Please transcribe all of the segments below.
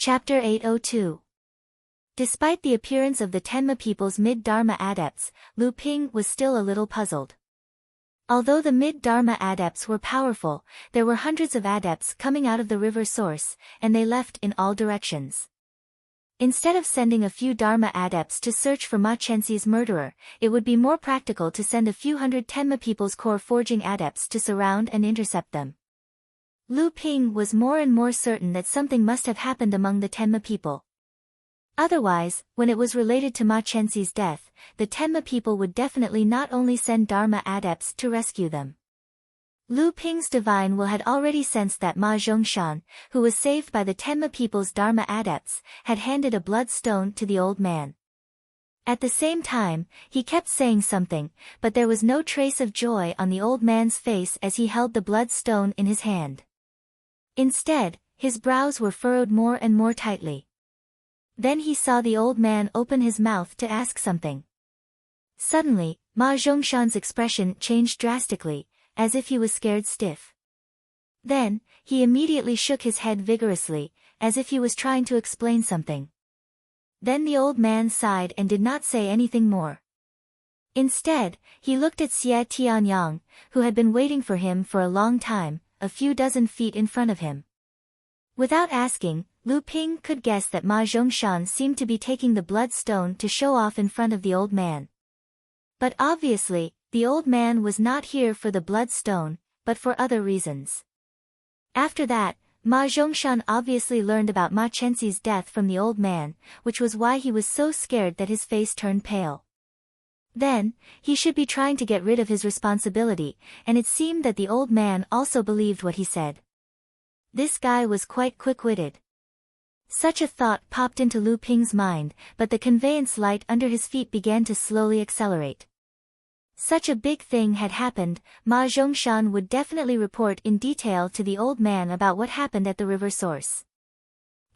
Chapter 802. Despite the appearance of the Tenma people's mid-Dharma adepts, Lu Ping was still a little puzzled. Although the mid-Dharma adepts were powerful, there were hundreds of adepts coming out of the river source, and they left in all directions. Instead of sending a few Dharma adepts to search for Ma Chenxi's murderer, it would be more practical to send a few hundred Tenma people's core forging adepts to surround and intercept them. Lu Ping was more and more certain that something must have happened among the Tenma people. Otherwise, when it was related to Ma Chenxi's death, the Tenma people would definitely not only send Dharma adepts to rescue them. Lu Ping's divine will had already sensed that Ma Zhongshan, who was saved by the Tenma people's Dharma adepts, had handed a blood stone to the old man. At the same time, he kept saying something, but there was no trace of joy on the old man's face as he held the blood stone in his hand. Instead, his brows were furrowed more and more tightly. Then he saw the old man open his mouth to ask something. Suddenly, Ma Zhongshan's expression changed drastically, as if he was scared stiff. Then, he immediately shook his head vigorously, as if he was trying to explain something. Then the old man sighed and did not say anything more. Instead, he looked at Xie Tianyang, who had been waiting for him for a long time, a few dozen feet in front of him. Without asking, Lu Ping could guess that Ma Zhongshan seemed to be taking the blood stone to show off in front of the old man. But obviously, the old man was not here for the blood stone, but for other reasons. After that, Ma Zhongshan obviously learned about Ma Chenxi's death from the old man, which was why he was so scared that his face turned pale. Then, he should be trying to get rid of his responsibility, and it seemed that the old man also believed what he said. This guy was quite quick-witted. Such a thought popped into Lu Ping's mind, but the conveyance light under his feet began to slowly accelerate. Such a big thing had happened, Ma Zhongshan would definitely report in detail to the old man about what happened at the river source.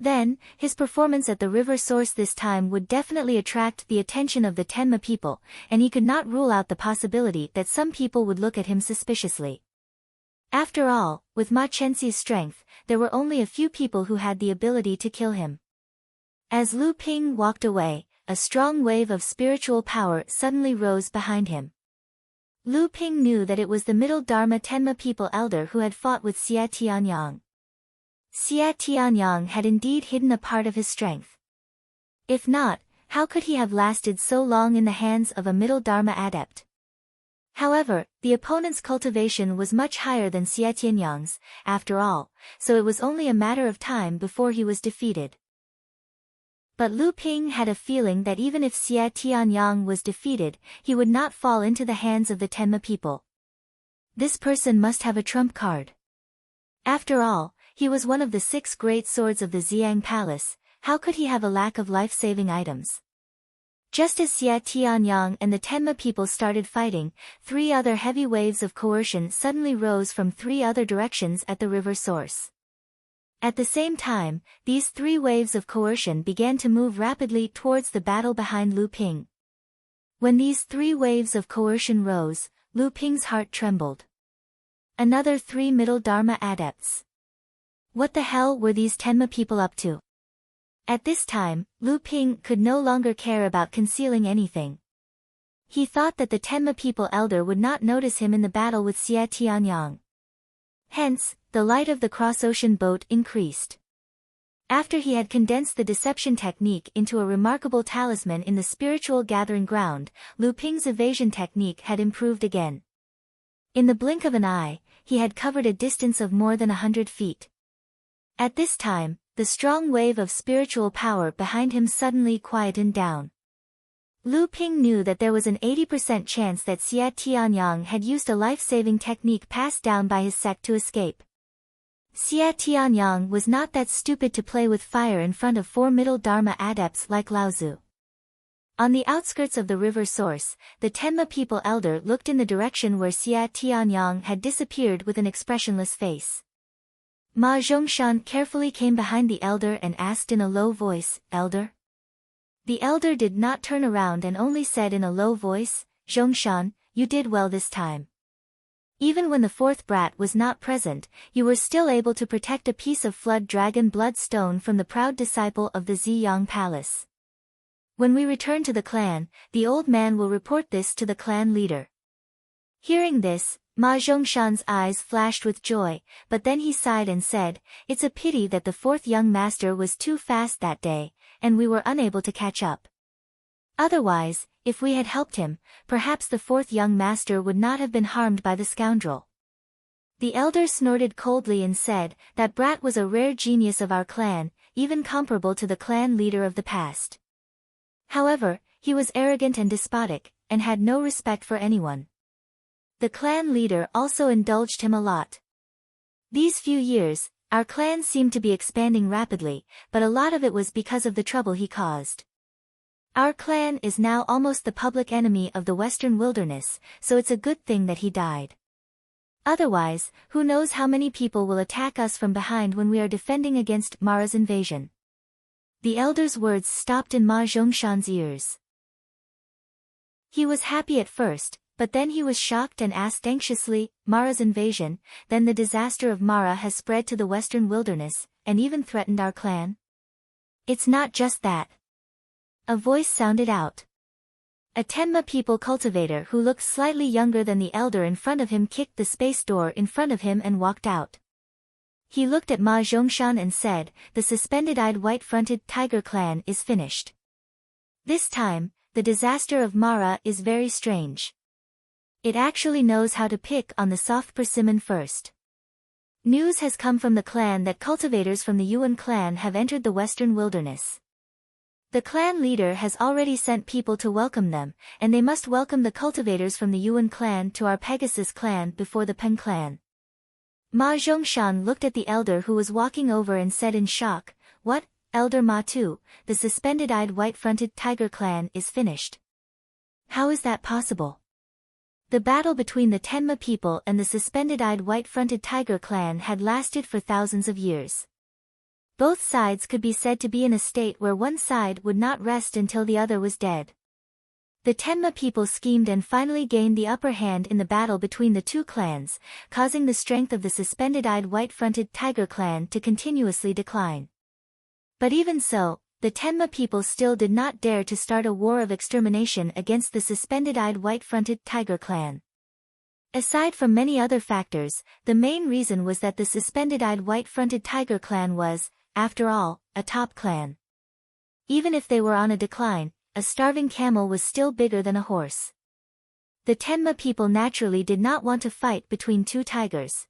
Then, his performance at the river source this time would definitely attract the attention of the Tenma people, and he could not rule out the possibility that some people would look at him suspiciously. After all, with Ma Chenxi's strength, there were only a few people who had the ability to kill him. As Lu Ping walked away, a strong wave of spiritual power suddenly rose behind him. Lu Ping knew that it was the Middle Dharma Tenma people elder who had fought with Xie Tianyang. Xie Tianyang had indeed hidden a part of his strength. If not, how could he have lasted so long in the hands of a Middle Dharma adept? However, the opponent's cultivation was much higher than Xie Tianyang's, after all, so it was only a matter of time before he was defeated. But Lu Ping had a feeling that even if Xie Tianyang was defeated, he would not fall into the hands of the Tenma people. This person must have a trump card. After all, he was one of the 6 great swords of the Xiang Palace, how could he have a lack of life-saving items? Just as Xie Tianyang and the Tenma people started fighting, 3 other heavy waves of coercion suddenly rose from 3 other directions at the river source. At the same time, these 3 waves of coercion began to move rapidly towards the battle behind Lu Ping. When these 3 waves of coercion rose, Lu Ping's heart trembled. Another 3 Middle Dharma adepts. What the hell were these Tenma people up to? At this time, Lu Ping could no longer care about concealing anything. He thought that the Tenma people elder would not notice him in the battle with Xie Tianyang. Hence, the light of the cross-ocean boat increased. After he had condensed the deception technique into a remarkable talisman in the spiritual gathering ground, Lu Ping's evasion technique had improved again. In the blink of an eye, he had covered a distance of more than 100 feet. At this time, the strong wave of spiritual power behind him suddenly quietened down. Lu Ping knew that there was an 80% chance that Xie Tianyang had used a life-saving technique passed down by his sect to escape. Xie Tianyang was not that stupid to play with fire in front of 4 Middle Dharma adepts like Laozu. On the outskirts of the river source, the Tenma people elder looked in the direction where Xie Tianyang had disappeared with an expressionless face. Ma Zhongshan carefully came behind the elder and asked in a low voice, "Elder?" The elder did not turn around and only said in a low voice, "Zhongshan, you did well this time." Even when the fourth brat was not present, you were still able to protect a piece of flood dragon blood stone from the proud disciple of the Ziyang Palace. When we return to the clan, the old man will report this to the clan leader. Hearing this, Ma Zhongshan's eyes flashed with joy, but then he sighed and said, "It's a pity that the fourth young master was too fast that day, and we were unable to catch up. Otherwise, if we had helped him, perhaps the fourth young master would not have been harmed by the scoundrel." The elder snorted coldly and said, "That brat was a rare genius of our clan, even comparable to the clan leader of the past. However, he was arrogant and despotic, and had no respect for anyone. The clan leader also indulged him a lot. These few years, our clan seemed to be expanding rapidly, but a lot of it was because of the trouble he caused. Our clan is now almost the public enemy of the Western Wilderness, so it's a good thing that he died. Otherwise, who knows how many people will attack us from behind when we are defending against Mara's invasion." The elder's words stopped in Ma Zhongshan's ears. He was happy at first, but then he was shocked and asked anxiously, "Mara's invasion, then the disaster of Mara has spread to the Western Wilderness, and even threatened our clan?" "It's not just that." A voice sounded out. A Tenma people cultivator who looked slightly younger than the elder in front of him kicked the space door in front of him and walked out. He looked at Ma Zhongshan and said, "The suspended-eyed white-fronted tiger clan is finished. This time, the disaster of Mara is very strange. It actually knows how to pick on the soft persimmon first. News has come from the clan that cultivators from the Yuan clan have entered the Western Wilderness. The clan leader has already sent people to welcome them, and they must welcome the cultivators from the Yuan clan to our Pegasus clan before the Pen clan." Ma Zhongshan looked at the elder who was walking over and said in shock, "What, Elder Ma Tu, the suspended-eyed white-fronted tiger clan is finished? How is that possible?" The battle between the Tenma people and the suspended-eyed white-fronted tiger clan had lasted for thousands of years. Both sides could be said to be in a state where one side would not rest until the other was dead. The Tenma people schemed and finally gained the upper hand in the battle between the two clans, causing the strength of the suspended-eyed white-fronted tiger clan to continuously decline. But even so, the Tenma people still did not dare to start a war of extermination against the suspended-eyed white-fronted tiger clan. Aside from many other factors, the main reason was that the suspended-eyed white-fronted tiger clan was, after all, a top clan. Even if they were on a decline, a starving camel was still bigger than a horse. The Tenma people naturally did not want to fight between two tigers.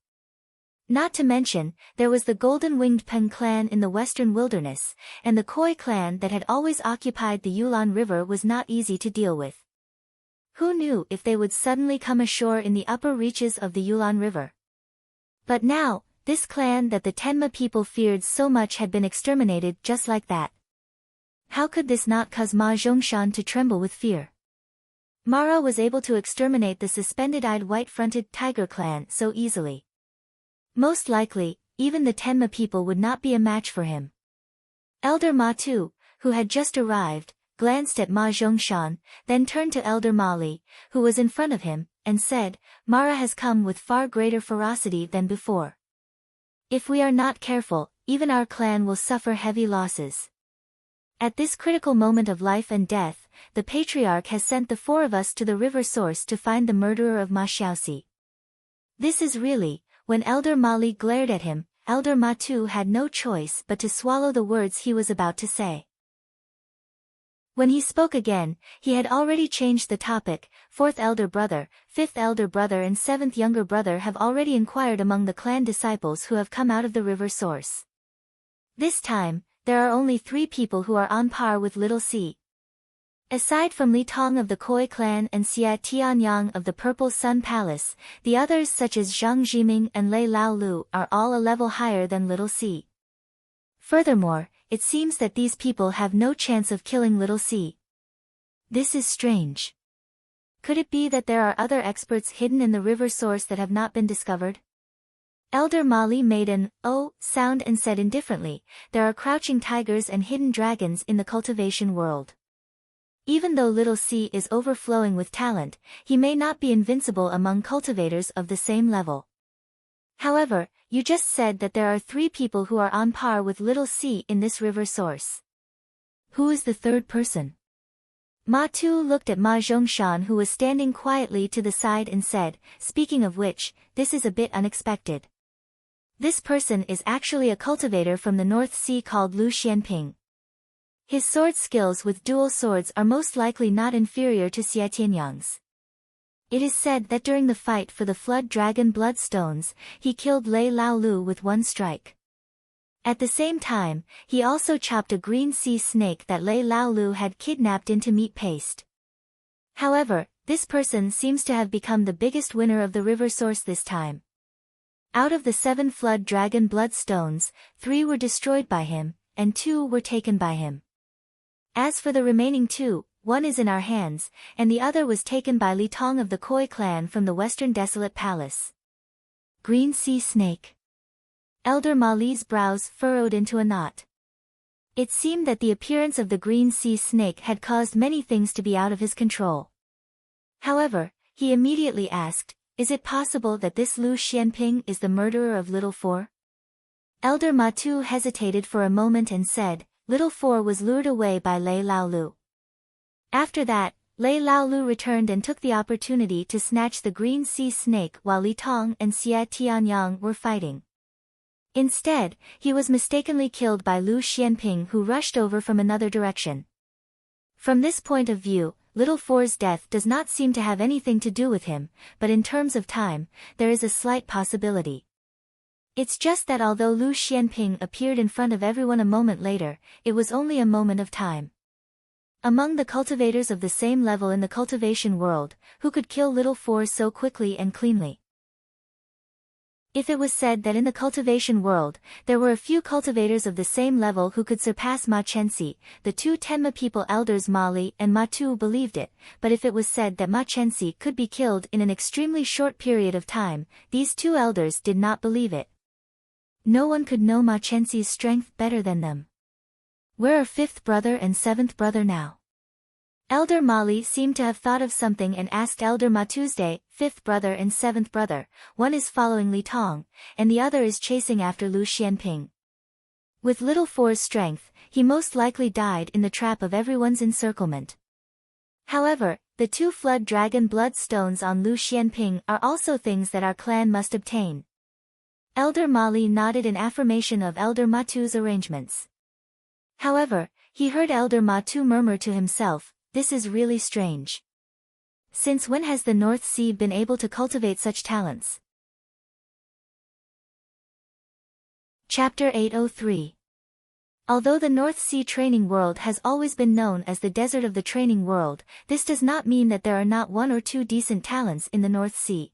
Not to mention, there was the golden-winged Pen clan in the Western Wilderness, and the Khoi clan that had always occupied the Yulon River was not easy to deal with. Who knew if they would suddenly come ashore in the upper reaches of the Yulon River? But now, this clan that the Tenma people feared so much had been exterminated just like that. How could this not cause Ma Zhongshan to tremble with fear? Mara was able to exterminate the suspended-eyed white-fronted tiger clan so easily. Most likely, even the Tenma people would not be a match for him. Elder Ma Tu, who had just arrived, glanced at Ma Zhongshan, then turned to Elder Mali, who was in front of him, and said, "Mara has come with far greater ferocity than before. If we are not careful, even our clan will suffer heavy losses. At this critical moment of life and death, the patriarch has sent the four of us to the river source to find the murderer of Ma Xiaoxi." This is really, when Elder Mali glared at him, Elder Ma Tu had no choice but to swallow the words he was about to say. When he spoke again, he had already changed the topic. "Fourth elder brother, fifth elder brother and seventh younger brother have already inquired among the clan disciples who have come out of the river source. This time, there are only 3 people who are on par with Little C. Aside from Li Tong of the Khoi clan and Xia Tianyang of the Purple Sun Palace, the others such as Zhang Jiming and Lei Lao Lu are all a level higher than Little C. Furthermore, it seems that these people have no chance of killing Little C. This is strange. Could it be that there are other experts hidden in the river source that have not been discovered?" Elder Mali made an "oh" sound and said indifferently, "There are crouching tigers and hidden dragons in the cultivation world. Even though little C is overflowing with talent, he may not be invincible among cultivators of the same level. However, you just said that there are 3 people who are on par with little C in this river source. Who is the third person? Ma Tu looked at Ma Zhongshan, who was standing quietly to the side, and said, speaking of which, this is a bit unexpected. This person is actually a cultivator from the North Sea called Lu Xianping. His sword skills with dual swords are most likely not inferior to Xie Tianyang's. It is said that during the fight for the Flood Dragon Bloodstones, he killed Lei Laolu with 1 strike. At the same time, he also chopped a green sea snake that Lei Laolu had kidnapped into meat paste. However, this person seems to have become the biggest winner of the river source this time. Out of the 7 Flood Dragon Bloodstones, 3 were destroyed by him, and 2 were taken by him. As for the remaining 2, 1 is in our hands, and the other was taken by Li Tong of the Koi clan from the Western Desolate Palace. Green Sea Snake. Elder Ma Li's brows furrowed into a knot. It seemed that the appearance of the green sea snake had caused many things to be out of his control. However, he immediately asked, is it possible that this Lu Xianping is the murderer of Little Four? Elder Ma Tu hesitated for a moment and said, Little Four was lured away by Lei Laolu. After that, Lei Laolu returned and took the opportunity to snatch the green sea snake while Li Tong and Xie Tianyang were fighting. Instead, he was mistakenly killed by Lu Xianping, who rushed over from another direction. From this point of view, Little Four's death does not seem to have anything to do with him, but in terms of time, there is a slight possibility. It's just that although Lu Xianping appeared in front of everyone a moment later, it was only a moment of time. Among the cultivators of the same level in the cultivation world, who could kill Little Four so quickly and cleanly? If it was said that in the cultivation world, there were a few cultivators of the same level who could surpass Ma Chenxi, the 2 Tenma people elders Ma Li and Ma Tu believed it, but if it was said that Ma Chenxi could be killed in an extremely short period of time, these 2 elders did not believe it. No one could know Ma Chenxi's strength better than them. Where are 5th brother and 7th brother now? Elder Mali seemed to have thought of something and asked Elder Ma Tuesday, 5th brother and 7th brother, one is following Li Tong, and the other is chasing after Lu Xianping. With Little Four's strength, he most likely died in the trap of everyone's encirclement. However, the 2 Flood Dragon Blood Stones on Lu Xianping are also things that our clan must obtain. Elder Mali nodded in affirmation of Elder Ma Tu's arrangements. However, he heard Elder Ma Tu murmur to himself, this is really strange. Since when has the North Sea been able to cultivate such talents? Chapter 803. Although the North Sea training world has always been known as the desert of the training world, this does not mean that there are not 1 or 2 decent talents in the North Sea.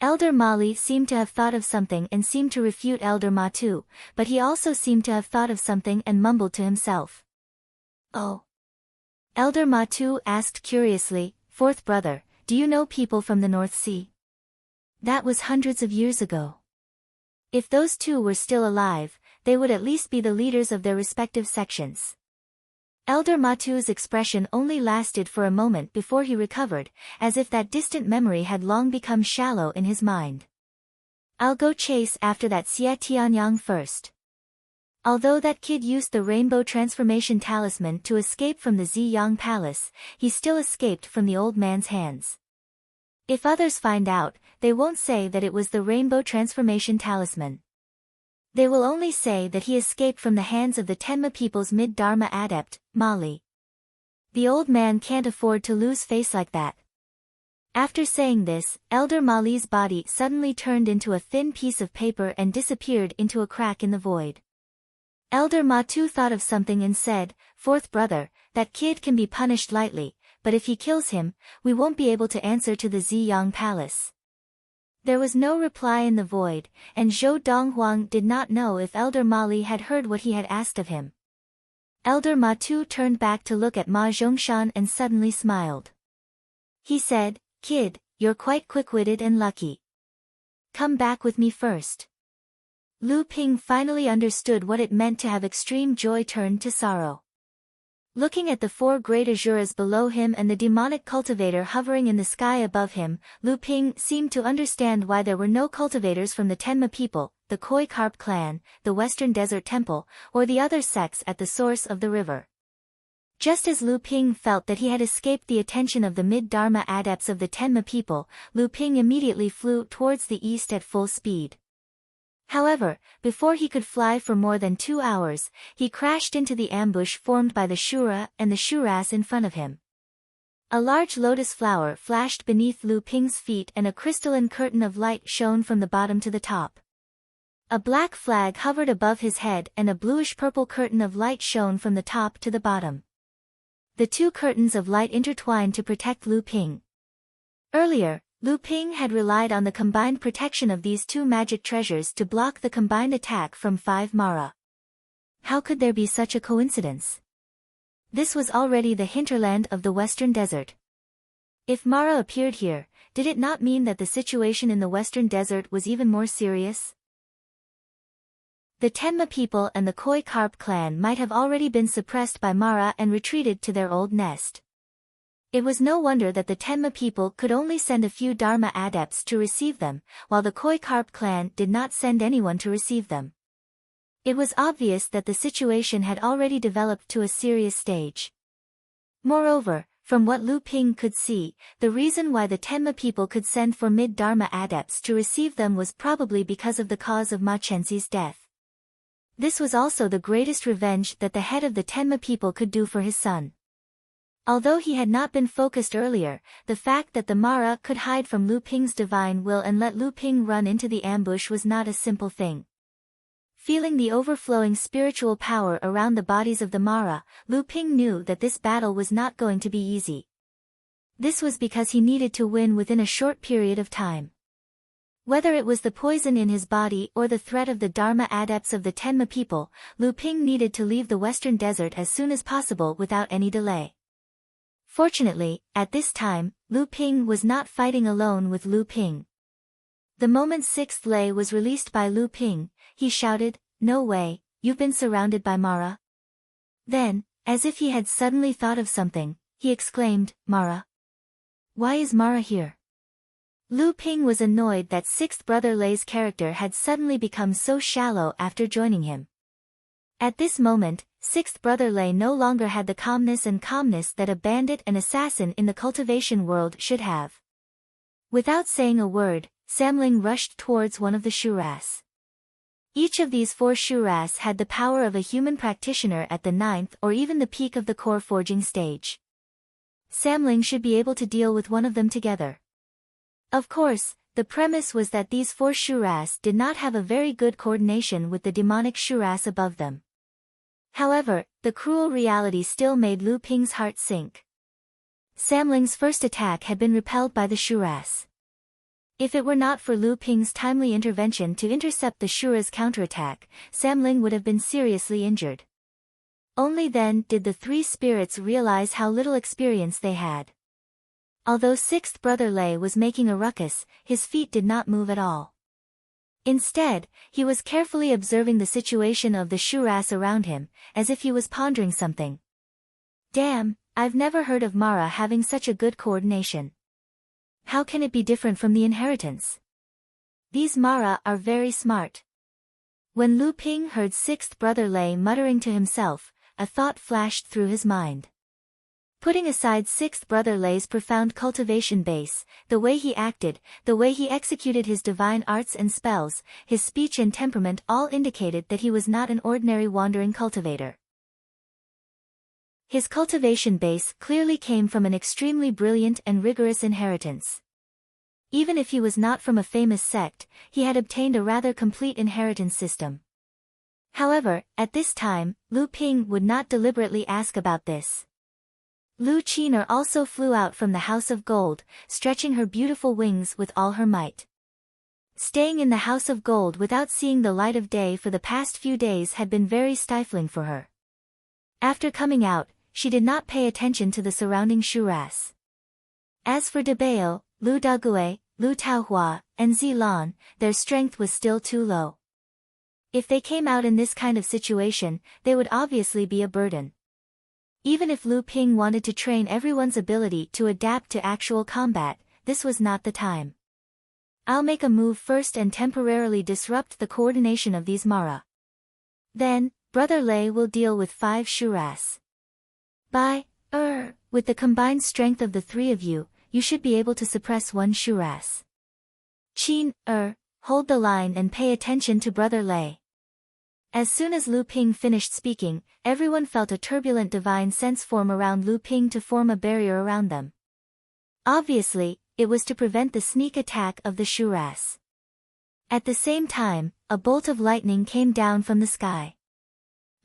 Elder Mali seemed to have thought of something and seemed to refute Elder Ma Tu, but he also seemed to have thought of something and mumbled to himself. Oh. Elder Ma Tu asked curiously, 4th brother, do you know people from the North Sea? That was hundreds of years ago. If those 2 were still alive, they would at least be the leaders of their respective sections. Elder Ma Tu's expression only lasted for a moment before he recovered, as if that distant memory had long become shallow in his mind. I'll go chase after that Xie Tianyang first. Although that kid used the Rainbow Transformation Talisman to escape from the Ziyang Palace, he still escaped from the old man's hands. If others find out, they won't say that it was the Rainbow Transformation Talisman. They will only say that he escaped from the hands of the Tenma people's mid-Dharma adept, Mali. The old man can't afford to lose face like that. After saying this, Elder Mali's body suddenly turned into a thin piece of paper and disappeared into a crack in the void. Elder Ma Tu thought of something and said, 4th brother, that kid can be punished lightly, but if he kills him, we won't be able to answer to the Ziyang Palace. There was no reply in the void, and Zhou Donghuang did not know if Elder Mali had heard what he had asked of him. Elder Ma Tu turned back to look at Ma Zhongshan and suddenly smiled. He said, kid, you're quite quick-witted and lucky. Come back with me first. Lu Ping finally understood what it meant to have extreme joy turned to sorrow. Looking at the 4 great azuras below him and the demonic cultivator hovering in the sky above him, Lu Ping seemed to understand why there were no cultivators from the Tenma people, the Koi Carp clan, the Western Desert Temple, or the other sects at the source of the river. Just as Lu Ping felt that he had escaped the attention of the mid-Dharma adepts of the Tenma people, Lu Ping immediately flew towards the east at full speed. However, before he could fly for more than 2 hours, he crashed into the ambush formed by the Shura and the Shuras in front of him. A large lotus flower flashed beneath Lu Ping's feet and a crystalline curtain of light shone from the bottom to the top. A black flag hovered above his head and a bluish-purple curtain of light shone from the top to the bottom. The 2 curtains of light intertwined to protect Lu Ping. Earlier, Lu Ping had relied on the combined protection of these 2 magic treasures to block the combined attack from 5 Mara. How could there be such a coincidence? This was already the hinterland of the Western Desert. If Mara appeared here, did it not mean that the situation in the Western Desert was even more serious? The Tenma people and the Koi Carp clan might have already been suppressed by Mara and retreated to their old nest. It was no wonder that the Tenma people could only send a few Dharma adepts to receive them, while the Koi Carp clan did not send anyone to receive them. It was obvious that the situation had already developed to a serious stage. Moreover, from what Lu Ping could see, the reason why the Tenma people could send for mid-Dharma adepts to receive them was probably because of the cause of Ma Chenxi's death. This was also the greatest revenge that the head of the Tenma people could do for his son. Although he had not been focused earlier, the fact that the Mara could hide from Lu Ping's divine will and let Lu Ping run into the ambush was not a simple thing. Feeling the overflowing spiritual power around the bodies of the Mara, Lu Ping knew that this battle was not going to be easy. This was because he needed to win within a short period of time. Whether it was the poison in his body or the threat of the Dharma adepts of the Tenma people, Lu Ping needed to leave the Western Desert as soon as possible without any delay. Fortunately, at this time, Lu Ping was not fighting alone with Lu Ping. The moment 6th Lei was released by Lu Ping, he shouted, "No way, you've been surrounded by Mara." Then, as if he had suddenly thought of something, he exclaimed, "Mara? Why is Mara here?" Lu Ping was annoyed that 6th Brother Lei's character had suddenly become so shallow after joining him. At this moment, 6th Brother Lei no longer had the calmness that a bandit and assassin in the cultivation world should have. Without saying a word, Samling rushed towards one of the Shuras. Each of these 4 Shuras had the power of a human practitioner at the 9th or even the peak of the core forging stage. Samling should be able to deal with one of them together. Of course, the premise was that these 4 Shuras did not have a very good coordination with the demonic Shuras above them. However, the cruel reality still made Lu Ping's heart sink. Samling's first attack had been repelled by the Shuras. If it were not for Lu Ping's timely intervention to intercept the Shura's counterattack, Samling would have been seriously injured. Only then did the 3 spirits realize how little experience they had. Although 6th Brother Lei was making a ruckus, his feet did not move at all. Instead, he was carefully observing the situation of the Shuras around him, as if he was pondering something. Damn, I've never heard of Mara having such a good coordination. How can it be different from the inheritance? These Mara are very smart. When Lu Ping heard 6th Brother Lei muttering to himself, a thought flashed through his mind. Putting aside 6th Brother Lei's profound cultivation base, the way he acted, the way he executed his divine arts and spells, his speech and temperament all indicated that he was not an ordinary wandering cultivator. His cultivation base clearly came from an extremely brilliant and rigorous inheritance. Even if he was not from a famous sect, he had obtained a rather complete inheritance system. However, at this time, Lu Ping would not deliberately ask about this. Lu Qiner also flew out from the House of Gold, stretching her beautiful wings with all her might. Staying in the House of Gold without seeing the light of day for the past few days had been very stifling for her. After coming out, she did not pay attention to the surrounding Shuras. As for Dabao, Lu Dague, Lu Taohua, and Zilan, their strength was still too low. If they came out in this kind of situation, they would obviously be a burden. Even if Lu Ping wanted to train everyone's ability to adapt to actual combat, this was not the time. I'll make a move first and temporarily disrupt the coordination of these Mara. Then, Brother Lei will deal with 5 Shuras. With the combined strength of the 3 of you, you should be able to suppress 1 Shuras. Qin, hold the line and pay attention to Brother Lei. As soon as Lu Ping finished speaking, everyone felt a turbulent divine sense form around Lu Ping to form a barrier around them. Obviously, it was to prevent the sneak attack of the Shuras. At the same time, a bolt of lightning came down from the sky.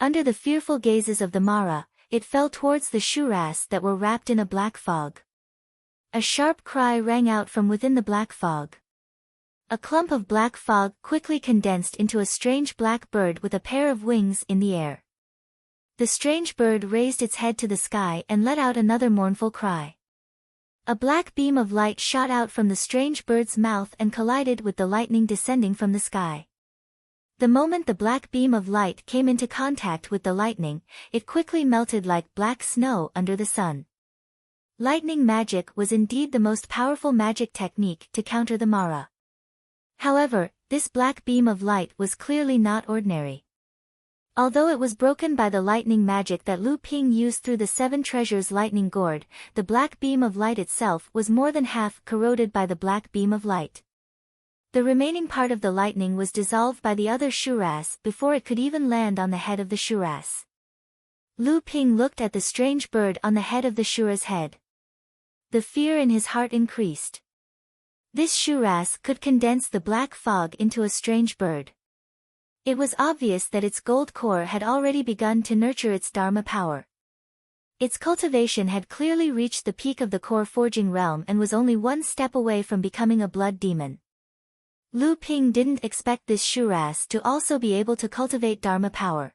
Under the fearful gazes of the Mara, it fell towards the Shuras that were wrapped in a black fog. A sharp cry rang out from within the black fog. A clump of black fog quickly condensed into a strange black bird with a pair of wings in the air. The strange bird raised its head to the sky and let out another mournful cry. A black beam of light shot out from the strange bird's mouth and collided with the lightning descending from the sky. The moment the black beam of light came into contact with the lightning, it quickly melted like black snow under the sun. Lightning magic was indeed the most powerful magic technique to counter the Mara. However, this black beam of light was clearly not ordinary. Although it was broken by the lightning magic that Lu Ping used through the 7 treasures lightning gourd, the black beam of light itself was more than half corroded by the black beam of light. The remaining part of the lightning was dissolved by the other Shuras before it could even land on the head of the Shuras. Lu Ping looked at the strange bird on the head of the Shura's head. The fear in his heart increased. This Shuras could condense the black fog into a strange bird. It was obvious that its gold core had already begun to nurture its Dharma power. Its cultivation had clearly reached the peak of the core forging realm and was only 1 step away from becoming a blood demon. Lu Ping didn't expect this Shuras to also be able to cultivate Dharma power.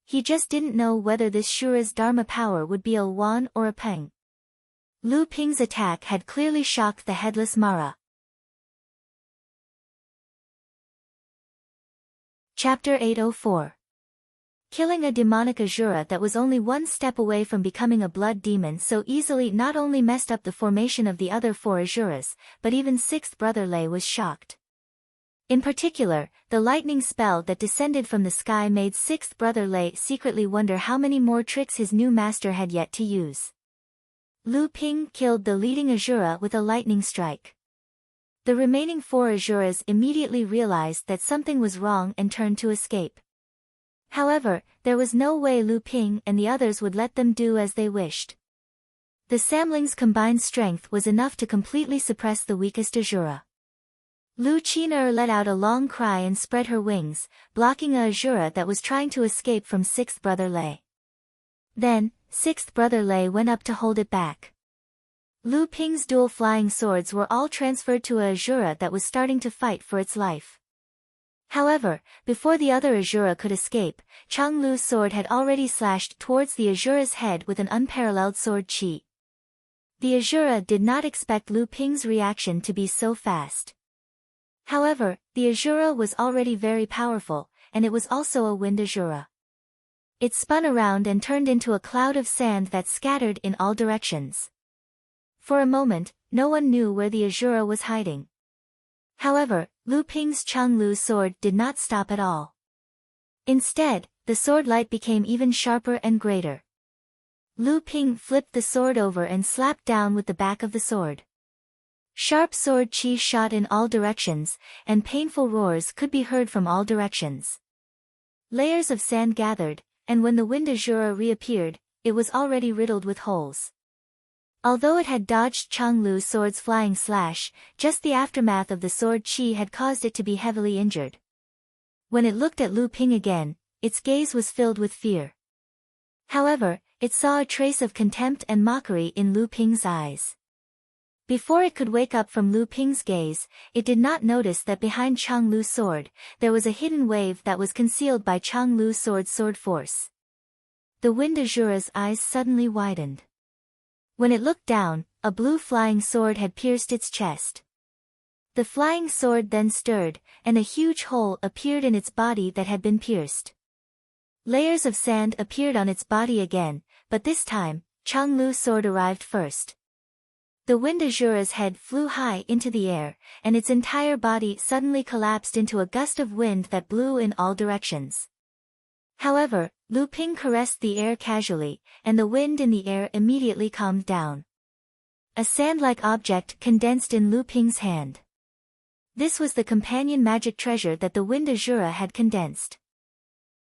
He just didn't know whether this Shura's Dharma power would be a Wan or a Peng. Lu Ping's attack had clearly shocked the headless Mara. Chapter 804. Killing a demonic Azura that was only 1 step away from becoming a blood demon so easily not only messed up the formation of the other 4 Azuras, but even 6th Brother Lei was shocked. In particular, the lightning spell that descended from the sky made 6th Brother Lei secretly wonder how many more tricks his new master had yet to use. Lu Ping killed the leading Azura with a lightning strike. The remaining 4 Azuras immediately realized that something was wrong and turned to escape. However, there was no way Lu Ping and the others would let them do as they wished. The Samling's combined strength was enough to completely suppress the weakest Azura. Lu Qin let out a long cry and spread her wings, blocking a Azura that was trying to escape from 6th Brother Lei. Then, 6th Brother Lei went up to hold it back. Lu Ping's dual flying swords were all transferred to a Azura that was starting to fight for its life. However, before the other Azura could escape, Chang Lu's sword had already slashed towards the Azura's head with an unparalleled sword chi. The Azura did not expect Lu Ping's reaction to be so fast. However, the Azura was already very powerful, and it was also a wind Azura. It spun around and turned into a cloud of sand that scattered in all directions. For a moment, no one knew where the Azura was hiding. However, Lu Ping's Chang Lu's sword did not stop at all. Instead, the sword light became even sharper and greater. Lu Ping flipped the sword over and slapped down with the back of the sword. Sharp sword chi shot in all directions, and painful roars could be heard from all directions. Layers of sand gathered, and when the wind Azura reappeared, it was already riddled with holes. Although it had dodged Chang Lu's sword's flying slash, just the aftermath of the sword chi had caused it to be heavily injured. When it looked at Lu Ping again, its gaze was filled with fear. However, it saw a trace of contempt and mockery in Lu Ping's eyes. Before it could wake up from Lu Ping's gaze, it did not notice that behind Chang Lu's sword, there was a hidden wave that was concealed by Chang Lu's sword force. The wind Azura's eyes suddenly widened. When it looked down, a blue flying sword had pierced its chest. The flying sword then stirred, and a huge hole appeared in its body that had been pierced. Layers of sand appeared on its body again, but this time, Changlu's sword arrived first. The wind Azura's head flew high into the air, and its entire body suddenly collapsed into a gust of wind that blew in all directions. However, Lu Ping caressed the air casually, and the wind in the air immediately calmed down. A sand-like object condensed in Lu Ping's hand. This was the companion magic treasure that the wind Azura had condensed.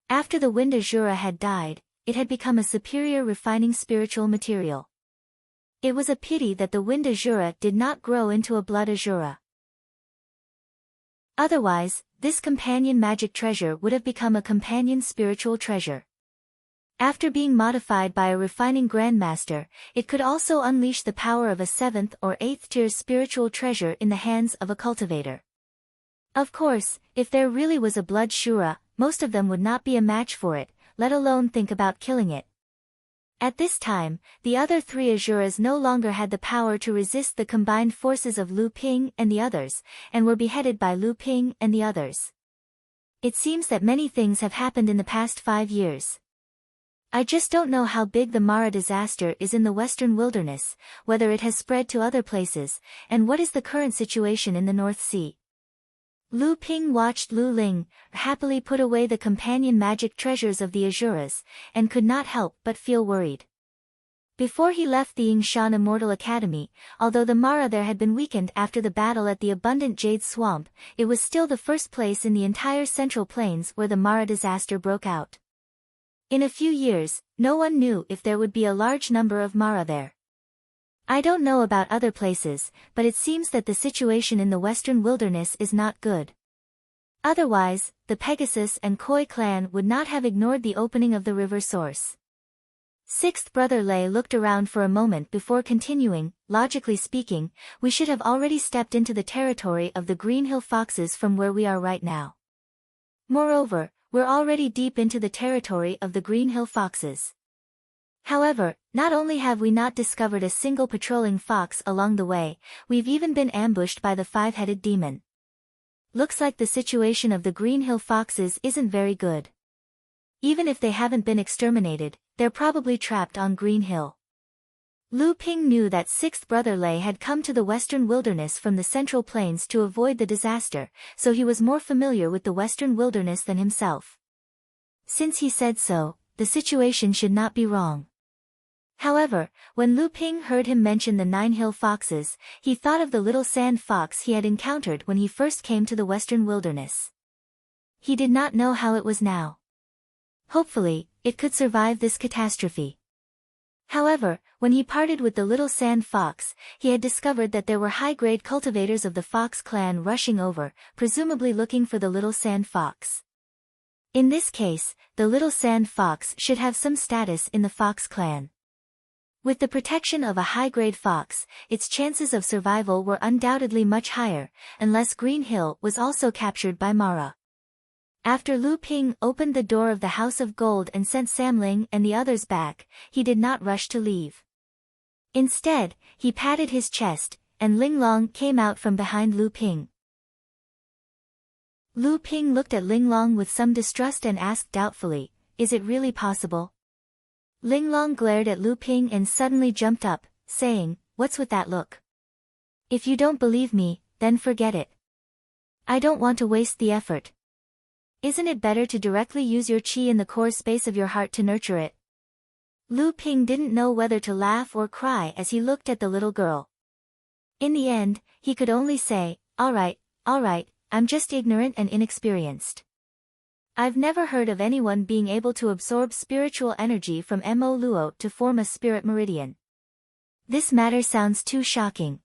After the wind Azura had died, it had become a superior refining spiritual material. It was a pity that the wind Azura did not grow into a blood Azura. Otherwise, this companion magic treasure would have become a companion spiritual treasure. After being modified by a refining grandmaster, it could also unleash the power of a 7th or 8th tier spiritual treasure in the hands of a cultivator. Of course, if there really was a blood Shura, most of them would not be a match for it, let alone think about killing it. At this time, the other 3 Azuras no longer had the power to resist the combined forces of Lu Ping and the others, and were beheaded by Lu Ping and the others. It seems that many things have happened in the past 5 years. I just don't know how big the Mara disaster is in the Western Wilderness, whether it has spread to other places, and what is the current situation in the North Sea. Lu Ping watched Lu Ling happily put away the companion magic treasures of the Azuras, and could not help but feel worried. Before he left the Yingshan Immortal Academy, although the Mara there had been weakened after the battle at the Abundant Jade Swamp, it was still the first place in the entire Central Plains where the Mara disaster broke out. In a few years, no one knew if there would be a large number of Mara there. I don't know about other places, but it seems that the situation in the Western Wilderness is not good. Otherwise, the Pegasus and Koi clan would not have ignored the opening of the river source. 6th Brother Lei looked around for a moment before continuing. Logically speaking, we should have already stepped into the territory of the Green Hill Foxes from where we are right now. Moreover, we're already deep into the territory of the Green Hill Foxes. However, not only have we not discovered a single patrolling fox along the way, we've even been ambushed by the 5-headed demon. Looks like the situation of the Green Hill Foxes isn't very good. Even if they haven't been exterminated, they're probably trapped on Green Hill. Lu Ping knew that 6th Brother Lei had come to the Western Wilderness from the Central Plains to avoid the disaster, so he was more familiar with the Western Wilderness than himself. Since he said so, the situation should not be wrong. However, when Lu Ping heard him mention the 9 hill foxes, he thought of the little sand fox he had encountered when he first came to the Western Wilderness. He did not know how it was now. Hopefully, it could survive this catastrophe. However, when he parted with the little sand fox, he had discovered that there were high-grade cultivators of the Fox clan rushing over, presumably looking for the little sand fox. In this case, the little sand fox should have some status in the Fox clan. With the protection of a high-grade fox, its chances of survival were undoubtedly much higher, unless Green Hill was also captured by Mara. After Lu Ping opened the door of the House of Gold and sent Samling and the others back, he did not rush to leave. Instead, he patted his chest, and Linglong came out from behind Lu Ping. Lu Ping looked at Linglong with some distrust and asked doubtfully, "Is it really possible?" Linglong glared at Lu Ping and suddenly jumped up, saying, "What's with that look? If you don't believe me, then forget it. I don't want to waste the effort. Isn't it better to directly use your qi in the core space of your heart to nurture it?" Lu Ping didn't know whether to laugh or cry as he looked at the little girl. In the end, he could only say, all right, I'm just ignorant and inexperienced. I've never heard of anyone being able to absorb spiritual energy from Mo Luo to form a spirit meridian. This matter sounds too shocking.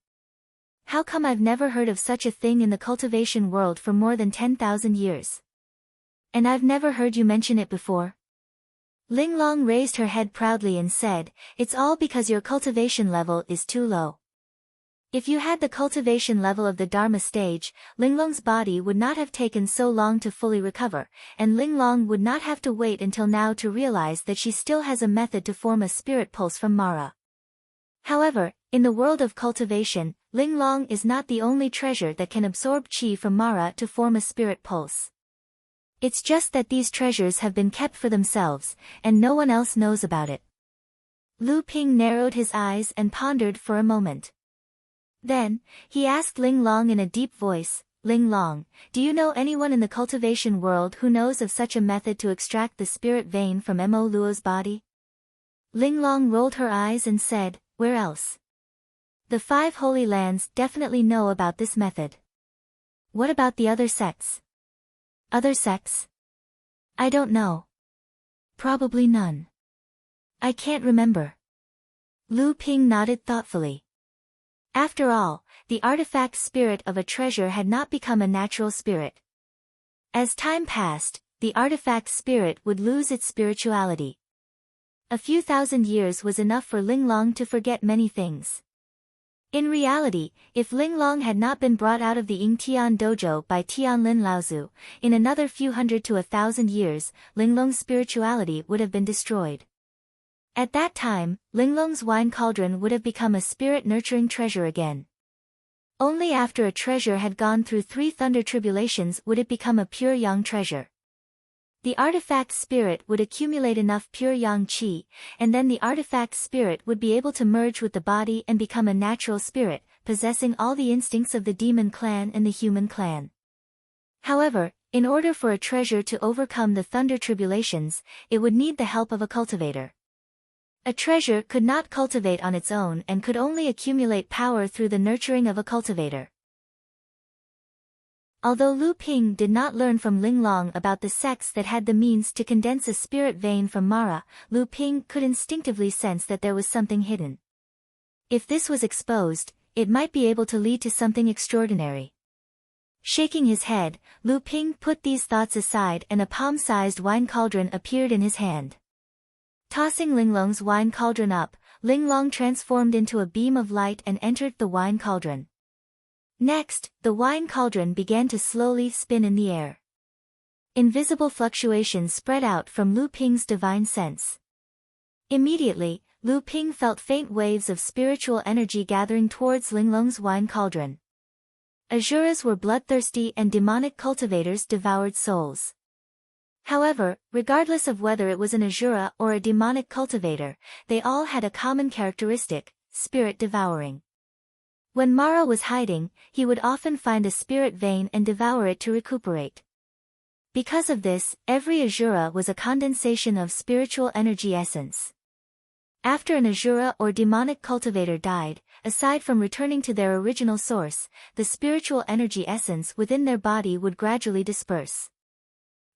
How come I've never heard of such a thing in the cultivation world for more than 10,000 years? And I've never heard you mention it before? Linglong raised her head proudly and said, "It's all because your cultivation level is too low. If you had the cultivation level of the Dharma stage, Linglong's body would not have taken so long to fully recover, and Linglong would not have to wait until now to realize that she still has a method to form a spirit pulse from Mara. However, in the world of cultivation, Linglong is not the only treasure that can absorb qi from Mara to form a spirit pulse. It's just that these treasures have been kept for themselves, and no one else knows about it. Lu Ping narrowed his eyes and pondered for a moment. Then, he asked Ling Long in a deep voice, Ling Long, do you know anyone in the cultivation world who knows of such a method to extract the spirit vein from Mo Luo's body? Ling Long rolled her eyes and said, where else? The 5 Holy Lands definitely know about this method. What about the other sects? Other sects? I don't know. Probably none. I can't remember. Lu Ping nodded thoughtfully. After all, the artifact spirit of a treasure had not become a natural spirit. As time passed, the artifact spirit would lose its spirituality. A few thousand years was enough for Ling Long to forget many things. In reality, if Ling Long had not been brought out of the Ying Tian dojo by Tianlin Laozu, in another few hundred to 1,000 years, Ling Long's spirituality would have been destroyed. At that time, Ling Long's wine cauldron would have become a spirit-nurturing treasure again. Only after a treasure had gone through 3 thunder tribulations would it become a pure yang treasure. The artifact spirit would accumulate enough pure yang qi, and then the artifact spirit would be able to merge with the body and become a natural spirit, possessing all the instincts of the demon clan and the human clan. However, in order for a treasure to overcome the thunder tribulations, it would need the help of a cultivator. A treasure could not cultivate on its own and could only accumulate power through the nurturing of a cultivator. Although Lu Ping did not learn from Ling Long about the sects that had the means to condense a spirit vein from Mara, Lu Ping could instinctively sense that there was something hidden. If this was exposed, it might be able to lead to something extraordinary. Shaking his head, Lu Ping put these thoughts aside and a palm-sized wine cauldron appeared in his hand. Tossing Ling Long's wine cauldron up, Ling Long transformed into a beam of light and entered the wine cauldron. Next, the wine cauldron began to slowly spin in the air. Invisible fluctuations spread out from Lu Ping's divine sense. Immediately, Lu Ping felt faint waves of spiritual energy gathering towards Ling Long's wine cauldron. Asuras were bloodthirsty and demonic cultivators devoured souls. However, regardless of whether it was an Asura or a demonic cultivator, they all had a common characteristic, spirit devouring. When Mara was hiding, he would often find a spirit vein and devour it to recuperate. Because of this, every Asura was a condensation of spiritual energy essence. After an Asura or demonic cultivator died, aside from returning to their original source, the spiritual energy essence within their body would gradually disperse.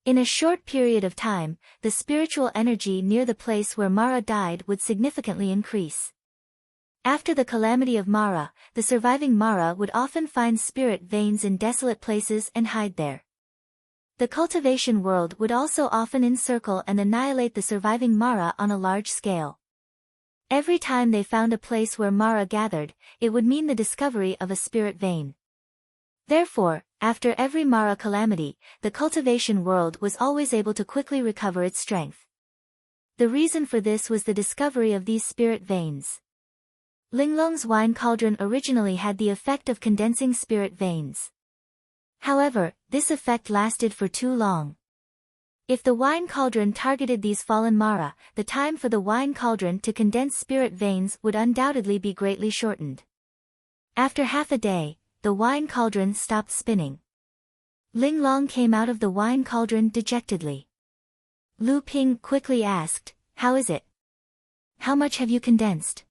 In a short period of time, the spiritual energy near the place where Mara died would significantly increase. After the calamity of Mara, the surviving Mara would often find spirit veins in desolate places and hide there. The cultivation world would also often encircle and annihilate the surviving Mara on a large scale. Every time they found a place where Mara gathered, it would mean the discovery of a spirit vein. Therefore, after every Mara calamity, the cultivation world was always able to quickly recover its strength. The reason for this was the discovery of these spirit veins. Ling Long's wine cauldron originally had the effect of condensing spirit veins. However, this effect lasted for too long. If the wine cauldron targeted these fallen Mara, the time for the wine cauldron to condense spirit veins would undoubtedly be greatly shortened. After half a day, the wine cauldron stopped spinning. Ling Long came out of the wine cauldron dejectedly. Lu Ping quickly asked, "How is it? How much have you condensed?"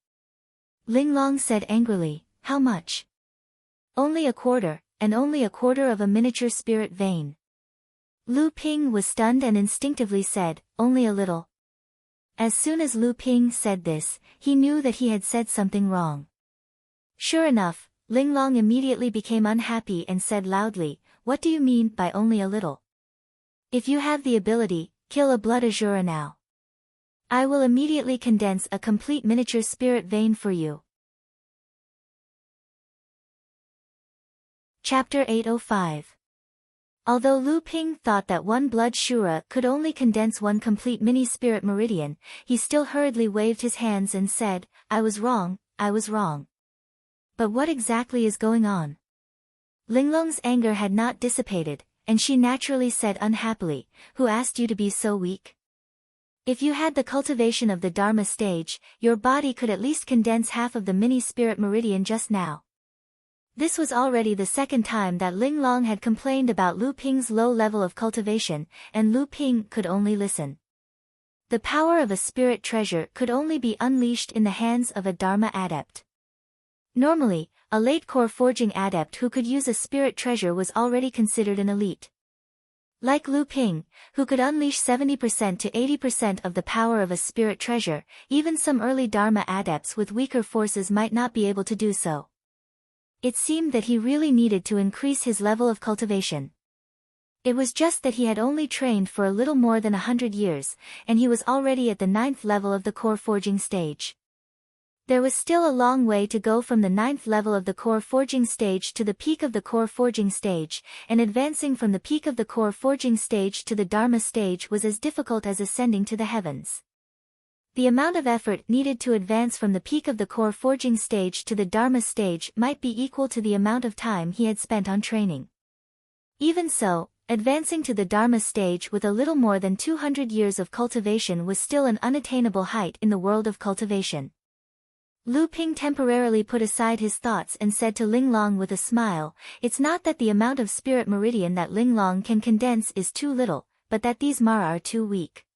Ling Long said angrily, "How much?" "Only a quarter, and only a quarter of a miniature spirit vein." Lu Ping was stunned and instinctively said, "Only a little." As soon as Lu Ping said this, he knew that he had said something wrong. Sure enough, Ling Long immediately became unhappy and said loudly, "What do you mean by only a little? If you have the ability, kill a blood Asura now. I will immediately condense a complete miniature spirit vein for you." Chapter 805. Although Lu Ping thought that one blood Shura could only condense one complete mini-spirit meridian, he still hurriedly waved his hands and said, "I was wrong, I was wrong. But what exactly is going on?" Ling Long's anger had not dissipated, and she naturally said unhappily, "Who asked you to be so weak?" If you had the cultivation of the Dharma stage, your body could at least condense half of the mini-spirit meridian just now. This was already the second time that Ling Long had complained about Lu Ping's low level of cultivation, and Lu Ping could only listen. The power of a spirit treasure could only be unleashed in the hands of a Dharma adept. Normally, a late core forging adept who could use a spirit treasure was already considered an elite. Like Lu Ping, who could unleash 70% to 80% of the power of a spirit treasure, even some early Dharma adepts with weaker forces might not be able to do so. It seemed that he really needed to increase his level of cultivation. It was just that he had only trained for a little more than 100 years, and he was already at the 9th level of the core forging stage. There was still a long way to go from the 9th level of the core forging stage to the peak of the core forging stage, and advancing from the peak of the core forging stage to the Dharma stage was as difficult as ascending to the heavens. The amount of effort needed to advance from the peak of the core forging stage to the Dharma stage might be equal to the amount of time he had spent on training. Even so, advancing to the Dharma stage with a little more than 200 years of cultivation was still an unattainable height in the world of cultivation. Lu Ping temporarily put aside his thoughts and said to Ling Long with a smile, "It's not that the amount of spirit meridian that Ling Long can condense is too little, but that these Mara are too weak.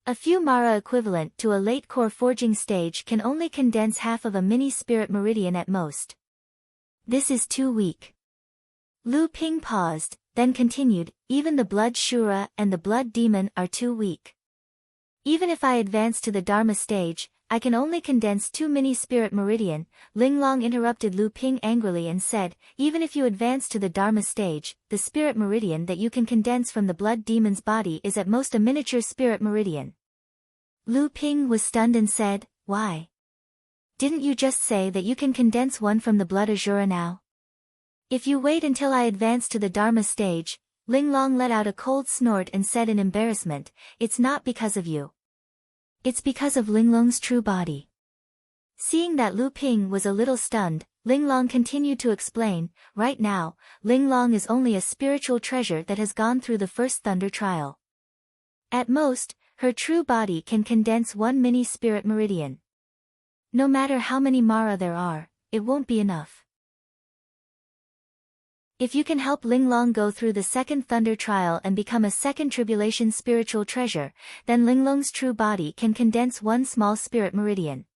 A few Mara equivalent to a late core forging stage can only condense half of a mini spirit meridian at most. This is too weak." Lu Ping paused, then continued, "Even the blood Shura and the blood demon are too weak. Even if I advance to the Dharma stage, I can only condense 2 mini-spirit meridian." Ling Long interrupted Lu Ping angrily and said, "Even if you advance to the Dharma stage, the spirit meridian that you can condense from the blood demon's body is at most a miniature spirit meridian." Lu Ping was stunned and said, "Why? Didn't you just say that you can condense one from the blood Azura now?" "If you wait until I advance to the Dharma stage," Ling Long let out a cold snort and said in embarrassment, "It's not because of you. It's because of Ling Long's true body." Seeing that Lu Ping was a little stunned, Ling Long continued to explain, "Right now, Ling Long is only a spiritual treasure that has gone through the first thunder trial. At most, her true body can condense 1 mini-spirit meridian. No matter how many Mara there are, it won't be enough. If you can help Ling Long go through the second thunder trial and become a second tribulation spiritual treasure, then Ling Long's true body can condense 1 small spirit meridian.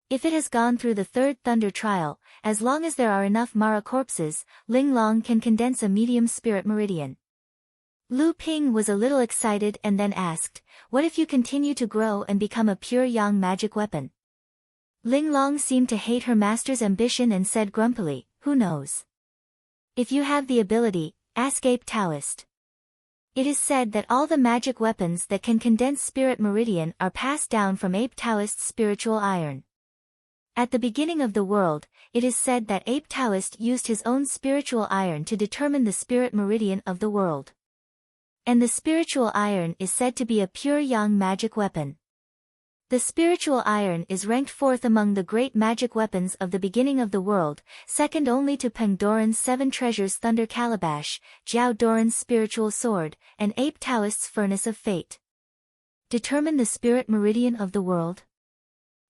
If it has gone through the third thunder trial, as long as there are enough Mara corpses, Ling Long can condense a medium spirit meridian." Lu Ping was a little excited and then asked, "What if you continue to grow and become a pure yang magic weapon?" Ling Long seemed to hate her master's ambition and said grumpily, "Who knows? If you have the ability, ask Ape Taoist." It is said that all the magic weapons that can condense spirit meridian are passed down from Ape Taoist's spiritual iron. At the beginning of the world, it is said that Ape Taoist used his own spiritual iron to determine the spirit meridian of the world. And the spiritual iron is said to be a pure yang magic weapon. The spiritual iron is ranked 4th among the great magic weapons of the beginning of the world, second only to Peng Doran's 7 treasures Thunder Calabash, Jiao Doran's spiritual sword, and Ape Taoist's furnace of fate. Determine the spirit meridian of the world?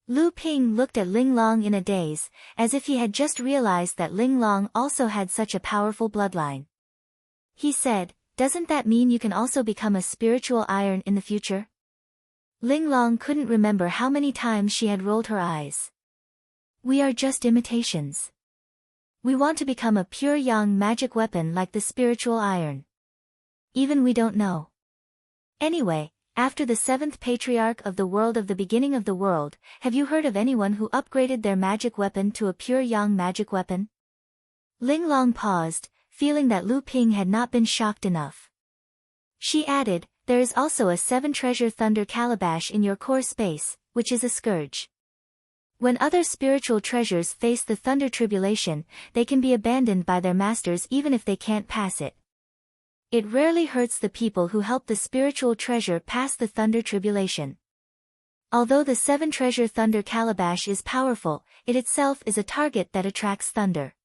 Lu Ping looked at Ling Long in a daze, as if he had just realized that Ling Long also had such a powerful bloodline. He said, "Doesn't that mean you can also become a spiritual iron in the future?" Ling Long couldn't remember how many times she had rolled her eyes. "We are just imitations. We want to become a pure yang magic weapon like the spiritual iron. Even we don't know. Anyway, after the 7th patriarch of the world of the beginning of the world, have you heard of anyone who upgraded their magic weapon to a pure yang magic weapon?" Ling Long paused, feeling that Lu Ping had not been shocked enough. She added, "There is also a 7-treasure Thunder Calabash in your core space, which is a scourge. When other spiritual treasures face the Thunder Tribulation, they can be abandoned by their masters even if they can't pass it. It rarely hurts the people who help the spiritual treasure pass the Thunder Tribulation. Although the 7-treasure Thunder Calabash is powerful, it itself is a target that attracts thunder.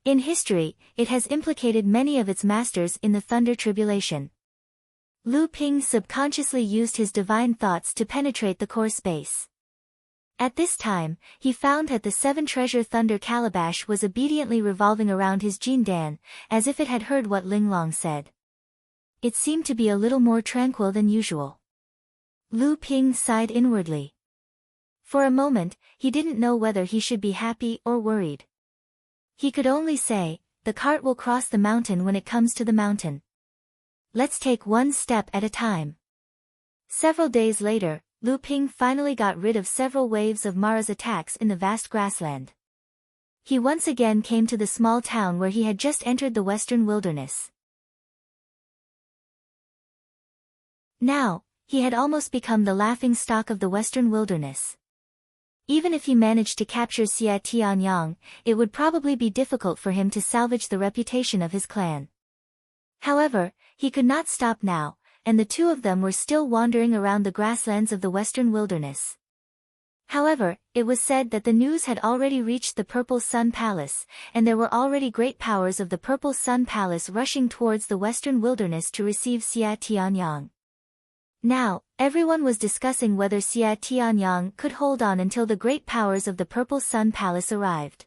In history, it has implicated many of its masters in the Thunder Tribulation." Lu Ping subconsciously used his divine thoughts to penetrate the core space. At this time, he found that the seven treasure thunder calabash was obediently revolving around his Jindan, as if it had heard what Ling Long said. It seemed to be a little more tranquil than usual. Lu Ping sighed inwardly. For a moment, he didn't know whether he should be happy or worried. He could only say, "The cart will cross the mountain when it comes to the mountain. Let's take one step at a time." Several days later, Lu Ping finally got rid of several waves of Mara's attacks in the vast grassland. He once again came to the small town where he had just entered the western wilderness. Now, he had almost become the laughing stock of the western wilderness. Even if he managed to capture Xia Tianyang, it would probably be difficult for him to salvage the reputation of his clan. However, he could not stop now, and the two of them were still wandering around the grasslands of the western wilderness. However, it was said that the news had already reached the Purple Sun Palace, and there were already great powers of the Purple Sun Palace rushing towards the western wilderness to receive Xia Tianyang. Now, everyone was discussing whether Xia Tianyang could hold on until the great powers of the Purple Sun Palace arrived.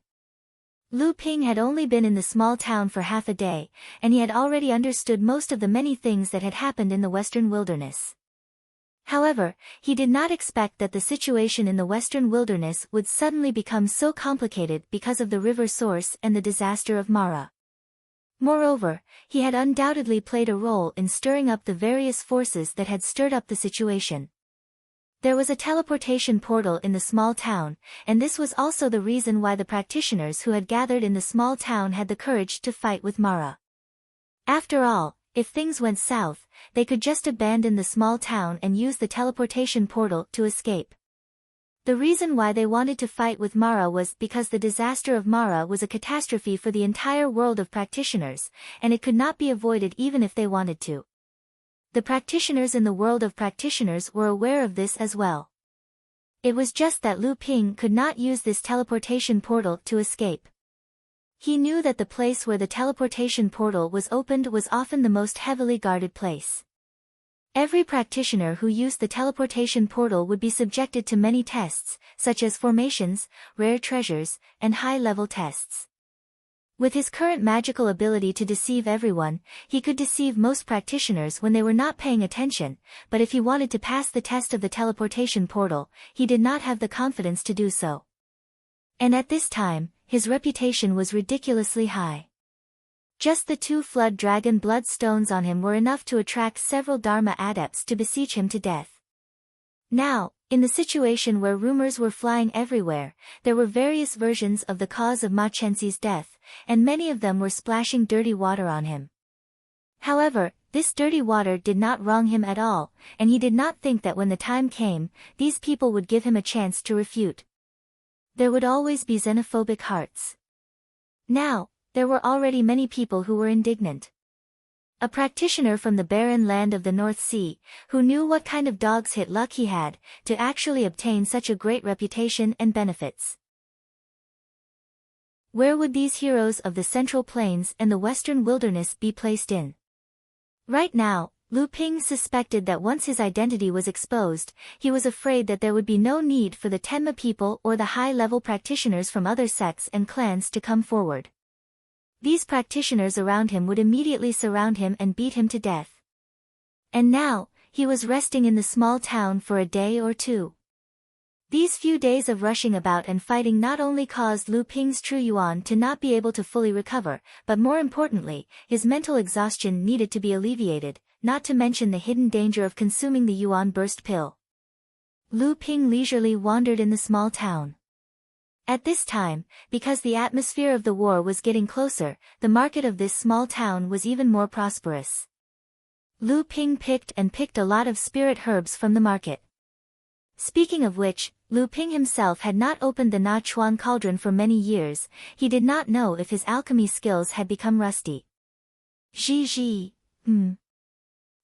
Lu Ping had only been in the small town for half a day, and he had already understood most of the many things that had happened in the western wilderness. However, he did not expect that the situation in the western wilderness would suddenly become so complicated because of the river source and the disaster of Mara. Moreover, he had undoubtedly played a role in stirring up the various forces that had stirred up the situation. There was a teleportation portal in the small town, and this was also the reason why the practitioners who had gathered in the small town had the courage to fight with Mara. After all, if things went south, they could just abandon the small town and use the teleportation portal to escape. The reason why they wanted to fight with Mara was because the disaster of Mara was a catastrophe for the entire world of practitioners, and it could not be avoided even if they wanted to. The practitioners in the world of practitioners were aware of this as well. It was just that Lu Ping could not use this teleportation portal to escape. He knew that the place where the teleportation portal was opened was often the most heavily guarded place. Every practitioner who used the teleportation portal would be subjected to many tests, such as formations, rare treasures, and high-level tests. With his current magical ability to deceive everyone, he could deceive most practitioners when they were not paying attention, but if he wanted to pass the test of the teleportation portal, he did not have the confidence to do so. And at this time, his reputation was ridiculously high. Just the 2 flood dragon blood stones on him were enough to attract several Dharma adepts to beseech him to death. Now, in the situation where rumors were flying everywhere, there were various versions of the cause of Ma Chenxi's death, and many of them were splashing dirty water on him. However, this dirty water did not wrong him at all, and he did not think that when the time came, these people would give him a chance to refute. There would always be xenophobic hearts. Now, there were already many people who were indignant. A practitioner from the barren land of the North Sea, who knew what kind of dog's hit luck he had, to actually obtain such a great reputation and benefits. Where would these heroes of the Central Plains and the Western Wilderness be placed in? Right now, Lu Ping suspected that once his identity was exposed, he was afraid that there would be no need for the Tenma people or the high-level practitioners from other sects and clans to come forward. These practitioners around him would immediately surround him and beat him to death. And now, he was resting in the small town for a day or two. These few days of rushing about and fighting not only caused Lu Ping's true yuan to not be able to fully recover, but more importantly, his mental exhaustion needed to be alleviated, not to mention the hidden danger of consuming the yuan burst pill. Lu Ping leisurely wandered in the small town. At this time, because the atmosphere of the war was getting closer, the market of this small town was even more prosperous. Lu Ping picked a lot of spirit herbs from the market. Speaking of which, Lu Ping himself had not opened the Na Chuan cauldron for many years. He did not know if his alchemy skills had become rusty.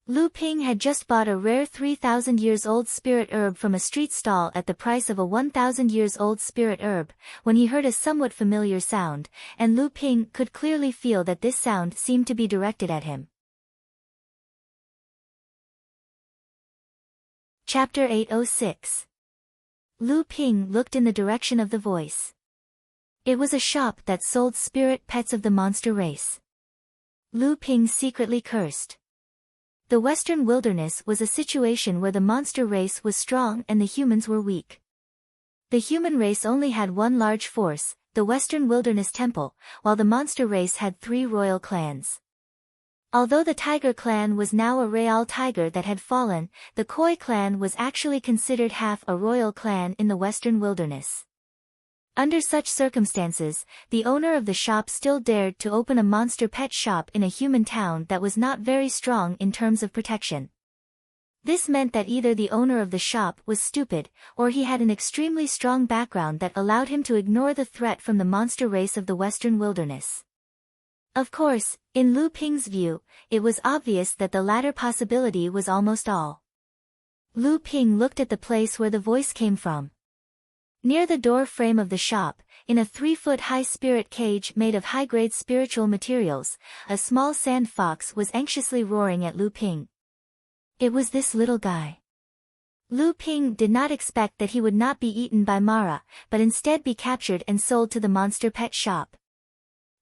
Lu Ping had just bought a rare 3,000 years old spirit herb from a street stall at the price of a 1,000 years old spirit herb, when he heard a somewhat familiar sound, and Lu Ping could clearly feel that this sound seemed to be directed at him. Chapter 806. Lu Ping looked in the direction of the voice. It was a shop that sold spirit pets of the monster race. Lu Ping secretly cursed. The Western Wilderness was a situation where the monster race was strong and the humans were weak. The human race only had one large force, the Western Wilderness Temple, while the monster race had 3 royal clans. Although the Tiger clan was now a real tiger that had fallen, the Koi clan was actually considered half a royal clan in the Western Wilderness. Under such circumstances, the owner of the shop still dared to open a monster pet shop in a human town that was not very strong in terms of protection. This meant that either the owner of the shop was stupid, or he had an extremely strong background that allowed him to ignore the threat from the monster race of the Western Wilderness. Of course, in Lu Ping's view, it was obvious that the latter possibility was almost all. Lu Ping looked at the place where the voice came from. Near the door frame of the shop, in a 3-foot-high spirit cage made of high-grade spiritual materials, a small sand fox was anxiously roaring at Lu Ping. It was this little guy. Lu Ping did not expect that he would not be eaten by Mara, but instead be captured and sold to the monster pet shop.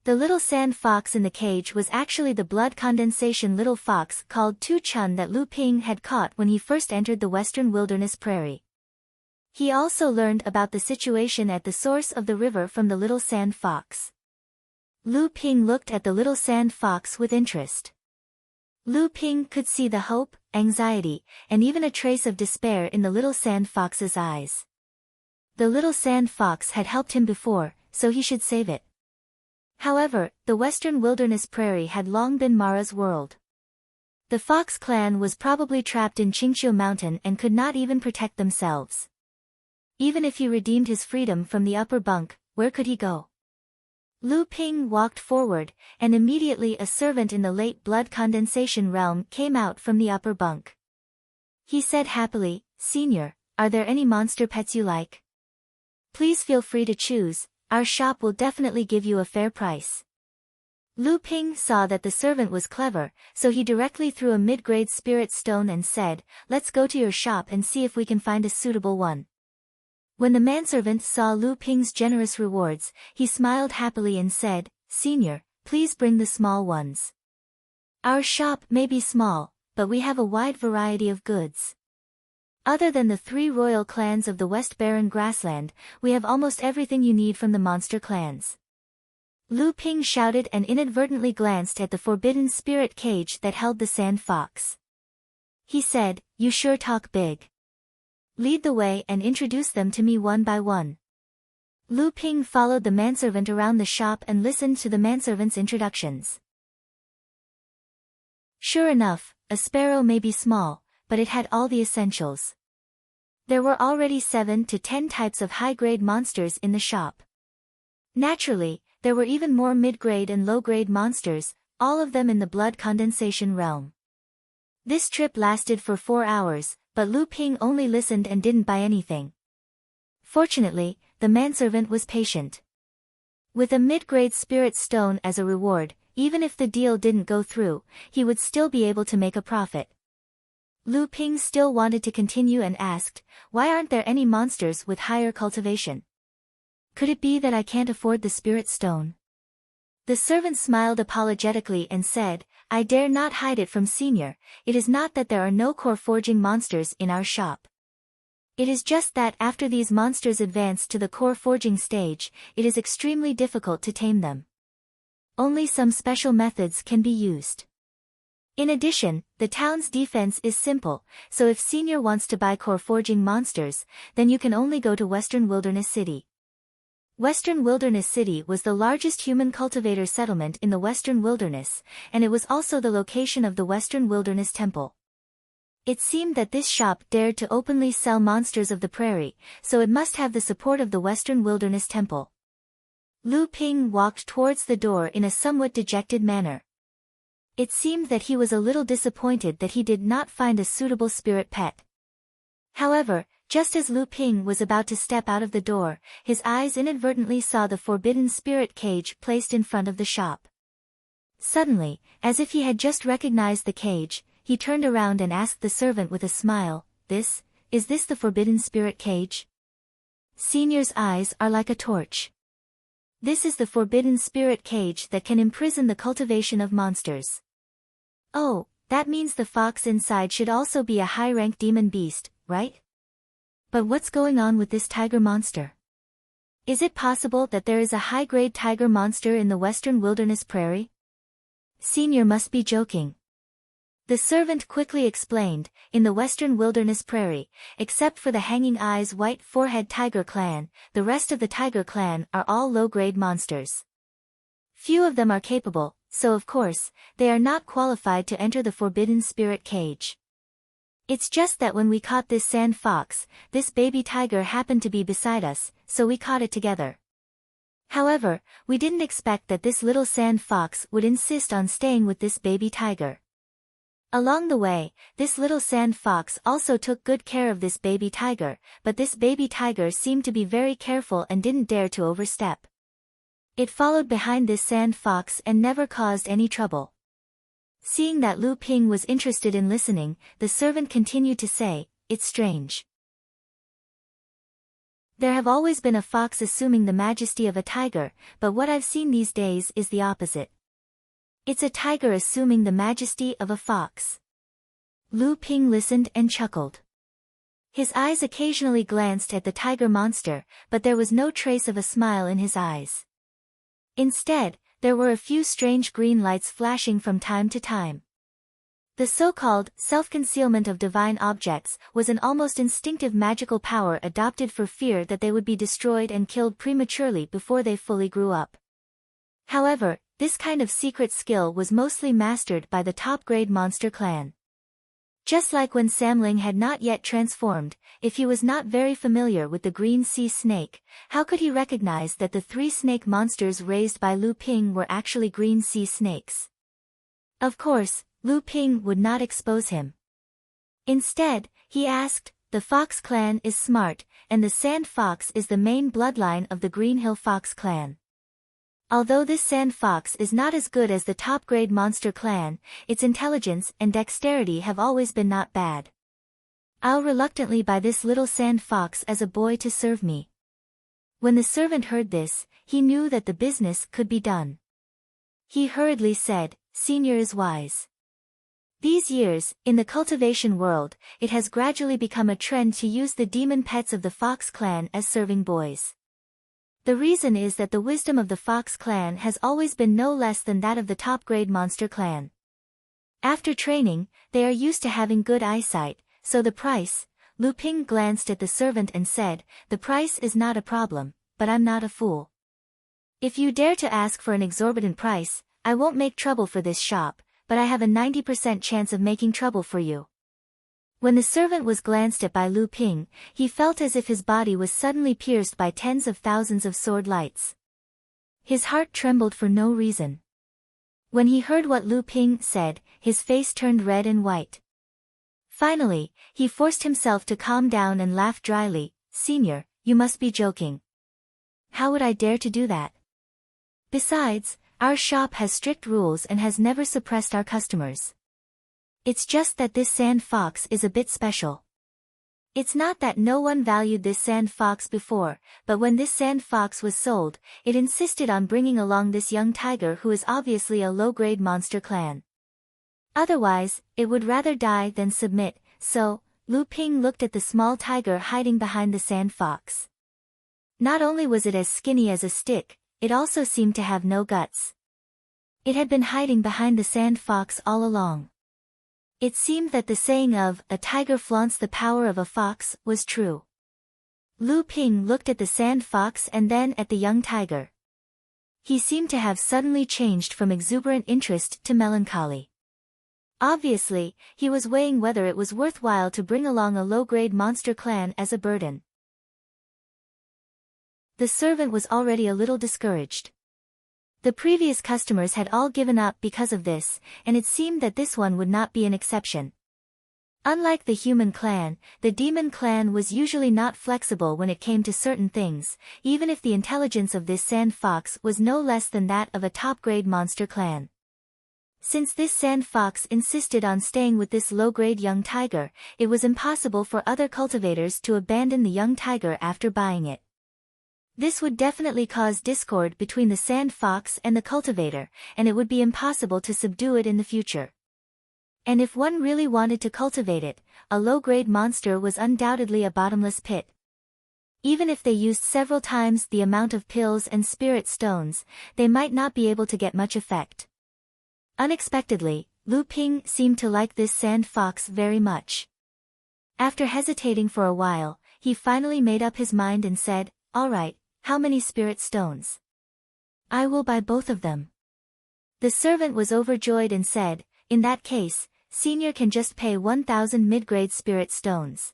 The little sand fox in the cage was actually the blood condensation little fox called Tu Chun that Lu Ping had caught when he first entered the Western Wilderness Prairie. He also learned about the situation at the source of the river from the little sand fox. Lu Ping looked at the little sand fox with interest. Lu Ping could see the hope, anxiety, and even a trace of despair in the little sand fox's eyes. The little sand fox had helped him before, so he should save it. However, the Western Wilderness Prairie had long been Mara's world. The Fox clan was probably trapped in Qingqiu Mountain and could not even protect themselves. Even if he redeemed his freedom from the upper bunk, where could he go? Lu Ping walked forward, and immediately a servant in the late blood condensation realm came out from the upper bunk. He said happily, "Senior, are there any monster pets you like? Please feel free to choose. Our shop will definitely give you a fair price." Lu Ping saw that the servant was clever, so he directly threw a mid-grade spirit stone and said, "Let's go to your shop and see if we can find a suitable one." When the manservant saw Lu Ping's generous rewards, he smiled happily and said, "Senior, please bring the small ones. Our shop may be small, but we have a wide variety of goods. Other than the 3 royal clans of the West Barren Grassland, we have almost everything you need from the monster clans." Lu Ping shouted and inadvertently glanced at the forbidden spirit cage that held the sand fox. He said, "You sure talk big. Lead the way and introduce them to me one by one." Lu Ping followed the manservant around the shop and listened to the manservant's introductions. Sure enough, a sparrow may be small, but it had all the essentials. There were already 7 to 10 types of high-grade monsters in the shop. Naturally, there were even more mid-grade and low-grade monsters, all of them in the blood condensation realm. This trip lasted for 4 hours, but Lu Ping only listened and didn't buy anything. Fortunately, the manservant was patient. With a mid-grade spirit stone as a reward, even if the deal didn't go through, he would still be able to make a profit. Lu Ping still wanted to continue and asked, "Why aren't there any monsters with higher cultivation? Could it be that I can't afford the spirit stone?" The servant smiled apologetically and said, "I dare not hide it from Senior, it is not that there are no core forging monsters in our shop. It is just that after these monsters advance to the core forging stage, it is extremely difficult to tame them. Only some special methods can be used. In addition, the town's defense is simple, so if Senior wants to buy core forging monsters, then you can only go to Western Wilderness City." Western Wilderness City was the largest human cultivator settlement in the Western Wilderness, and it was also the location of the Western Wilderness Temple. It seemed that this shop dared to openly sell monsters of the prairie, so it must have the support of the Western Wilderness Temple. Lu Ping walked towards the door in a somewhat dejected manner. It seemed that he was a little disappointed that he did not find a suitable spirit pet. However, just as Lu Ping was about to step out of the door, his eyes inadvertently saw the forbidden spirit cage placed in front of the shop. Suddenly, as if he had just recognized the cage, he turned around and asked the servant with a smile, "This is this the forbidden spirit cage? Senior's eyes are like a torch. This is the forbidden spirit cage that can imprison the cultivation of monsters. Oh, that means the fox inside should also be a high-rank demon beast, right? But what's going on with this tiger monster? Is it possible that there is a high-grade tiger monster in the western wilderness prairie? Senior must be joking. The servant quickly explained, in the western wilderness prairie, except for the hanging eyes white forehead tiger clan, the rest of the tiger clan are all low-grade monsters. Few of them are capable, so of course, they are not qualified to enter the forbidden spirit cage. It's just that when we caught this sand fox, this baby tiger happened to be beside us, so we caught it together. However, we didn't expect that this little sand fox would insist on staying with this baby tiger. Along the way, this little sand fox also took good care of this baby tiger, but this baby tiger seemed to be very careful and didn't dare to overstep. It followed behind this sand fox and never caused any trouble. Seeing that Lu Ping was interested in listening, the servant continued to say, "It's strange. There have always been a fox assuming the majesty of a tiger, but what I've seen these days is the opposite. It's a tiger assuming the majesty of a fox." Lu Ping listened and chuckled. His eyes occasionally glanced at the tiger monster, but there was no trace of a smile in his eyes. Instead, there were a few strange green lights flashing from time to time. The so-called self-concealment of divine objects was an almost instinctive magical power adopted for fear that they would be destroyed and killed prematurely before they fully grew up. However, this kind of secret skill was mostly mastered by the top-grade monster clan. Just like when Samling had not yet transformed, if he was not very familiar with the green sea snake, how could he recognize that the 3 snake monsters raised by Lu Ping were actually green sea snakes? Of course, Lu Ping would not expose him. Instead, he asked, "The Fox clan is smart, and the Sand Fox is the main bloodline of the Green Hill Fox clan. Although this Sand Fox is not as good as the top-grade monster clan, its intelligence and dexterity have always been not bad. I'll reluctantly buy this little Sand Fox as a boy to serve me." When the servant heard this, he knew that the business could be done. He hurriedly said, "Senior is wise. These years, in the cultivation world, it has gradually become a trend to use the demon pets of the Fox clan as serving boys. The reason is that the wisdom of the Fox clan has always been no less than that of the top-grade monster clan. After training, they are used to having good eyesight, so the price," Lu Ping glanced at the servant and said, "The price is not a problem, but I'm not a fool. If you dare to ask for an exorbitant price, I won't make trouble for this shop, but I have a 90% chance of making trouble for you." When the servant was glanced at by Lu Ping, he felt as if his body was suddenly pierced by tens of thousands of sword lights. His heart trembled for no reason. When he heard what Lu Ping said, his face turned red and white. Finally, he forced himself to calm down and laugh dryly. "Senior, you must be joking. How would I dare to do that? Besides, our shop has strict rules and has never suppressed our customers. It's just that this Sand Fox is a bit special. It's not that no one valued this Sand Fox before, but when this Sand Fox was sold, it insisted on bringing along this young tiger who is obviously a low-grade monster clan. Otherwise, it would rather die than submit," so, Lu Ping looked at the small tiger hiding behind the Sand Fox. Not only was it as skinny as a stick, it also seemed to have no guts. It had been hiding behind the Sand Fox all along. It seemed that the saying of, "A tiger flaunts the power of a fox," was true. Lu Ping looked at the Sand Fox and then at the young tiger. He seemed to have suddenly changed from exuberant interest to melancholy. Obviously, he was weighing whether it was worthwhile to bring along a low-grade monster clan as a burden. The servant was already a little discouraged. The previous customers had all given up because of this, and it seemed that this one would not be an exception. Unlike the human clan, the demon clan was usually not flexible when it came to certain things, even if the intelligence of this Sand Fox was no less than that of a top-grade monster clan. Since this sand fox insisted on staying with this low-grade young tiger, it was impossible for other cultivators to abandon the young tiger after buying it. This would definitely cause discord between the sand fox and the cultivator, and it would be impossible to subdue it in the future. And if one really wanted to cultivate it, a low-grade monster was undoubtedly a bottomless pit. Even if they used several times the amount of pills and spirit stones, they might not be able to get much effect. Unexpectedly, Lu Ping seemed to like this sand fox very much. After hesitating for a while, he finally made up his mind and said, "All right, how many spirit stones?" "I will buy both of them." The servant was overjoyed and said, "In that case, Senior can just pay 1,000 mid-grade spirit stones."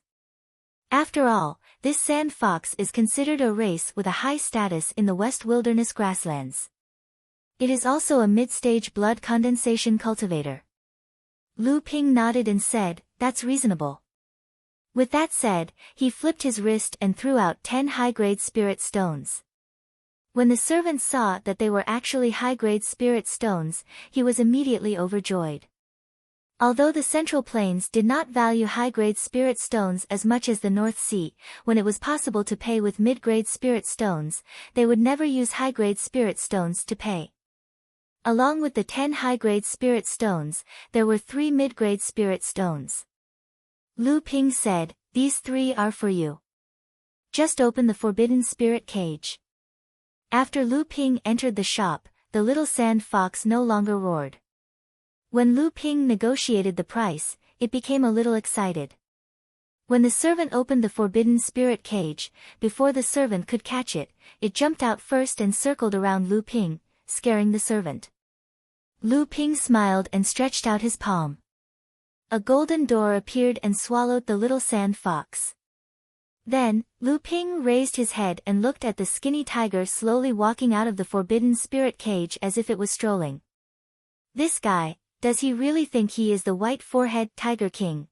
After all, this sand fox is considered a race with a high status in the West Wilderness grasslands. It is also a mid-stage blood condensation cultivator. Lu Ping nodded and said, "That's reasonable." With that said, he flipped his wrist and threw out 10 high-grade spirit stones. When the servant saw that they were actually high-grade spirit stones, he was immediately overjoyed. Although the Central Plains did not value high-grade spirit stones as much as the North Sea, when it was possible to pay with mid-grade spirit stones, they would never use high-grade spirit stones to pay. Along with the 10 high-grade spirit stones, there were 3 mid-grade spirit stones. Lu Ping said, "These 3 are for you. Just open the forbidden spirit cage." After Lu Ping entered the shop, the little sand fox no longer roared. When Lu Ping negotiated the price, it became a little excited. When the servant opened the forbidden spirit cage, before the servant could catch it, it jumped out first and circled around Lu Ping, scaring the servant. Lu Ping smiled and stretched out his palm. A golden door appeared and swallowed the little sand fox. Then, Lu Ping raised his head and looked at the skinny tiger slowly walking out of the forbidden spirit cage as if it was strolling. "This guy, does he really think he is the white forehead Tiger King?"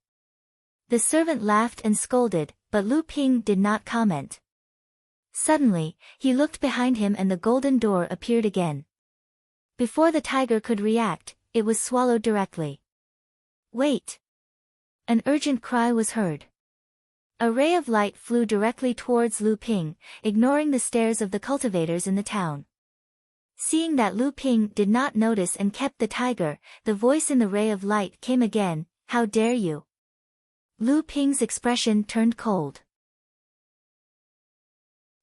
The servant laughed and scolded, but Lu Ping did not comment. Suddenly, he looked behind him and the golden door appeared again. Before the tiger could react, it was swallowed directly. "Wait!" An urgent cry was heard. A ray of light flew directly towards Lu Ping, ignoring the stares of the cultivators in the town. Seeing that Lu Ping did not notice and kept the tiger, the voice in the ray of light came again, "How dare you!" Lu Ping's expression turned cold.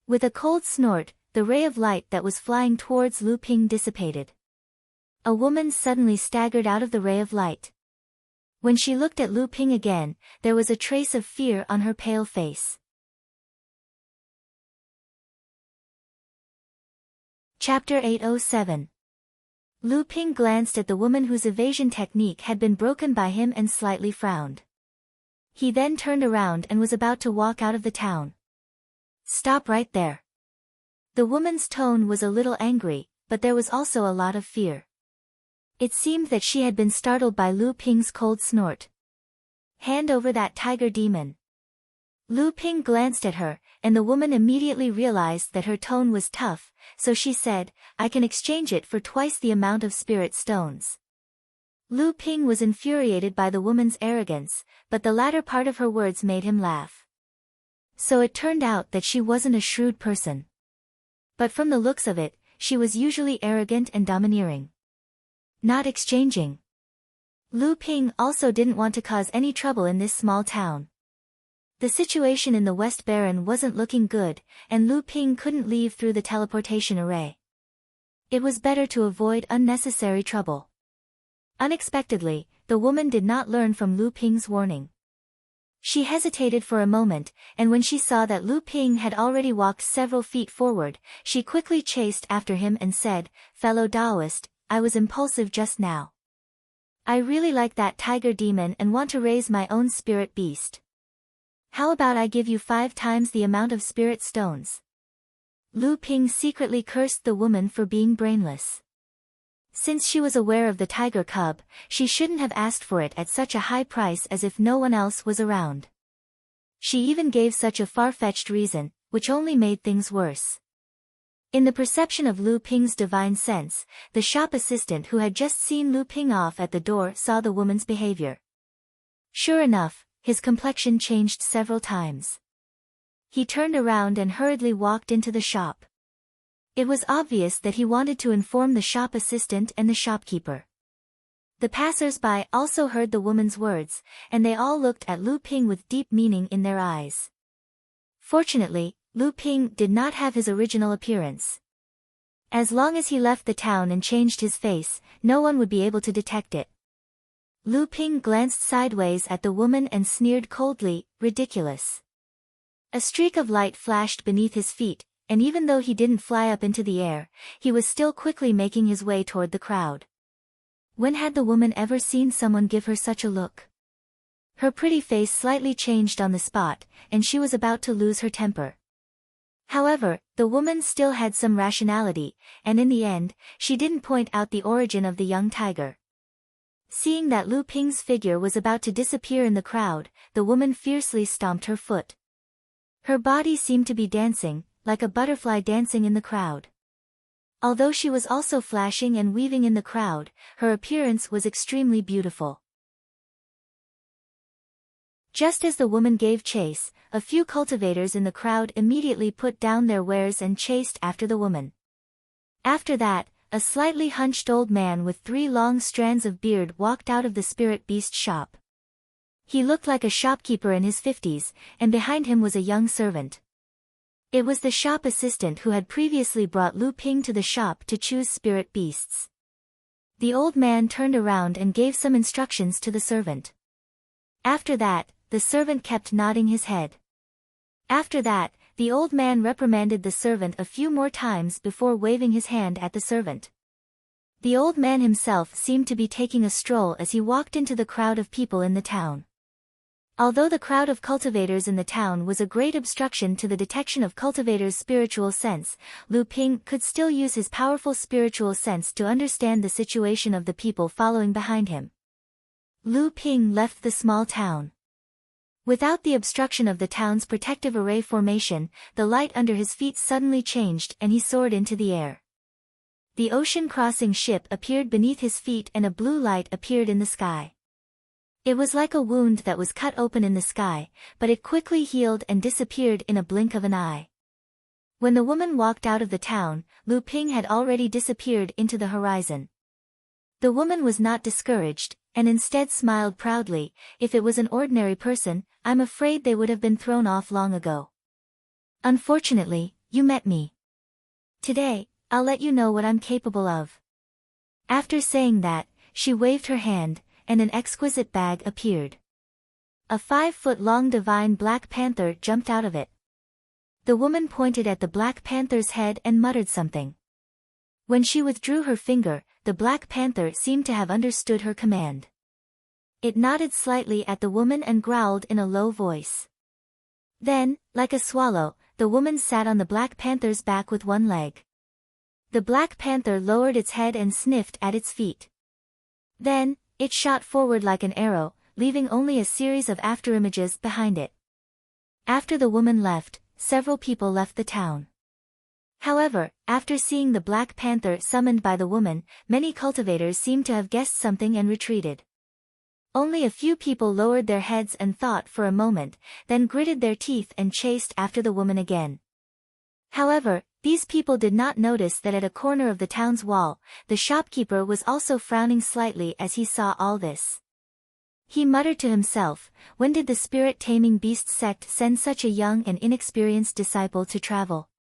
With a cold snort, the ray of light that was flying towards Lu Ping dissipated. A woman suddenly staggered out of the ray of light. When she looked at Lu Ping again, there was a trace of fear on her pale face. Chapter 807. Lu Ping glanced at the woman whose evasion technique had been broken by him and slightly frowned. He then turned around and was about to walk out of the town. "Stop right there." The woman's tone was a little angry, but there was also a lot of fear. It seemed that she had been startled by Lu Ping's cold snort. "Hand over that tiger demon." Lu Ping glanced at her, and the woman immediately realized that her tone was tough, so she said, "I can exchange it for twice the amount of spirit stones." Lu Ping was infuriated by the woman's arrogance, but the latter part of her words made him laugh. So it turned out that she wasn't a shrewd person. But from the looks of it, she was usually arrogant and domineering. Not exchanging. Lu Ping also didn't want to cause any trouble in this small town. The situation in the West Baron wasn't looking good, and Lu Ping couldn't leave through the teleportation array. It was better to avoid unnecessary trouble. Unexpectedly, the woman did not learn from Lu Ping's warning. She hesitated for a moment, and when she saw that Lu Ping had already walked several feet forward, she quickly chased after him and said, "Fellow Taoist, I was impulsive just now. I really like that tiger demon and want to raise my own spirit beast. How about I give you 5 times the amount of spirit stones?" Lu Ping secretly cursed the woman for being brainless. Since she was aware of the tiger cub, she shouldn't have asked for it at such a high price as if no one else was around. She even gave such a far-fetched reason, which only made things worse. In the perception of Lu Ping's divine sense, the shop assistant who had just seen Lu Ping off at the door saw the woman's behavior. Sure enough, his complexion changed several times. He turned around and hurriedly walked into the shop. It was obvious that he wanted to inform the shop assistant and the shopkeeper. The passers-by also heard the woman's words, and they all looked at Lu Ping with deep meaning in their eyes. Fortunately, Lu Ping did not have his original appearance. As long as he left the town and changed his face, no one would be able to detect it. Lu Ping glanced sideways at the woman and sneered coldly, "Ridiculous." A streak of light flashed beneath his feet, and even though he didn't fly up into the air, he was still quickly making his way toward the crowd. When had the woman ever seen someone give her such a look? Her pretty face slightly changed on the spot, and she was about to lose her temper. However, the woman still had some rationality, and in the end, she didn't point out the origin of the young tiger. Seeing that Lu Ping's figure was about to disappear in the crowd, the woman fiercely stomped her foot. Her body seemed to be dancing, like a butterfly dancing in the crowd. Although she was also flashing and weaving in the crowd, her appearance was extremely beautiful. Just as the woman gave chase, a few cultivators in the crowd immediately put down their wares and chased after the woman. After that, a slightly hunched old man with 3 long strands of beard walked out of the spirit beast shop. He looked like a shopkeeper in his 50s, and behind him was a young servant. It was the shop assistant who had previously brought Lu Ping to the shop to choose spirit beasts. The old man turned around and gave some instructions to the servant. After that, the servant kept nodding his head. After that, the old man reprimanded the servant a few more times before waving his hand at the servant. The old man himself seemed to be taking a stroll as he walked into the crowd of people in the town. Although the crowd of cultivators in the town was a great obstruction to the detection of cultivators' spiritual sense, Lu Ping could still use his powerful spiritual sense to understand the situation of the people following behind him. Lu Ping left the small town. Without the obstruction of the town's protective array formation, the light under his feet suddenly changed and he soared into the air. The ocean-crossing ship appeared beneath his feet and a blue light appeared in the sky. It was like a wound that was cut open in the sky, but it quickly healed and disappeared in a blink of an eye. When the woman walked out of the town, Lu Ping had already disappeared into the horizon. The woman was not discouraged, and instead smiled proudly. "If it was an ordinary person, I'm afraid they would have been thrown off long ago. Unfortunately, you met me. Today, I'll let you know what I'm capable of." After saying that, she waved her hand, and an exquisite bag appeared. A 5-foot-long divine black panther jumped out of it. The woman pointed at the black panther's head and muttered something. When she withdrew her finger, the black panther seemed to have understood her command. It nodded slightly at the woman and growled in a low voice. Then, like a swallow, the woman sat on the black panther's back with one leg. The black panther lowered its head and sniffed at its feet. Then, it shot forward like an arrow, leaving only a series of afterimages behind it. After the woman left, several people left the town. However, after seeing the black panther summoned by the woman, many cultivators seemed to have guessed something and retreated. Only a few people lowered their heads and thought for a moment, then gritted their teeth and chased after the woman again. However, these people did not notice that at a corner of the town's wall, the shopkeeper was also frowning slightly as he saw all this. He muttered to himself, "When did the spirit-taming beast sect send such a young and inexperienced disciple to travel?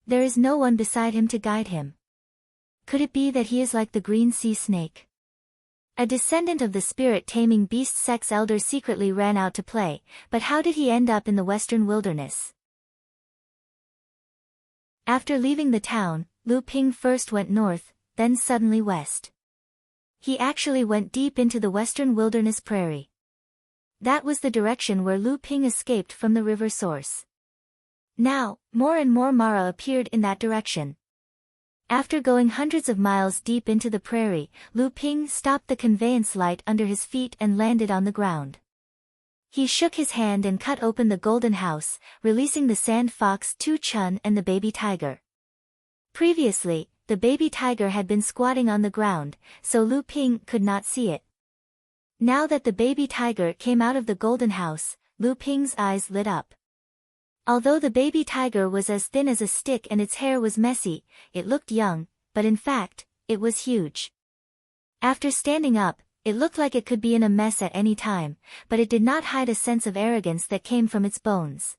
There is no one beside him to guide him. Could it be that he is like the green sea snake?" A descendant of the spirit-taming beast sect's elder secretly ran out to play, but how did he end up in the western wilderness? After leaving the town, Lu Ping first went north, then suddenly west. He actually went deep into the western wilderness prairie. That was the direction where Lu Ping escaped from the river source. Now, more and more Mara appeared in that direction. After going hundreds of miles deep into the prairie, Lu Ping stopped the conveyance light under his feet and landed on the ground. He shook his hand and cut open the golden house, releasing the sand fox Tu Chun and the baby tiger. Previously, the baby tiger had been squatting on the ground, so Lu Ping could not see it. Now that the baby tiger came out of the golden house, Lu Ping's eyes lit up. Although the baby tiger was as thin as a stick and its hair was messy, it looked young, but in fact, it was huge. After standing up, it looked like it could be in a mess at any time, but it did not hide a sense of arrogance that came from its bones.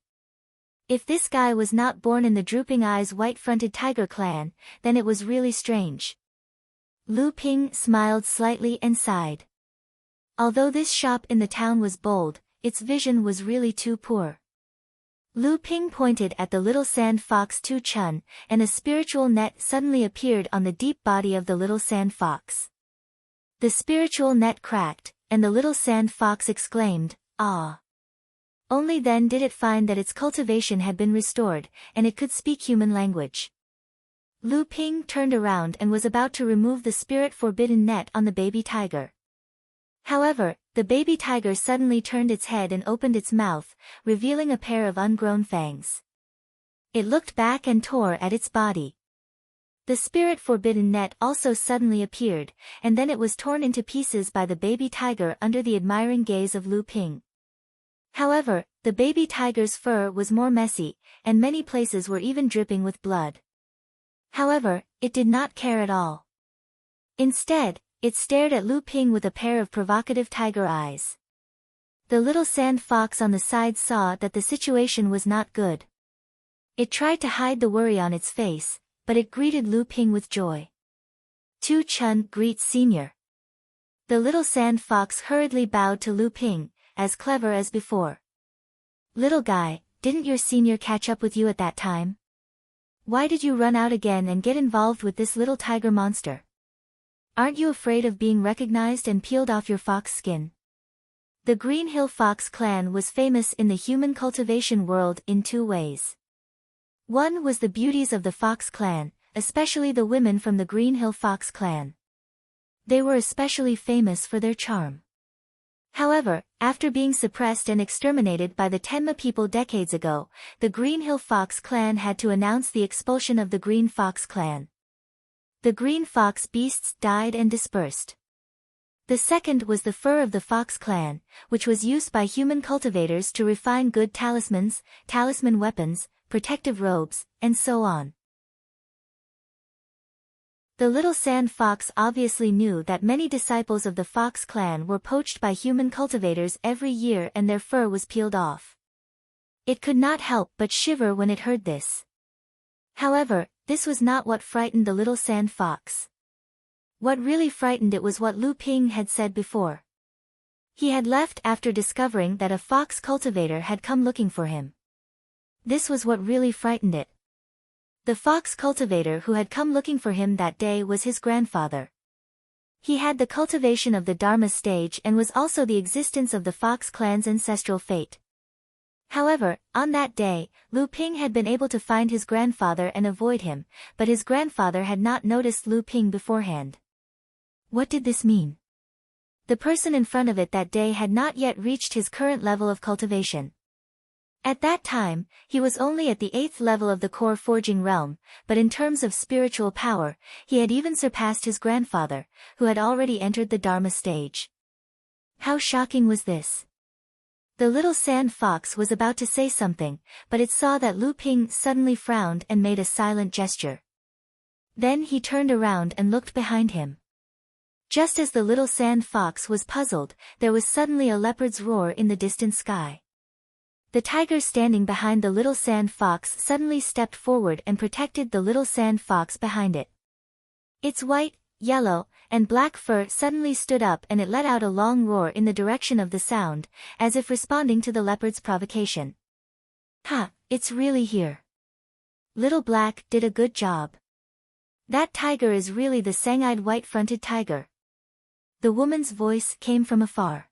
If this guy was not born in the Drooping Eyes White-Fronted Tiger clan, then it was really strange. Lu Ping smiled slightly and sighed. Although this shop in the town was bold, its vision was really too poor. Lu Ping pointed at the little sand fox Tu Chun, and a spiritual net suddenly appeared on the deep body of the little sand fox. The spiritual net cracked, and the little sand fox exclaimed, "Ah!" Only then did it find that its cultivation had been restored, and it could speak human language. Lu Ping turned around and was about to remove the spirit-forbidden net on the baby tiger. However, the baby tiger suddenly turned its head and opened its mouth, revealing a pair of ungrown fangs. It looked back and tore at its body. The spirit-forbidden net also suddenly appeared, and then it was torn into pieces by the baby tiger under the admiring gaze of Lu Ping. However, the baby tiger's fur was more messy, and many places were even dripping with blood. However, it did not care at all. Instead, it stared at Lu Ping with a pair of provocative tiger eyes. The little sand fox on the side saw that the situation was not good. It tried to hide the worry on its face, but it greeted Lu Ping with joy. Tu Chun greets Senior. The little sand fox hurriedly bowed to Lu Ping, as clever as before. Little guy, didn't your senior catch up with you at that time? Why did you run out again and get involved with this little tiger monster? Aren't you afraid of being recognized and peeled off your fox skin? The Green Hill Fox clan was famous in the human cultivation world in two ways. One was the beauties of the Fox clan, especially the women from the Green Hill Fox clan. They were especially famous for their charm. However, after being suppressed and exterminated by the Tenma people decades ago, the Green Hill Fox clan had to announce the expulsion of the Green Fox clan. The Green Fox beasts died and dispersed. The second was the fur of the Fox clan, which was used by human cultivators to refine good talismans, talisman weapons, protective robes, and so on. The little sand fox obviously knew that many disciples of the Fox clan were poached by human cultivators every year and their fur was peeled off. It could not help but shiver when it heard this. However, this was not what frightened the little sand fox. What really frightened it was what Lu Ping had said before. He had left after discovering that a fox cultivator had come looking for him. This was what really frightened it. The fox cultivator who had come looking for him that day was his grandfather. He had the cultivation of the Dharma stage and was also the existence of the Fox clan's ancestral fate. However, on that day, Lu Ping had been able to find his grandfather and avoid him, but his grandfather had not noticed Lu Ping beforehand. What did this mean? The person in front of it that day had not yet reached his current level of cultivation. At that time, he was only at the 8th level of the core forging realm, but in terms of spiritual power, he had even surpassed his grandfather, who had already entered the Dharma stage. How shocking was this? The little sand fox was about to say something, but it saw that Lu Ping suddenly frowned and made a silent gesture. Then he turned around and looked behind him. Just as the little sand fox was puzzled, there was suddenly a leopard's roar in the distant sky. The tiger standing behind the little sand fox suddenly stepped forward and protected the little sand fox behind it. Its white, yellow, and black fur suddenly stood up and it let out a long roar in the direction of the sound, as if responding to the leopard's provocation. Ha, it's really here. Little Black did a good job. That tiger is really the sang-eyed white-fronted tiger. The woman's voice came from afar.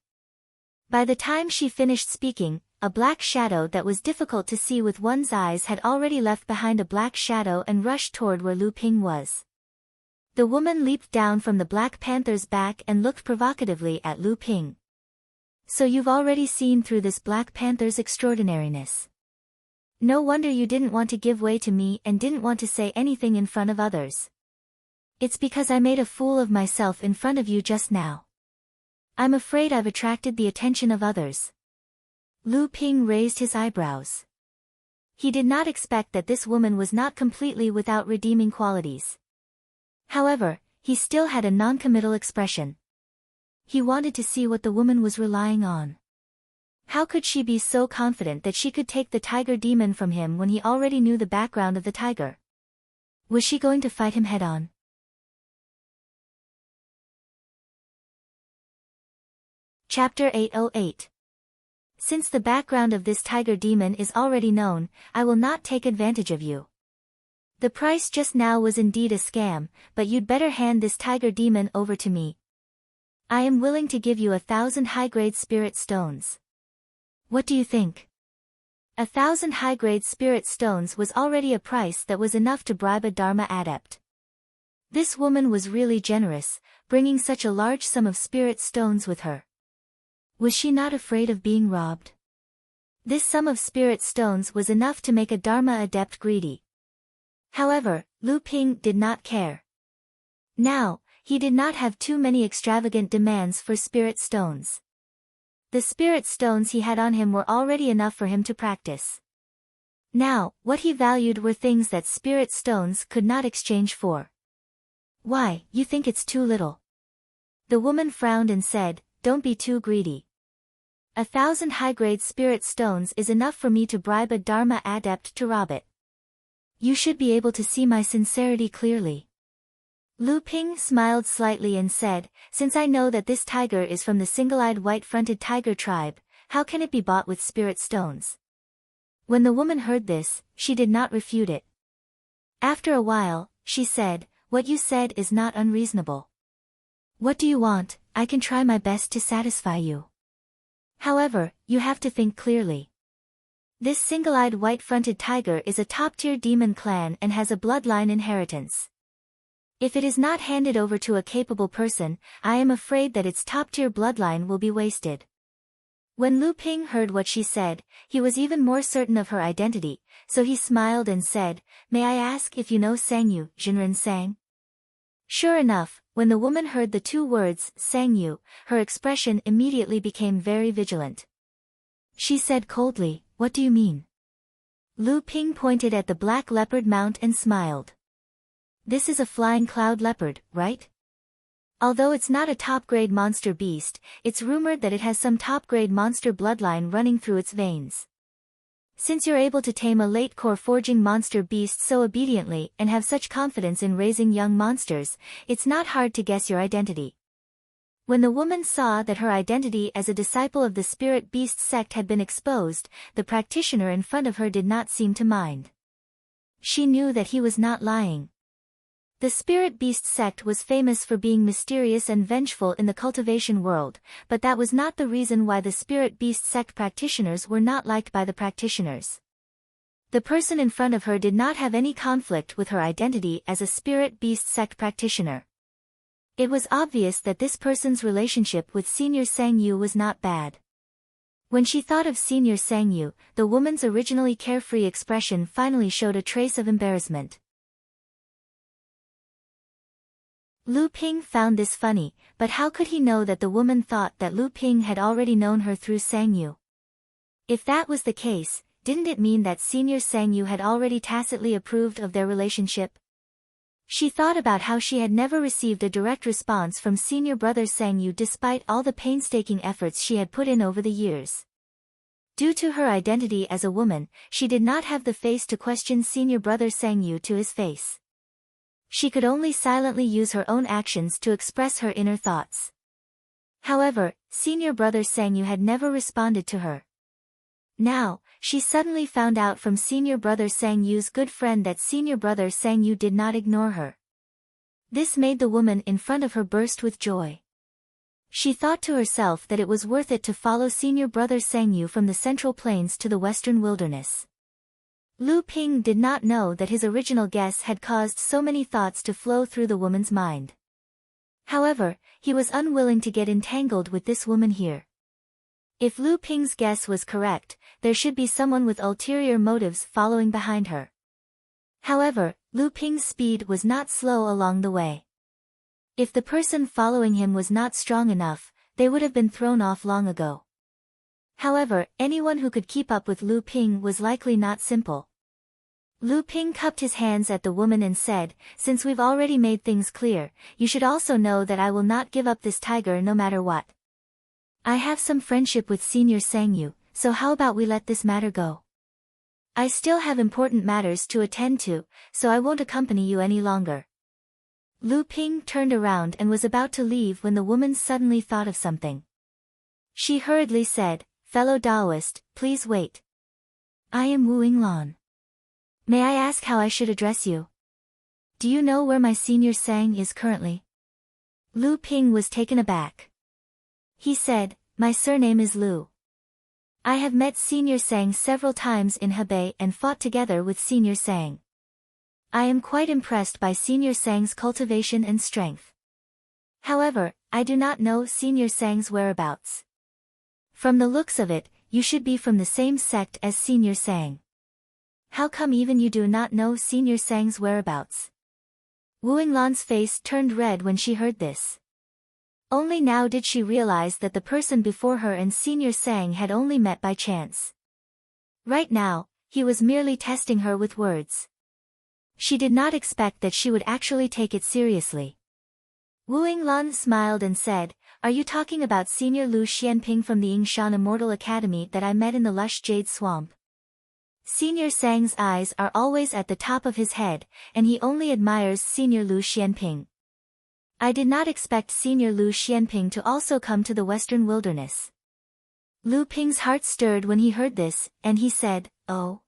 By the time she finished speaking, a black shadow that was difficult to see with one's eyes had already left behind a black shadow and rushed toward where Lu Ping was. The woman leaped down from the Black Panther's back and looked provocatively at Lu Ping. So you've already seen through this Black Panther's extraordinariness. No wonder you didn't want to give way to me and didn't want to say anything in front of others. It's because I made a fool of myself in front of you just now. I'm afraid I've attracted the attention of others. Lu Ping raised his eyebrows. He did not expect that this woman was not completely without redeeming qualities. However, he still had a non-committal expression. He wanted to see what the woman was relying on. How could she be so confident that she could take the tiger demon from him when he already knew the background of the tiger? Was she going to fight him head-on? Chapter 808. Since the background of this tiger demon is already known, I will not take advantage of you. The price just now was indeed a scam, but you'd better hand this tiger demon over to me. I am willing to give you 1,000 high-grade spirit stones. What do you think? 1,000 high-grade spirit stones was already a price that was enough to bribe a Dharma adept. This woman was really generous, bringing such a large sum of spirit stones with her. Was she not afraid of being robbed? This sum of spirit stones was enough to make a Dharma adept greedy. However, Lu Ping did not care. Now, he did not have too many extravagant demands for spirit stones. The spirit stones he had on him were already enough for him to practice. Now, what he valued were things that spirit stones could not exchange for. Why, you think it's too little? The woman frowned and said, don't be too greedy. 1,000 high-grade spirit stones is enough for me to bribe a Dharma adept to rob it. You should be able to see my sincerity clearly. Lu Ping smiled slightly and said, since I know that this tiger is from the single-eyed white-fronted tiger tribe, how can it be bought with spirit stones? When the woman heard this, she did not refute it. After a while, she said, what you said is not unreasonable. What do you want? I can try my best to satisfy you. However, you have to think clearly. This single-eyed white-fronted tiger is a top-tier demon clan and has a bloodline inheritance. If it is not handed over to a capable person, I am afraid that its top-tier bloodline will be wasted. When Lu Ping heard what she said, he was even more certain of her identity, so he smiled and said, may I ask if you know Sangyu, Jinren Sang? Sure enough, when the woman heard the two words, Sangyu, her expression immediately became very vigilant. She said coldly, what do you mean? Lu Ping pointed at the black leopard mount and smiled. This is a flying cloud leopard, right? Although it's not a top-grade monster beast, it's rumored that it has some top-grade monster bloodline running through its veins. Since you're able to tame a late-core forging monster beast so obediently and have such confidence in raising young monsters, it's not hard to guess your identity. When the woman saw that her identity as a disciple of the spirit beast sect had been exposed, the practitioner in front of her did not seem to mind. She knew that he was not lying. The spirit beast sect was famous for being mysterious and vengeful in the cultivation world, but that was not the reason why the spirit beast sect practitioners were not liked by the practitioners. The person in front of her did not have any conflict with her identity as a spirit beast sect practitioner. It was obvious that this person's relationship with Senior Sangyu was not bad. When she thought of Senior Sangyu, the woman's originally carefree expression finally showed a trace of embarrassment. Lu Ping found this funny, but how could he know that the woman thought that Lu Ping had already known her through Sangyu? If that was the case, didn't it mean that Senior Sangyu had already tacitly approved of their relationship? She thought about how she had never received a direct response from Senior Brother Sangyu despite all the painstaking efforts she had put in over the years. Due to her identity as a woman, she did not have the face to question Senior Brother Sangyu to his face. She could only silently use her own actions to express her inner thoughts. However, Senior Brother Sangyu had never responded to her. Now, she suddenly found out from Senior Brother Sangyu's good friend that Senior Brother Sangyu did not ignore her. This made the woman in front of her burst with joy. She thought to herself that it was worth it to follow Senior Brother Sangyu from the Central Plains to the Western Wilderness. Lu Ping did not know that his original guess had caused so many thoughts to flow through the woman's mind. However, he was unwilling to get entangled with this woman here. If Lu Ping's guess was correct, there should be someone with ulterior motives following behind her. However, Lu Ping's speed was not slow along the way. If the person following him was not strong enough, they would have been thrown off long ago. However, anyone who could keep up with Lu Ping was likely not simple. Lu Ping cupped his hands at the woman and said, "Since we've already made things clear, you should also know that I will not give up this tiger no matter what. I have some friendship with Senior Sang Yu, so how about we let this matter go? I still have important matters to attend to, so I won't accompany you any longer." Lu Ping turned around and was about to leave when the woman suddenly thought of something. She hurriedly said, "Fellow Taoist, please wait. I am Wu Yinglan. May I ask how I should address you? Do you know where my Senior Sang is currently?" Lu Ping was taken aback. He said, "My surname is Lu. I have met Senior Sang several times in Hebei and fought together with Senior Sang. I am quite impressed by Senior Sang's cultivation and strength. However, I do not know Senior Sang's whereabouts. From the looks of it, you should be from the same sect as Senior Sang. How come even you do not know Senior Sang's whereabouts?" Wu Yinglan's face turned red when she heard this. Only now did she realize that the person before her and Senior Sang had only met by chance. Right now, he was merely testing her with words. She did not expect that she would actually take it seriously. Wu Yinglan smiled and said, "Are you talking about Senior Lu Xianping from the Yingshan Immortal Academy that I met in the lush jade swamp?" Senior Sang's eyes are always at the top of his head, and he only admires Senior Lu Xianping. I did not expect Senior Lu Xianping to also come to the Western Wilderness. Lu Ping's heart stirred when he heard this, and he said, "Oh.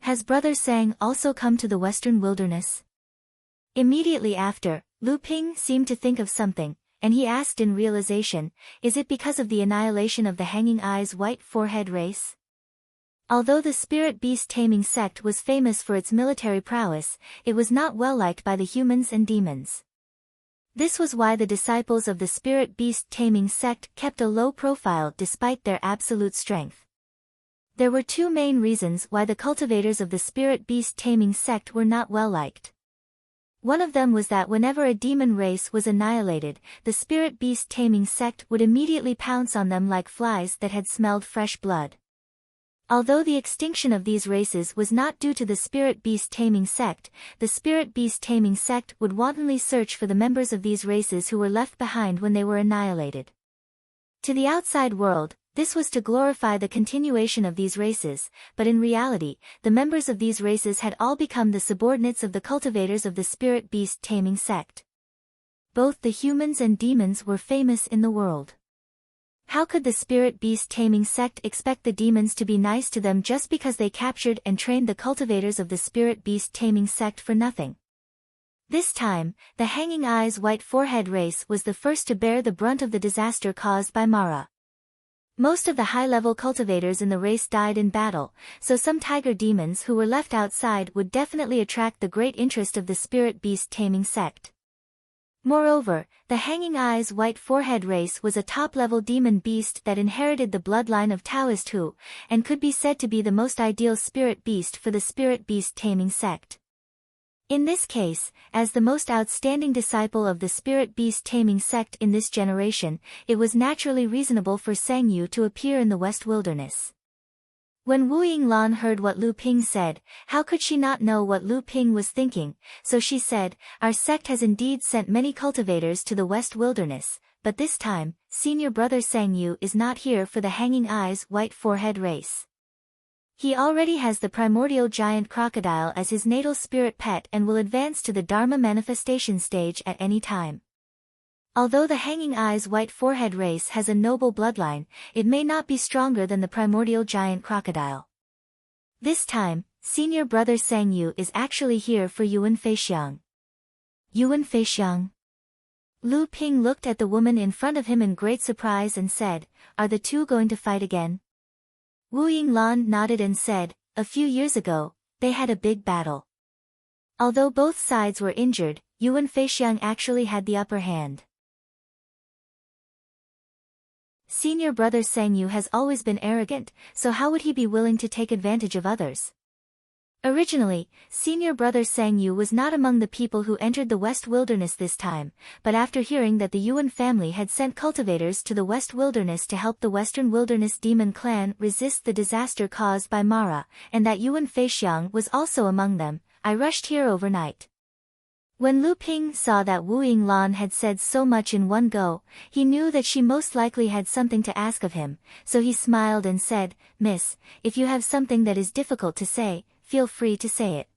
Has Brother Sang also come to the Western Wilderness?" Immediately after, Lu Ping seemed to think of something, and he asked in realization, "Is it because of the annihilation of the Hanging Eyes White Forehead race?" Although the Spirit Beast Taming sect was famous for its military prowess, it was not well liked by the humans and demons. This was why the disciples of the Spirit Beast Taming sect kept a low profile despite their absolute strength. There were two main reasons why the cultivators of the Spirit Beast Taming sect were not well liked. One of them was that whenever a demon race was annihilated, the Spirit Beast Taming sect would immediately pounce on them like flies that had smelled fresh blood. Although the extinction of these races was not due to the Spirit Beast Taming sect, the Spirit Beast Taming sect would wantonly search for the members of these races who were left behind when they were annihilated. To the outside world, this was to glorify the continuation of these races, but in reality, the members of these races had all become the subordinates of the cultivators of the Spirit Beast Taming sect. Both the humans and demons were famous in the world. How could the Spirit Beast Taming sect expect the demons to be nice to them just because they captured and trained the cultivators of the Spirit Beast Taming sect for nothing? This time, the Hanging Eyes White Forehead race was the first to bear the brunt of the disaster caused by Mara. Most of the high-level cultivators in the race died in battle, so some tiger demons who were left outside would definitely attract the great interest of the Spirit Beast Taming sect. Moreover, the Hanging Eyes White Forehead race was a top-level demon beast that inherited the bloodline of Taoist Hu, and could be said to be the most ideal spirit beast for the Spirit Beast Taming sect. In this case, as the most outstanding disciple of the Spirit Beast Taming sect in this generation, it was naturally reasonable for Sang Yu to appear in the West Wilderness. When Wu Yinglan heard what Lu Ping said, how could she not know what Lu Ping was thinking, so she said, "Our sect has indeed sent many cultivators to the West Wilderness, but this time, Senior Brother Sang Yu is not here for the Hanging Eyes White Forehead race. He already has the primordial giant crocodile as his natal spirit pet and will advance to the Dharma manifestation stage at any time. Although the Hanging Eyes White Forehead race has a noble bloodline, it may not be stronger than the primordial giant crocodile. This time, Senior Brother Sang Yu is actually here for Yuan Feixiang." Yuan Feixiang? Lu Ping looked at the woman in front of him in great surprise and said, "Are the two going to fight again?" Wu Yinglan nodded and said, "A few years ago, they had a big battle. Although both sides were injured, Yuan Feixiang actually had the upper hand." Senior brother Sangyu has always been arrogant, so how would he be willing to take advantage of others? Originally, senior brother Sangyu was not among the people who entered the West Wilderness this time, but after hearing that the Yuan family had sent cultivators to the West Wilderness to help the Western Wilderness Demon Clan resist the disaster caused by Mara, and that Yuan Feixiang was also among them, I rushed here overnight. When Lu Ping saw that Wu Yinglan had said so much in one go, he knew that she most likely had something to ask of him, so he smiled and said, "Miss, if you have something that is difficult to say, feel free to say it.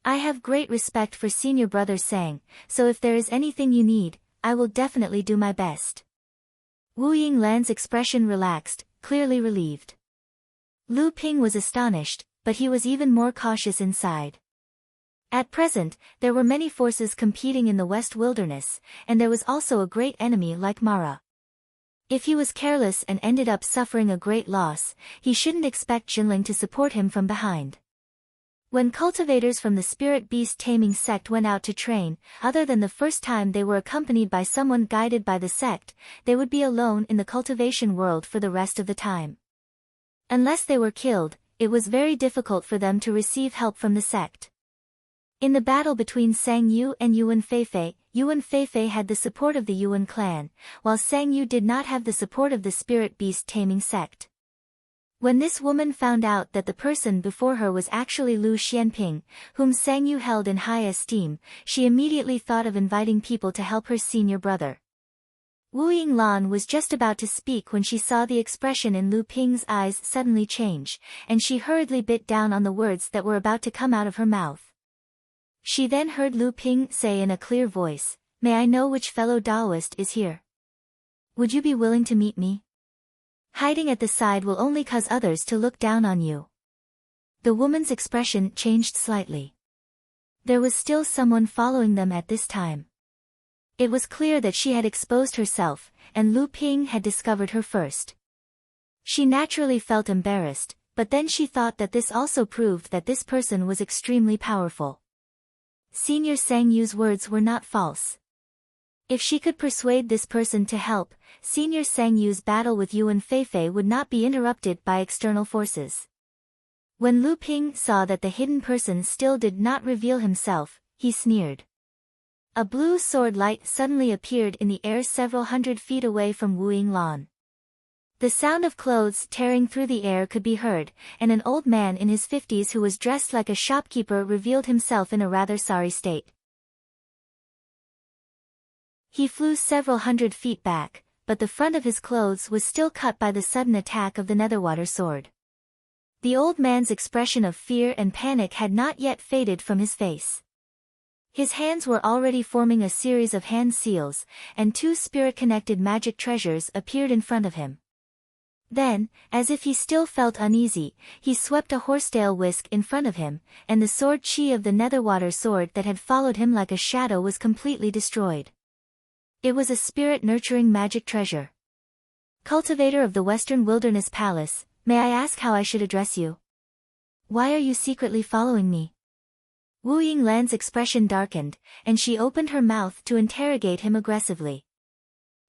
I have great respect for senior brother Sang, so if there is anything you need, I will definitely do my best." Wu Yinglan's expression relaxed, clearly relieved. Lu Ping was astonished, but he was even more cautious inside. At present, there were many forces competing in the West Wilderness, and there was also a great enemy like Mara. If he was careless and ended up suffering a great loss, he shouldn't expect Jinling to support him from behind. When cultivators from the spirit beast taming sect went out to train, other than the first time they were accompanied by someone guided by the sect, they would be alone in the cultivation world for the rest of the time. Unless they were killed, it was very difficult for them to receive help from the sect. In the battle between Sang Yu and Yuan Feifei had the support of the Yuan clan, while Sang Yu did not have the support of the spirit beast taming sect. When this woman found out that the person before her was actually Lu Xianping, whom Sang Yu held in high esteem, she immediately thought of inviting people to help her senior brother. Wu Yinglan was just about to speak when she saw the expression in Lu Ping's eyes suddenly change, and she hurriedly bit down on the words that were about to come out of her mouth. She then heard Lu Ping say in a clear voice, "May I know which fellow Taoist is here? Would you be willing to meet me? Hiding at the side will only cause others to look down on you." The woman's expression changed slightly. There was still someone following them at this time. It was clear that she had exposed herself, and Lu Ping had discovered her first. She naturally felt embarrassed, but then she thought that this also proved that this person was extremely powerful. Senior Sang Yu's words were not false. If she could persuade this person to help, Senior Sang Yu's battle with Yuan Feifei would not be interrupted by external forces. When Lu Ping saw that the hidden person still did not reveal himself, he sneered. A blue sword light suddenly appeared in the air several hundred feet away from Wu Yinglan. The sound of clothes tearing through the air could be heard, and an old man in his 50s who was dressed like a shopkeeper revealed himself in a rather sorry state. He flew several hundred feet back, but the front of his clothes was still cut by the sudden attack of the Netherwater sword. The old man's expression of fear and panic had not yet faded from his face. His hands were already forming a series of hand seals, and two spirit-connected magic treasures appeared in front of him. Then, as if he still felt uneasy, he swept a horsetail whisk in front of him, and the sword chi of the Netherwater sword that had followed him like a shadow was completely destroyed. It was a spirit-nurturing magic treasure. "Cultivator of the Western Wilderness Palace, may I ask how I should address you? Why are you secretly following me?" Wu Yinglan's expression darkened, and she opened her mouth to interrogate him aggressively.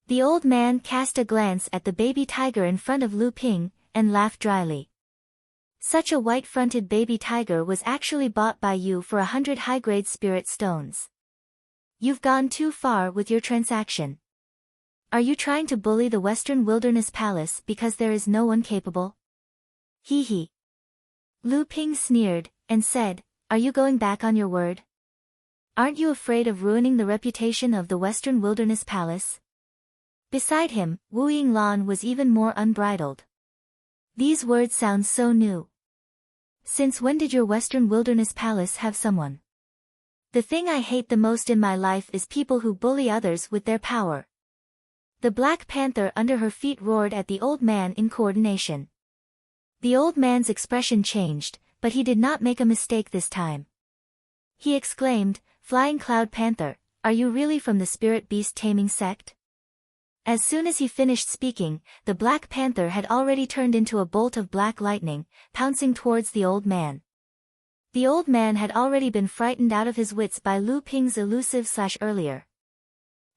The old man cast a glance at the baby tiger in front of Lu Ping, and laughed dryly. "Such a white-fronted baby tiger was actually bought by you for 100 high-grade spirit stones. You've gone too far with your transaction. Are you trying to bully the Western Wilderness Palace because there is no one capable?" "Hee hee." Lu Ping sneered, and said, "Are you going back on your word? Aren't you afraid of ruining the reputation of the Western Wilderness Palace?" Beside him, Wu Yinglan was even more unbridled. "These words sound so new. Since when did your Western Wilderness Palace have someone? The thing I hate the most in my life is people who bully others with their power." The Black Panther under her feet roared at the old man in coordination. The old man's expression changed, but he did not make a mistake this time. He exclaimed, "Flying Cloud Panther, are you really from the Spirit Beast Taming Sect?" As soon as he finished speaking, the Black Panther had already turned into a bolt of black lightning, pouncing towards the old man. The old man had already been frightened out of his wits by Lu Ping's elusive/earlier.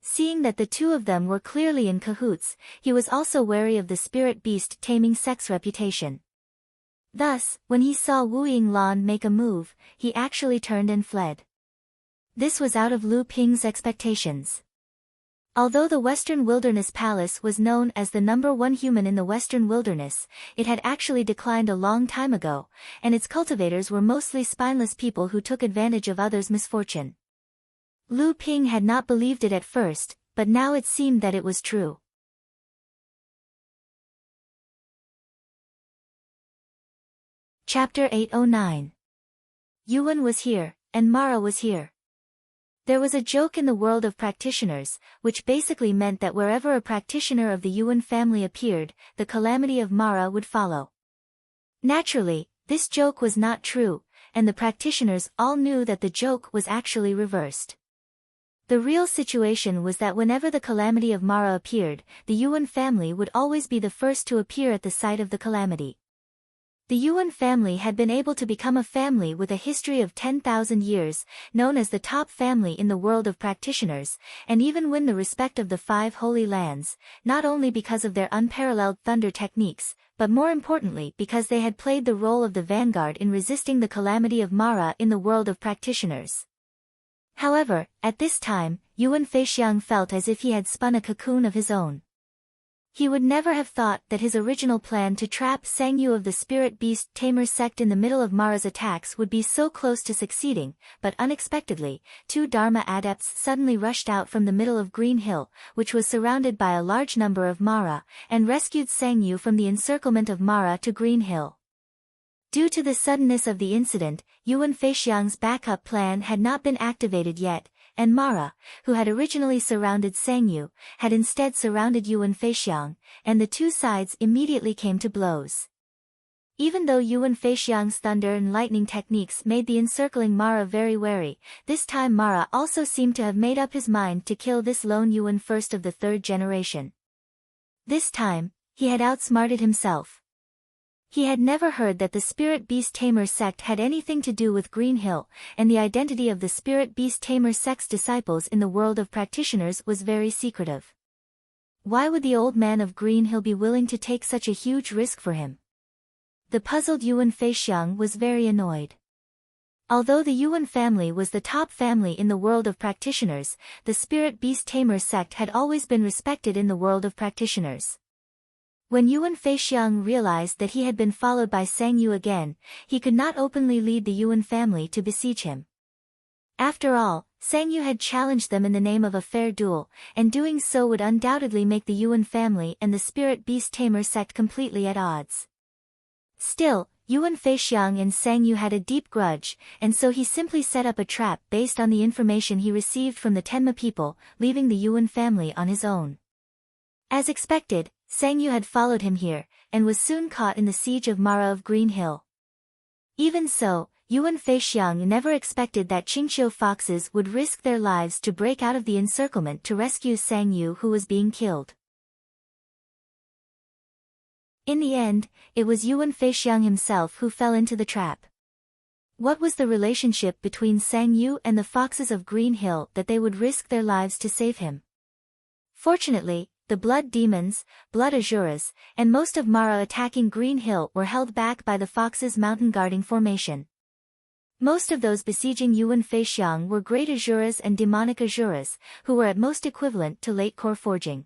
Seeing that the two of them were clearly in cahoots, he was also wary of the spirit beast taming sect's reputation. Thus, when he saw Wu Yinglan make a move, he actually turned and fled. This was out of Lu Ping's expectations. Although the Western Wilderness Palace was known as the #1 human in the Western Wilderness, it had actually declined a long time ago, and its cultivators were mostly spineless people who took advantage of others' misfortune. Lu Ping had not believed it at first, but now it seemed that it was true. Chapter 809. Yuan was here, and Mara was here. There was a joke in the world of practitioners, which basically meant that wherever a practitioner of the Yuan family appeared, the calamity of Mara would follow. Naturally, this joke was not true, and the practitioners all knew that the joke was actually reversed. The real situation was that whenever the calamity of Mara appeared, the Yuan family would always be the first to appear at the site of the calamity. The Yuan family had been able to become a family with a history of 10,000 years, known as the top family in the world of practitioners, and even win the respect of the 5 Holy Lands, not only because of their unparalleled thunder techniques, but more importantly because they had played the role of the vanguard in resisting the calamity of Mara in the world of practitioners. However, at this time, Yuan Feixiang felt as if he had spun a cocoon of his own. He would never have thought that his original plan to trap Sang Yu of the Spirit Beast Tamer sect in the middle of Mara's attacks would be so close to succeeding, but unexpectedly, 2 Dharma adepts suddenly rushed out from the middle of Green Hill, which was surrounded by a large number of Mara, and rescued Sang Yu from the encirclement of Mara to Green Hill. Due to the suddenness of the incident, Yuan Feixiang's backup plan had not been activated yet, and Mara, who had originally surrounded Sang Yu, had instead surrounded Yuan Feixiang, and the two sides immediately came to blows. Even though Yuan Feixiang's thunder and lightning techniques made the encircling Mara very wary, this time Mara also seemed to have made up his mind to kill this lone Yuan first of the 3rd generation. This time, he had outsmarted himself. He had never heard that the Spirit Beast Tamer sect had anything to do with Green Hill, and the identity of the Spirit Beast Tamer sect's disciples in the world of practitioners was very secretive. Why would the old man of Green Hill be willing to take such a huge risk for him? The puzzled Yuan Feixiang was very annoyed. Although the Yuan family was the top family in the world of practitioners, the Spirit Beast Tamer sect had always been respected in the world of practitioners. When Yuan Feixiang realized that he had been followed by Sang Yu again, he could not openly lead the Yuan family to besiege him. After all, Sang Yu had challenged them in the name of a fair duel, and doing so would undoubtedly make the Yuan family and the Spirit Beast Tamer sect completely at odds. Still, Yuan Feixiang and Sang Yu had a deep grudge, and so he simply set up a trap based on the information he received from the Tenma people, leaving the Yuan family on his own. As expected, Sang Yu had followed him here, and was soon caught in the siege of Mara of Green Hill. Even so, Yuan Feixiang never expected that Qingqiu foxes would risk their lives to break out of the encirclement to rescue Sang Yu who was being killed. In the end, it was Yuan Feixiang himself who fell into the trap. What was the relationship between Sang Yu and the foxes of Green Hill that they would risk their lives to save him? Fortunately, the blood demons, blood Azuras, and most of Mara attacking Green Hill were held back by the Fox's mountain guarding formation. Most of those besieging Yuan Feixiang were great Azuras and demonic Azuras, who were at most equivalent to late core forging.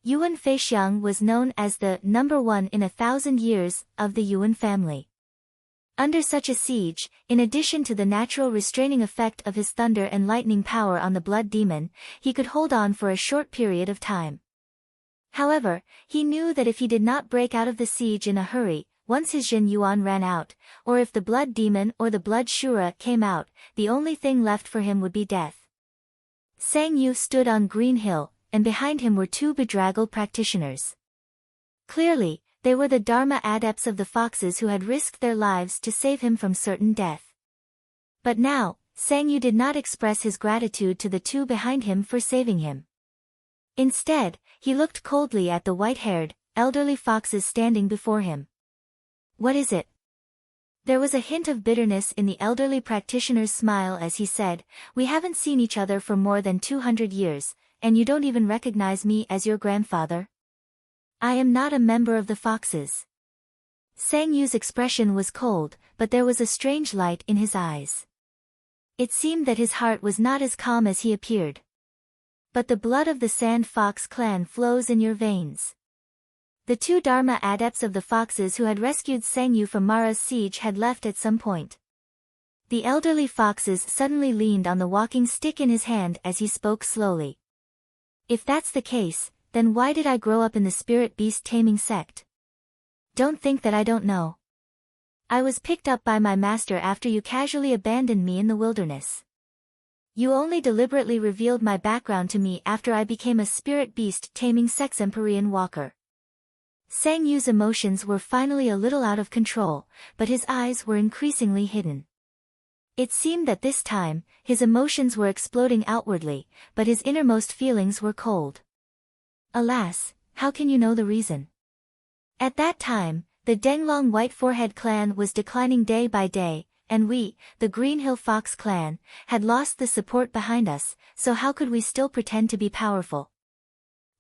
Yuan Feixiang was known as the #1 in 1,000 years of the Yuan family. Under such a siege, in addition to the natural restraining effect of his thunder and lightning power on the blood demon, he could hold on for a short period of time. However, he knew that if he did not break out of the siege in a hurry, once his Jin Yuan ran out, or if the blood demon or the blood Shura came out, the only thing left for him would be death. Sang Yu stood on Green Hill, and behind him were 2 bedraggled practitioners. Clearly, they were the Dharma adepts of the foxes who had risked their lives to save him from certain death. But now, Sang Yu did not express his gratitude to the 2 behind him for saving him. Instead, he looked coldly at the white-haired, elderly foxes standing before him. "What is it?" There was a hint of bitterness in the elderly practitioner's smile as he said, "We haven't seen each other for more than 200 years, and you don't even recognize me as your grandfather? I am not a member of the foxes. Sang Yu's expression was cold, but there was a strange light in his eyes. It seemed that his heart was not as calm as he appeared. But the blood of the Sand Fox clan flows in your veins. The 2 Dharma adepts of the foxes who had rescued Sang Yu from Mara's siege had left at some point. The elderly foxes suddenly leaned on the walking stick in his hand as he spoke slowly. If that's the case, then why did I grow up in the spirit beast taming sect? Don't think that I don't know. I was picked up by my master after you casually abandoned me in the wilderness. You only deliberately revealed my background to me after I became a spirit beast taming Sexemporian walker. Sang Yu's emotions were finally a little out of control, but his eyes were increasingly hidden. It seemed that this time, his emotions were exploding outwardly, but his innermost feelings were cold. Alas, how can you know the reason? At that time, the Denglong White Forehead clan was declining day by day, and we, the Green Hill Fox clan, had lost the support behind us, so how could we still pretend to be powerful?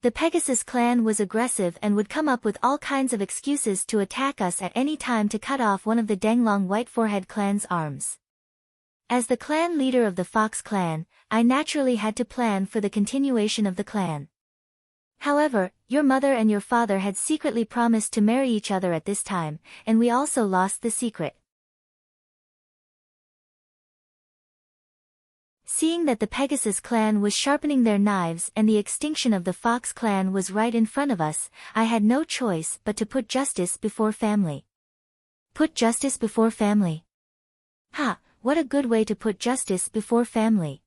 The Pegasus clan was aggressive and would come up with all kinds of excuses to attack us at any time to cut off one of the Denglong White Forehead clan's arms. As the clan leader of the Fox clan, I naturally had to plan for the continuation of the clan. However, your mother and your father had secretly promised to marry each other at this time, and we also lost the secret. Seeing that the Pegasus clan was sharpening their knives and the extinction of the Fox clan was right in front of us, I had no choice but to put justice before family. Put justice before family. Ha, what a good way to put justice before family.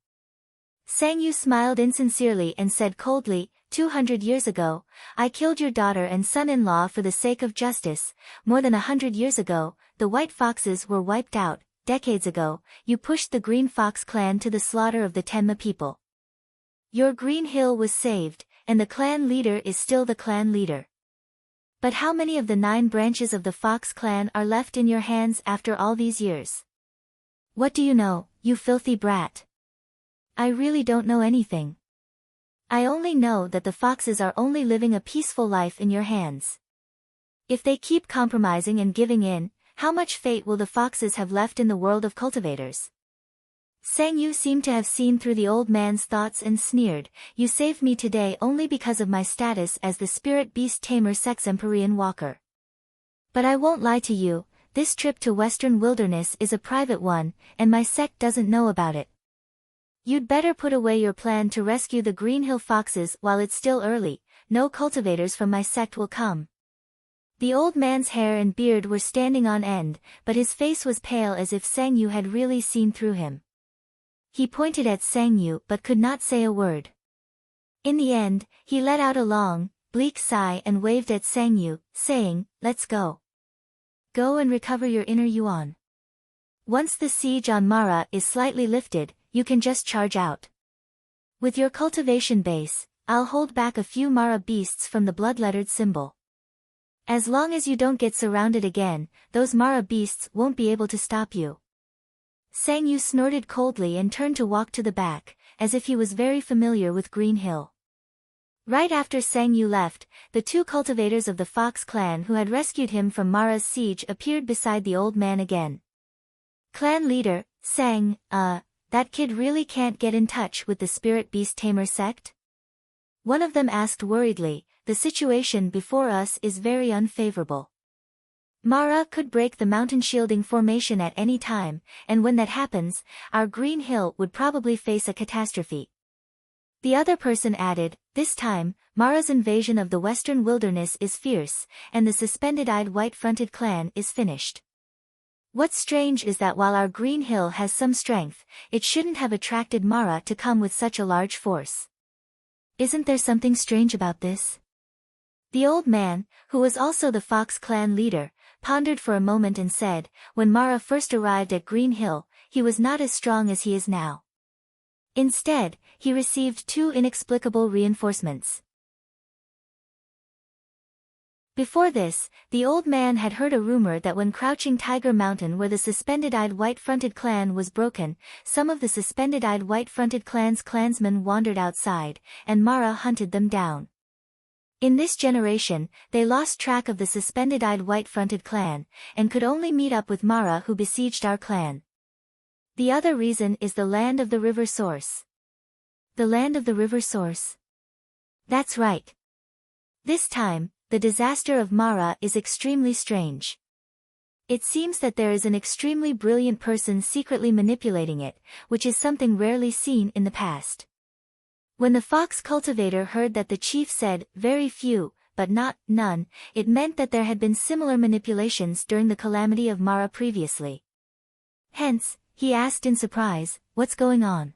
Sang Yu smiled insincerely and said coldly, 200 years ago, I killed your daughter and son-in-law for the sake of justice. More than 100 years ago, the white foxes were wiped out. Decades ago, you pushed the Green Fox clan to the slaughter of the Tenma people. Your Green Hill was saved, and the clan leader is still the clan leader. But how many of the 9 branches of the Fox clan are left in your hands after all these years? What do you know, you filthy brat? I really don't know anything. I only know that the foxes are only living a peaceful life in your hands. If they keep compromising and giving in, how much fate will the foxes have left in the world of cultivators? Sang Yu seemed to have seen through the old man's thoughts and sneered, you saved me today only because of my status as the spirit beast tamer Sexemporian walker. But I won't lie to you, this trip to Western Wilderness is a private one, and my sect doesn't know about it. You'd better put away your plan to rescue the Green Hill foxes while it's still early. No cultivators from my sect will come. The old man's hair and beard were standing on end, but his face was pale as if Sang Yu had really seen through him. He pointed at Sang Yu but could not say a word. In the end, he let out a long, bleak sigh and waved at Sang Yu, saying, let's go. Go and recover your inner Yuan. Once the siege on Mara is slightly lifted, you can just charge out. With your cultivation base, I'll hold back a few Mara beasts from the blood-lettered symbol. As long as you don't get surrounded again, those Mara beasts won't be able to stop you. Sang Yu snorted coldly and turned to walk to the back, as if he was very familiar with Green Hill. Right after Sang Yu left, the 2 cultivators of the Fox clan who had rescued him from Mara's siege appeared beside the old man again. Clan leader, Sang, that kid really can't get in touch with the spirit beast tamer sect? One of them asked worriedly, the situation before us is very unfavorable. Mara could break the mountain shielding formation at any time, and when that happens, our Green Hill would probably face a catastrophe. The other person added, this time, Mara's invasion of the Western Wilderness is fierce, and the suspended-eyed white-fronted clan is finished. What's strange is that while our Green Hill has some strength, it shouldn't have attracted Mara to come with such a large force. Isn't there something strange about this? The old man, who was also the Fox clan leader, pondered for a moment and said, when Mara first arrived at Green Hill, he was not as strong as he is now. Instead, he received 2 inexplicable reinforcements. Before this, the old man had heard a rumor that when Crouching Tiger Mountain where the Suspended-Eyed White-Fronted Clan was broken, some of the Suspended-Eyed White-Fronted Clan's clansmen wandered outside, and Mara hunted them down. In this generation, they lost track of the Suspended-Eyed White-Fronted Clan, and could only meet up with Mara who besieged our clan. The other reason is the land of the river source. The land of the river source. That's right. This time, the disaster of Mara is extremely strange. It seems that there is an extremely brilliant person secretly manipulating it, which is something rarely seen in the past. When the fox cultivator heard that the chief said, "very few, but not none," it meant that there had been similar manipulations during the calamity of Mara previously. Hence, he asked in surprise, "What's going on?"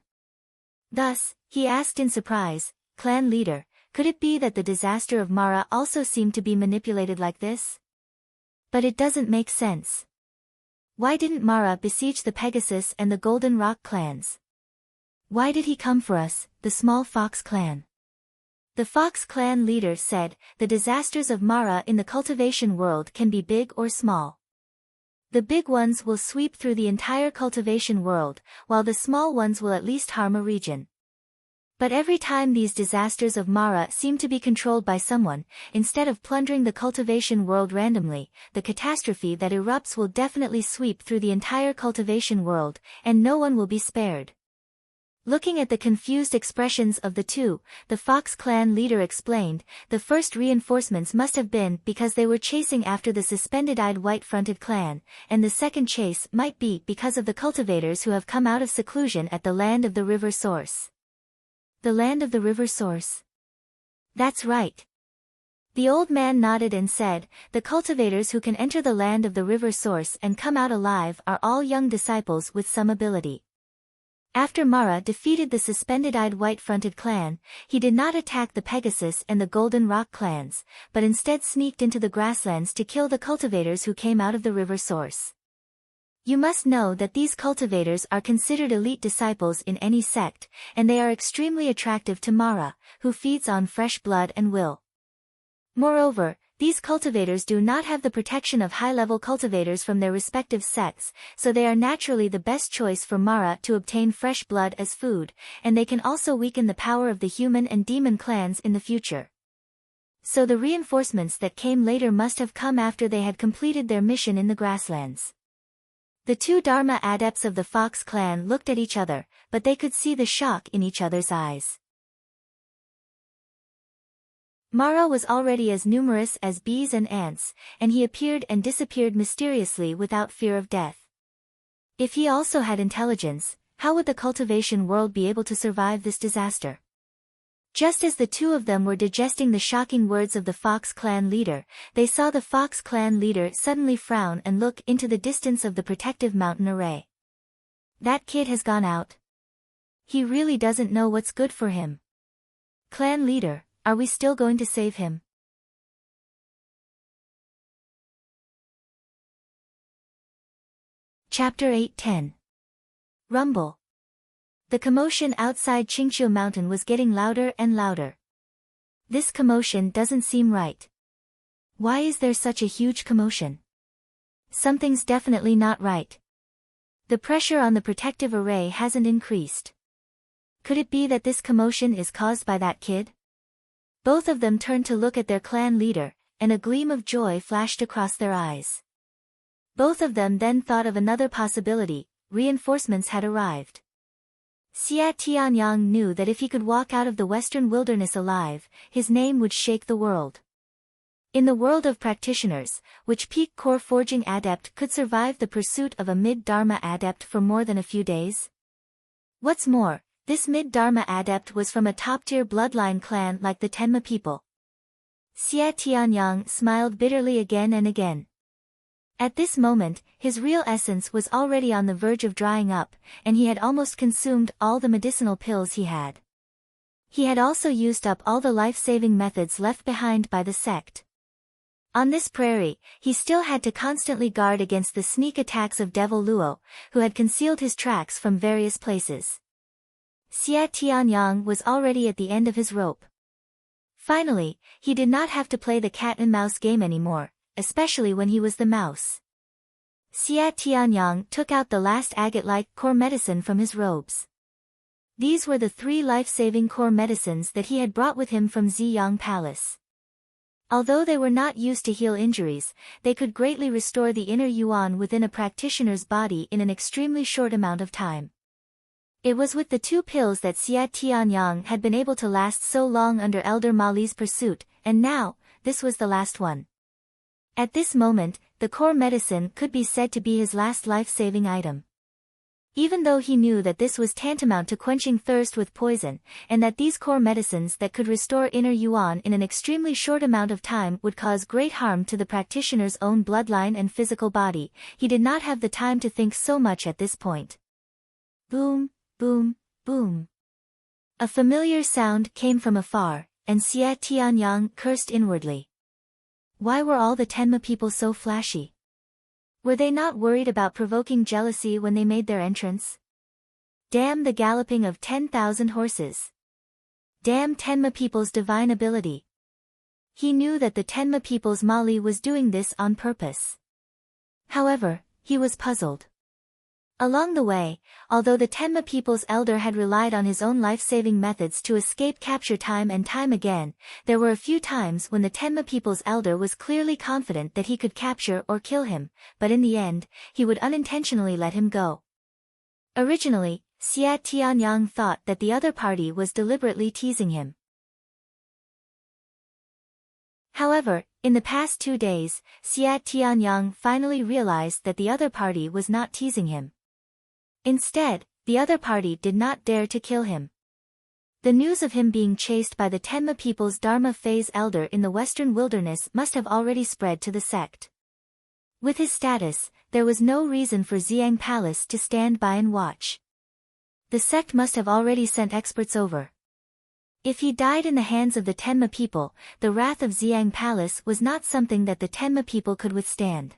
Thus, he asked in surprise, "Clan leader, could it be that the disaster of Mara also seemed to be manipulated like this? But it doesn't make sense. Why didn't Mara besiege the Pegasus and the Golden Rock clans? Why did he come for us, the small Fox clan?" The Fox clan leader said, "The disasters of Mara in the cultivation world can be big or small. The big ones will sweep through the entire cultivation world, while the small ones will at least harm a region. But every time these disasters of Mara seem to be controlled by someone, instead of plundering the cultivation world randomly, the catastrophe that erupts will definitely sweep through the entire cultivation world, and no one will be spared." Looking at the confused expressions of the two, the Fox clan leader explained, "The first reinforcements must have been because they were chasing after the Suspended-Eyed White-Fronted Clan, and the second chase might be because of the cultivators who have come out of seclusion at the land of the river source." The land of the river source. That's right. The old man nodded and said, "The cultivators who can enter the land of the river source and come out alive are all young disciples with some ability. After Mara defeated the Suspended-Eyed White-Fronted Clan, he did not attack the Pegasus and the Golden Rock clans, but instead sneaked into the grasslands to kill the cultivators who came out of the river source. You must know that these cultivators are considered elite disciples in any sect, and they are extremely attractive to Mara, who feeds on fresh blood and will. Moreover, these cultivators do not have the protection of high-level cultivators from their respective sects, so they are naturally the best choice for Mara to obtain fresh blood as food, and they can also weaken the power of the human and demon clans in the future. So the reinforcements that came later must have come after they had completed their mission in the grasslands." The two Dharma adepts of the Fox clan looked at each other, but they could see the shock in each other's eyes. Mara was already as numerous as bees and ants, and he appeared and disappeared mysteriously without fear of death. If he also had intelligence, how would the cultivation world be able to survive this disaster? Just as the two of them were digesting the shocking words of the Fox clan leader, they saw the Fox clan leader suddenly frown and look into the distance of the protective mountain array. "That kid has gone out. He really doesn't know what's good for him. Clan leader, are we still going to save him?" Chapter 8:10. Rumble. The commotion outside Qingqiu Mountain was getting louder and louder. This commotion doesn't seem right. Why is there such a huge commotion? Something's definitely not right. The pressure on the protective array hasn't increased. Could it be that this commotion is caused by that kid? Both of them turned to look at their clan leader, and a gleam of joy flashed across their eyes. Both of them then thought of another possibility: reinforcements had arrived. Xia Tianyang knew that if he could walk out of the western wilderness alive, his name would shake the world. In the world of practitioners, which peak core forging adept could survive the pursuit of a mid-Dharma adept for more than a few days? What's more, this mid-Dharma adept was from a top-tier bloodline clan like the Tenma people. Xia Tianyang smiled bitterly again and again. At this moment, his real essence was already on the verge of drying up, and he had almost consumed all the medicinal pills he had. He had also used up all the life-saving methods left behind by the sect. On this prairie, he still had to constantly guard against the sneak attacks of Devil Luo, who had concealed his tracks from various places. Xia Tianyang was already at the end of his rope. Finally, he did not have to play the cat-and-mouse game anymore, especially when he was the mouse. Xia Tianyang took out the last agate-like core medicine from his robes. These were the 3 life-saving core medicines that he had brought with him from Ziyang Palace. Although they were not used to heal injuries, they could greatly restore the inner yuan within a practitioner's body in an extremely short amount of time. It was with the 2 pills that Xia Tianyang had been able to last so long under Elder Ma Li's pursuit, and now, this was the last one. At this moment, the core medicine could be said to be his last life-saving item. Even though he knew that this was tantamount to quenching thirst with poison, and that these core medicines that could restore inner yuan in an extremely short amount of time would cause great harm to the practitioner's own bloodline and physical body, he did not have the time to think so much at this point. Boom, boom, boom. A familiar sound came from afar, and Xia Tianyang cursed inwardly. Why were all the Tenma people so flashy? Were they not worried about provoking jealousy when they made their entrance? Damn the galloping of 10,000 horses. Damn Tenma people's divine ability. He knew that the Tenma people's Ma Li was doing this on purpose. However, he was puzzled. Along the way, although the Tenma people's elder had relied on his own life-saving methods to escape capture time and time again, there were a few times when the Tenma people's elder was clearly confident that he could capture or kill him, but in the end, he would unintentionally let him go. Originally, Xia Tianyang thought that the other party was deliberately teasing him. However, in the past 2 days, Xia Tianyang finally realized that the other party was not teasing him. Instead, the other party did not dare to kill him. The news of him being chased by the Tenma people's Dharma phase elder in the western wilderness must have already spread to the sect. With his status, there was no reason for Ziyang Palace to stand by and watch. The sect must have already sent experts over. If he died in the hands of the Tenma people, the wrath of Ziyang Palace was not something that the Tenma people could withstand.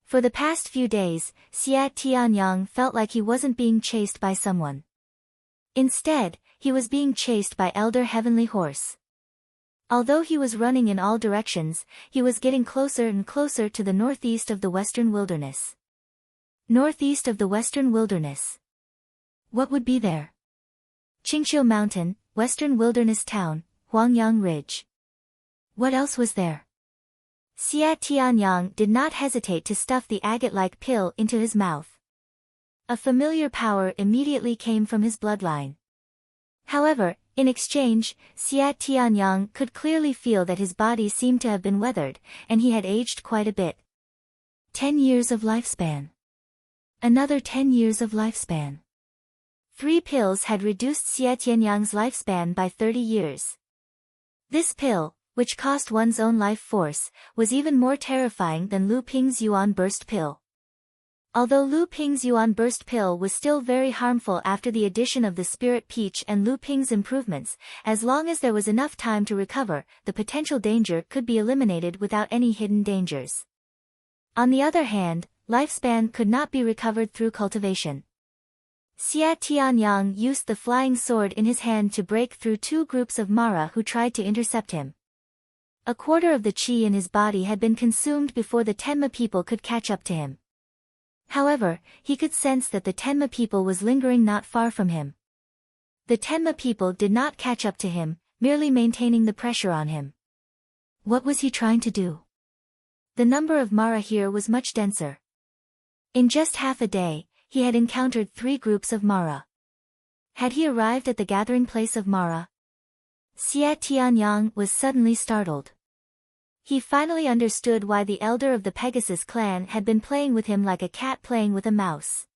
For the past few days, Xia Tianyang felt like he wasn't being chased by someone. Instead, he was being chased by Elder Heavenly Horse. Although he was running in all directions, he was getting closer and closer to the northeast of the western wilderness. Northeast of the western wilderness. What would be there? Qingqiu Mountain, Western Wilderness Town, Huangyang Ridge. What else was there? Xia Tianyang did not hesitate to stuff the agate-like pill into his mouth. A familiar power immediately came from his bloodline. However, in exchange, Xia Tianyang could clearly feel that his body seemed to have been weathered, and he had aged quite a bit. 10 years of lifespan. Another 10 years of lifespan. 3 pills had reduced Xia Tianyang's lifespan by 30 years. This pill, which cost one's own life force, was even more terrifying than Lu Ping's Yuan Burst Pill. Although Lu Ping's Yuan Burst Pill was still very harmful after the addition of the Spirit Peach and Lu Ping's improvements, as long as there was enough time to recover, the potential danger could be eliminated without any hidden dangers. On the other hand, lifespan could not be recovered through cultivation. Xia Tianyang used the flying sword in his hand to break through 2 groups of Mara who tried to intercept him. A quarter of the qi in his body had been consumed before the Tenma people could catch up to him. However, he could sense that the Tenma people was lingering not far from him. The Tenma people did not catch up to him, merely maintaining the pressure on him. What was he trying to do? The number of Mara here was much denser. In just half a day, he had encountered 3 groups of Mara. Had he arrived at the gathering place of Mara? Xia Tianyang was suddenly startled. He finally understood why the elder of the Pegasus clan had been playing with him like a cat playing with a mouse.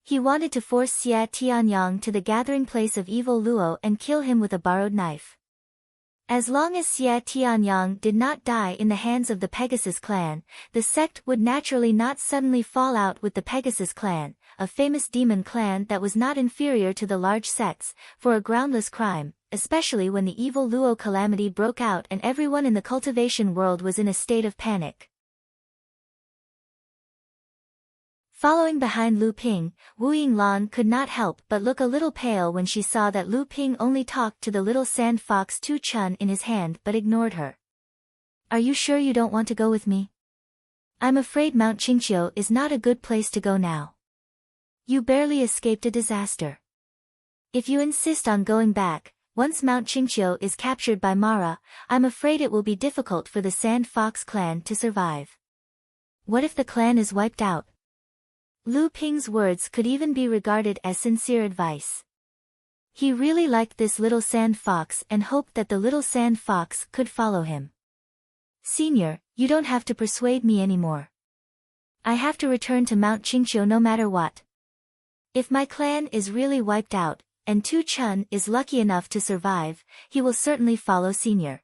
He wanted to force Xia Tianyang to the gathering place of evil Luo and kill him with a borrowed knife. As long as Xia Tianyang did not die in the hands of the Pegasus clan, the sect would naturally not suddenly fall out with the Pegasus clan, a famous demon clan that was not inferior to the large sects, for a groundless crime, especially when the evil Luo calamity broke out and everyone in the cultivation world was in a state of panic. Following behind Lu Ping, Wu Yinglan could not help but look a little pale when she saw that Lu Ping only talked to the little sand fox Tu Chun in his hand but ignored her. Are you sure you don't want to go with me? I'm afraid Mount Qingqiu is not a good place to go now. You barely escaped a disaster. If you insist on going back, once Mount Qingqiu is captured by Mara, I'm afraid it will be difficult for the Sand Fox clan to survive. What if the clan is wiped out? Lu Ping's words could even be regarded as sincere advice. He really liked this little sand fox and hoped that the little sand fox could follow him. Senior, you don't have to persuade me anymore. I have to return to Mount Qingqiu no matter what. If my clan is really wiped out, and Tu Chun is lucky enough to survive, he will certainly follow Senior.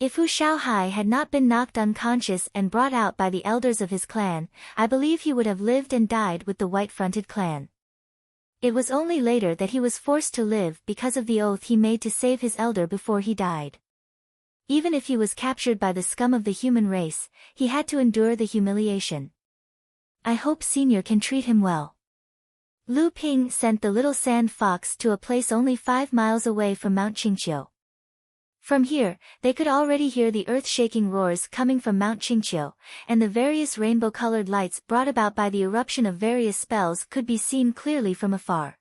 If Wu Shaohai had not been knocked unconscious and brought out by the elders of his clan, I believe he would have lived and died with the white-fronted clan. It was only later that he was forced to live because of the oath he made to save his elder before he died. Even if he was captured by the scum of the human race, he had to endure the humiliation. I hope Senior can treat him well. Lu Ping sent the little sand fox to a place only 5 miles away from Mount Qingqiu. From here, they could already hear the earth-shaking roars coming from Mount Qingqiu, and the various rainbow-colored lights brought about by the eruption of various spells could be seen clearly from afar.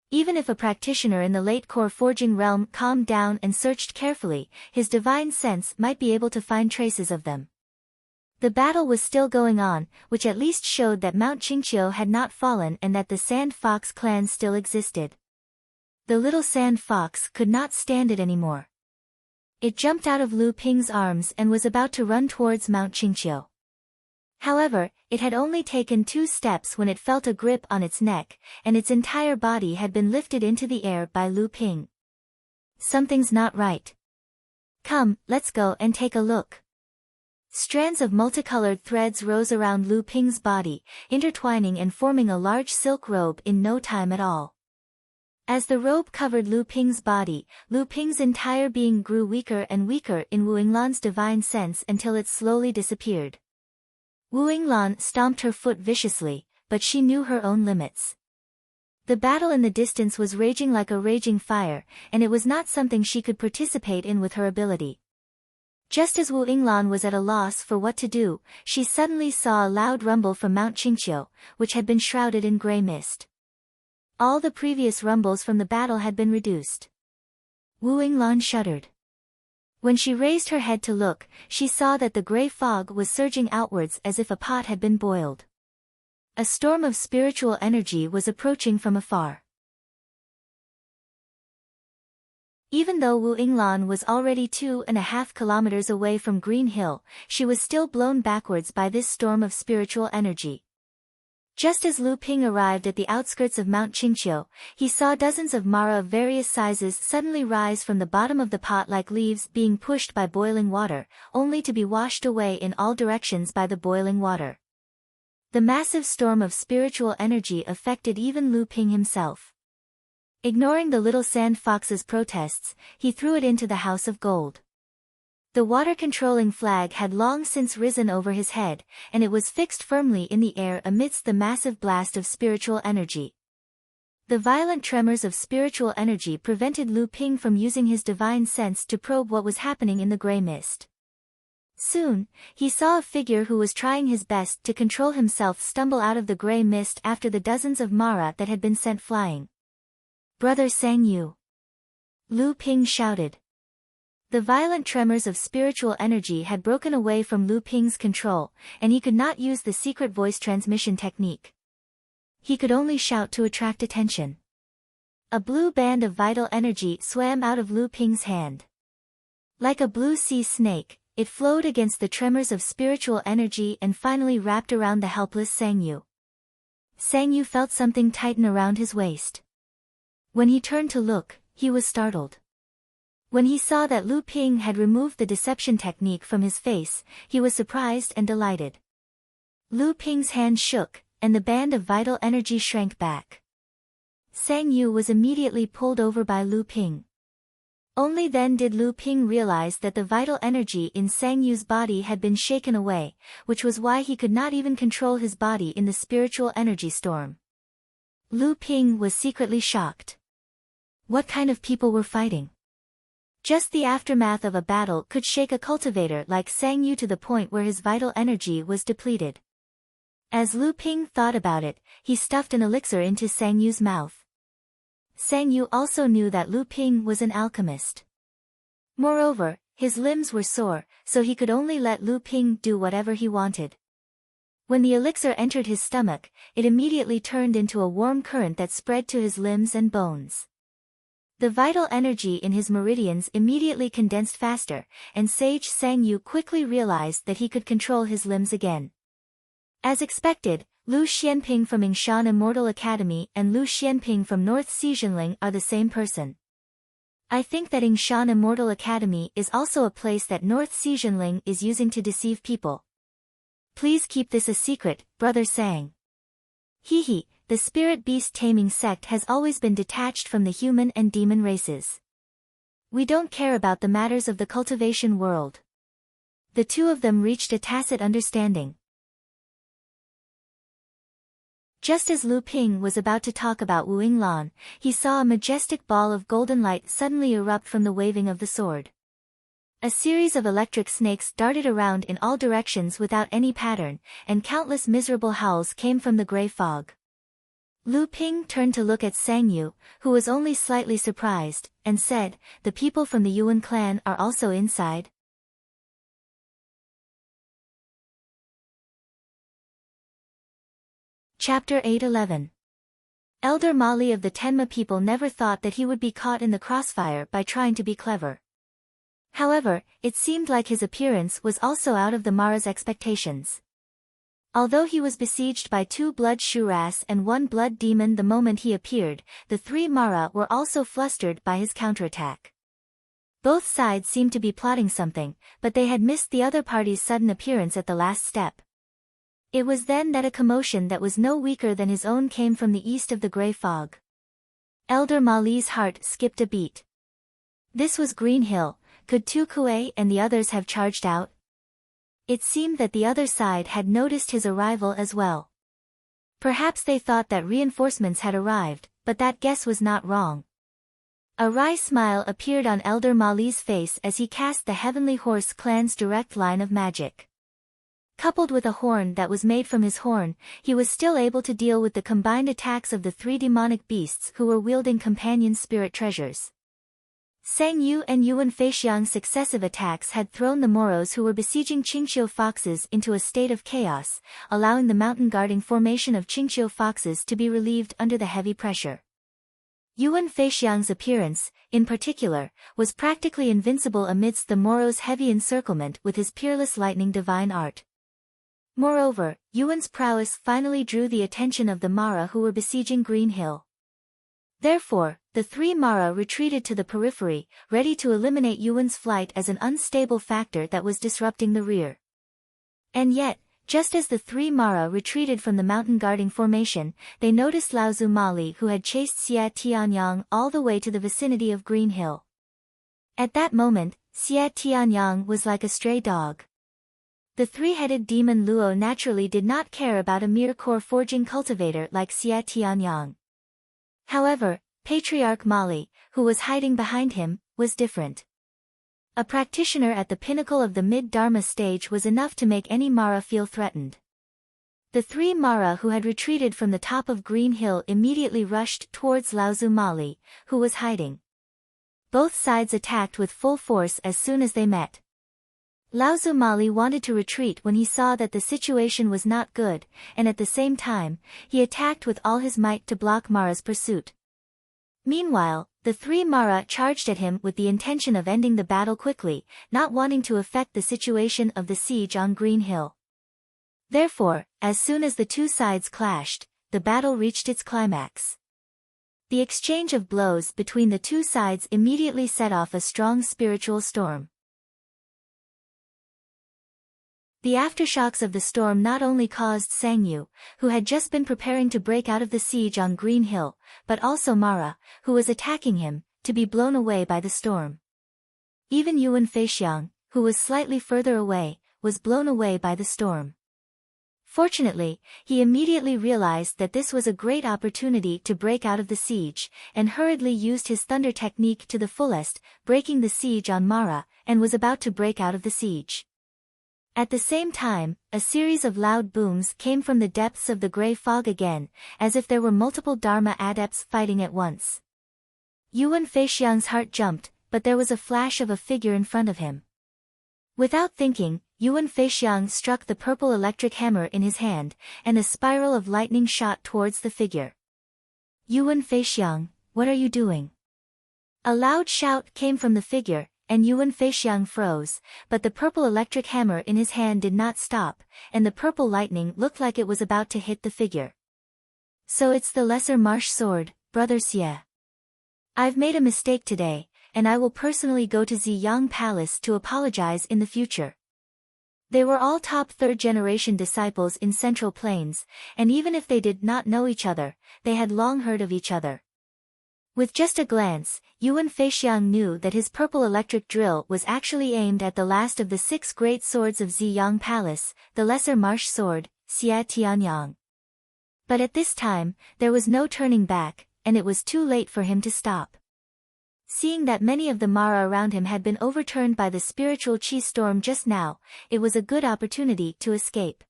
Even if a practitioner in the late core forging realm calmed down and searched carefully, his divine sense might be able to find traces of them. The battle was still going on, which at least showed that Mount Qingqiu had not fallen and that the Sand Fox clan still existed. The little sand fox could not stand it anymore. It jumped out of Lu Ping's arms and was about to run towards Mount Qingqiu. However, it had only taken 2 steps when it felt a grip on its neck, and its entire body had been lifted into the air by Lu Ping. Something's not right. Come, let's go and take a look. Strands of multicolored threads rose around Lu Ping's body, intertwining and forming a large silk robe in no time at all. As the robe covered Lu Ping's body, Lu Ping's entire being grew weaker and weaker in Wu Yinglan's divine sense until it slowly disappeared. Wu Yinglan stomped her foot viciously, but she knew her own limits. The battle in the distance was raging like a raging fire, and it was not something she could participate in with her ability. Just as Wu Yinglan was at a loss for what to do, she suddenly saw a loud rumble from Mount Qingqiu, which had been shrouded in grey mist. All the previous rumbles from the battle had been reduced. Wu Yinglan shuddered. When she raised her head to look, she saw that the grey fog was surging outwards as if a pot had been boiled. A storm of spiritual energy was approaching from afar. Even though Wu Yinglan was already 2.5 kilometers away from Green Hill, she was still blown backwards by this storm of spiritual energy. Just as Lu Ping arrived at the outskirts of Mount Qingqiu, he saw dozens of Mara of various sizes suddenly rise from the bottom of the pot like leaves being pushed by boiling water, only to be washed away in all directions by the boiling water. The massive storm of spiritual energy affected even Lu Ping himself. Ignoring the little sand fox's protests, he threw it into the house of gold. The water-controlling flag had long since risen over his head, and it was fixed firmly in the air amidst the massive blast of spiritual energy. The violent tremors of spiritual energy prevented Lu Ping from using his divine sense to probe what was happening in the grey mist. Soon, he saw a figure who was trying his best to control himself stumble out of the grey mist after the dozens of Mara that had been sent flying. "Brother Sang Yu!" Lu Ping shouted. The violent tremors of spiritual energy had broken away from Lu Ping's control, and he could not use the secret voice transmission technique. He could only shout to attract attention. A blue band of vital energy swam out of Lu Ping's hand. Like a blue sea snake, it flowed against the tremors of spiritual energy and finally wrapped around the helpless Sang Yu. Sang Yu felt something tighten around his waist. When he turned to look, he was startled. When he saw that Lu Ping had removed the deception technique from his face, he was surprised and delighted. Lu Ping's hand shook, and the band of vital energy shrank back. Sang Yu was immediately pulled over by Lu Ping. Only then did Lu Ping realize that the vital energy in Sang Yu's body had been shaken away, which was why he could not even control his body in the spiritual energy storm. Lu Ping was secretly shocked. What kind of people were fighting? Just the aftermath of a battle could shake a cultivator like Sang Yu to the point where his vital energy was depleted. As Lu Ping thought about it, he stuffed an elixir into Sang Yu's mouth. Sang Yu also knew that Lu Ping was an alchemist. Moreover, his limbs were sore, so he could only let Lu Ping do whatever he wanted. When the elixir entered his stomach, it immediately turned into a warm current that spread to his limbs and bones. The vital energy in his meridians immediately condensed faster, and Sage Sang Yu quickly realized that he could control his limbs again. As expected, Lu Xianping from Yingshan Immortal Academy and Lu Xianping from North Xijinling are the same person. I think that Yingshan Immortal Academy is also a place that North Xijinling is using to deceive people. Please keep this a secret, Brother Sang. Hehe, the spirit beast taming sect has always been detached from the human and demon races. We don't care about the matters of the cultivation world. The two of them reached a tacit understanding. Just as Lu Ping was about to talk about Wu Yinglan, he saw a majestic ball of golden light suddenly erupt from the waving of the sword. A series of electric snakes darted around in all directions without any pattern, and countless miserable howls came from the gray fog. Lu Ping turned to look at Sang Yu, who was only slightly surprised, and said, "The people from the Yuan clan are also inside?" Chapter 8:11. Elder Mali of the Tenma people never thought that he would be caught in the crossfire by trying to be clever. However, it seemed like his appearance was also out of the Mara's expectations. Although he was besieged by 2 blood Shuras and 1 blood demon the moment he appeared, the 3 Mara were also flustered by his counterattack. Both sides seemed to be plotting something, but they had missed the other party's sudden appearance at the last step. It was then that a commotion that was no weaker than his own came from the east of the grey fog. Elder Mali's heart skipped a beat. This was Green Hill. Could Tu Kuei and the others have charged out? It seemed that the other side had noticed his arrival as well. Perhaps they thought that reinforcements had arrived, but that guess was not wrong. A wry smile appeared on Elder Mali's face as he cast the Heavenly Horse clan's direct line of magic. Coupled with a horn that was made from his horn, he was still able to deal with the combined attacks of the 3 demonic beasts who were wielding companion spirit treasures. Sang Yu and Yuan Feixiang's successive attacks had thrown the Moros who were besieging Qingqiu foxes into a state of chaos, allowing the mountain-guarding formation of Qingqiu foxes to be relieved under the heavy pressure. Yuan Feixiang's appearance, in particular, was practically invincible amidst the Moros' heavy encirclement with his peerless lightning divine art. Moreover, Yuan's prowess finally drew the attention of the Mara who were besieging Green Hill. Therefore, the 3 Mara retreated to the periphery, ready to eliminate Yuan's flight as an unstable factor that was disrupting the rear. And yet, just as the 3 Mara retreated from the mountain-guarding formation, they noticed Laozu Mali who had chased Xia Tianyang all the way to the vicinity of Green Hill. At that moment, Xia Tianyang was like a stray dog. The 3-headed demon Luo naturally did not care about a mere core-forging cultivator like Xia Tianyang. However, Patriarch Mali, who was hiding behind him, was different. A practitioner at the pinnacle of the mid-Dharma stage was enough to make any Mara feel threatened. The 3 Mara who had retreated from the top of Green Hill immediately rushed towards Laozu Mali, who was hiding. Both sides attacked with full force as soon as they met. Laozu Mali wanted to retreat when he saw that the situation was not good, and at the same time, he attacked with all his might to block Mara's pursuit. Meanwhile, the 3 Mara charged at him with the intention of ending the battle quickly, not wanting to affect the situation of the siege on Green Hill. Therefore, as soon as the two sides clashed, the battle reached its climax. The exchange of blows between the two sides immediately set off a strong spiritual storm. The aftershocks of the storm not only caused Sang Yu, who had just been preparing to break out of the siege on Green Hill, but also Mara, who was attacking him, to be blown away by the storm. Even Yuan Feixiang, who was slightly further away, was blown away by the storm. Fortunately, he immediately realized that this was a great opportunity to break out of the siege, and hurriedly used his thunder technique to the fullest, breaking the siege on Mara, and was about to break out of the siege. At the same time, a series of loud booms came from the depths of the gray fog again, as if there were multiple Dharma adepts fighting at once. Yuan Feixiang's heart jumped, but there was a flash of a figure in front of him. Without thinking, Yuan Feixiang struck the purple electric hammer in his hand, and a spiral of lightning shot towards the figure. Yuan Feixiang, what are you doing? A loud shout came from the figure, and Yuan Feixiang froze, but the purple electric hammer in his hand did not stop, and the purple lightning looked like it was about to hit the figure. So it's the lesser marsh sword, Brother Xie. I've made a mistake today, and I will personally go to Ziyang Palace to apologize in the future. They were all top third-generation disciples in Central Plains, and even if they did not know each other, they had long heard of each other. With just a glance, Yuan Feixiang knew that his purple electric drill was actually aimed at the last of the 6 great swords of Ziyang Palace, the lesser marsh sword, Xie Tianyang. But at this time, there was no turning back, and it was too late for him to stop. Seeing that many of the Mara around him had been overturned by the spiritual chi storm just now, it was a good opportunity to escape.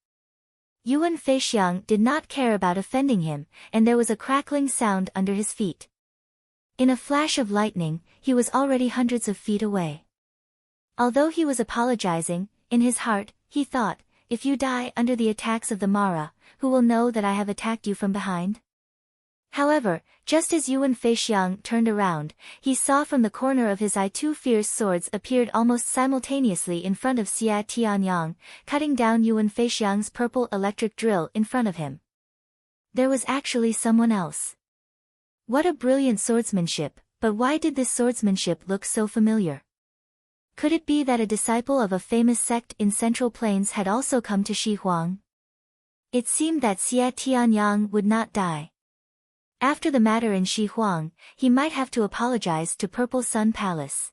Yuan Feixiang did not care about offending him, and there was a crackling sound under his feet. In a flash of lightning, he was already hundreds of feet away. Although he was apologizing, in his heart, he thought, if you die under the attacks of the Mara, who will know that I have attacked you from behind? However, just as Yuan Feixiang turned around, he saw from the corner of his eye 2 fierce swords appeared almost simultaneously in front of Xie Tianyang, cutting down Yuan Feixiang's purple electric drill in front of him. There was actually someone else. What a brilliant swordsmanship, but why did this swordsmanship look so familiar? Could it be that a disciple of a famous sect in Central Plains had also come to Shihuang? It seemed that Xie Tianyang would not die. After the matter in Shihuang, he might have to apologize to Purple Sun Palace.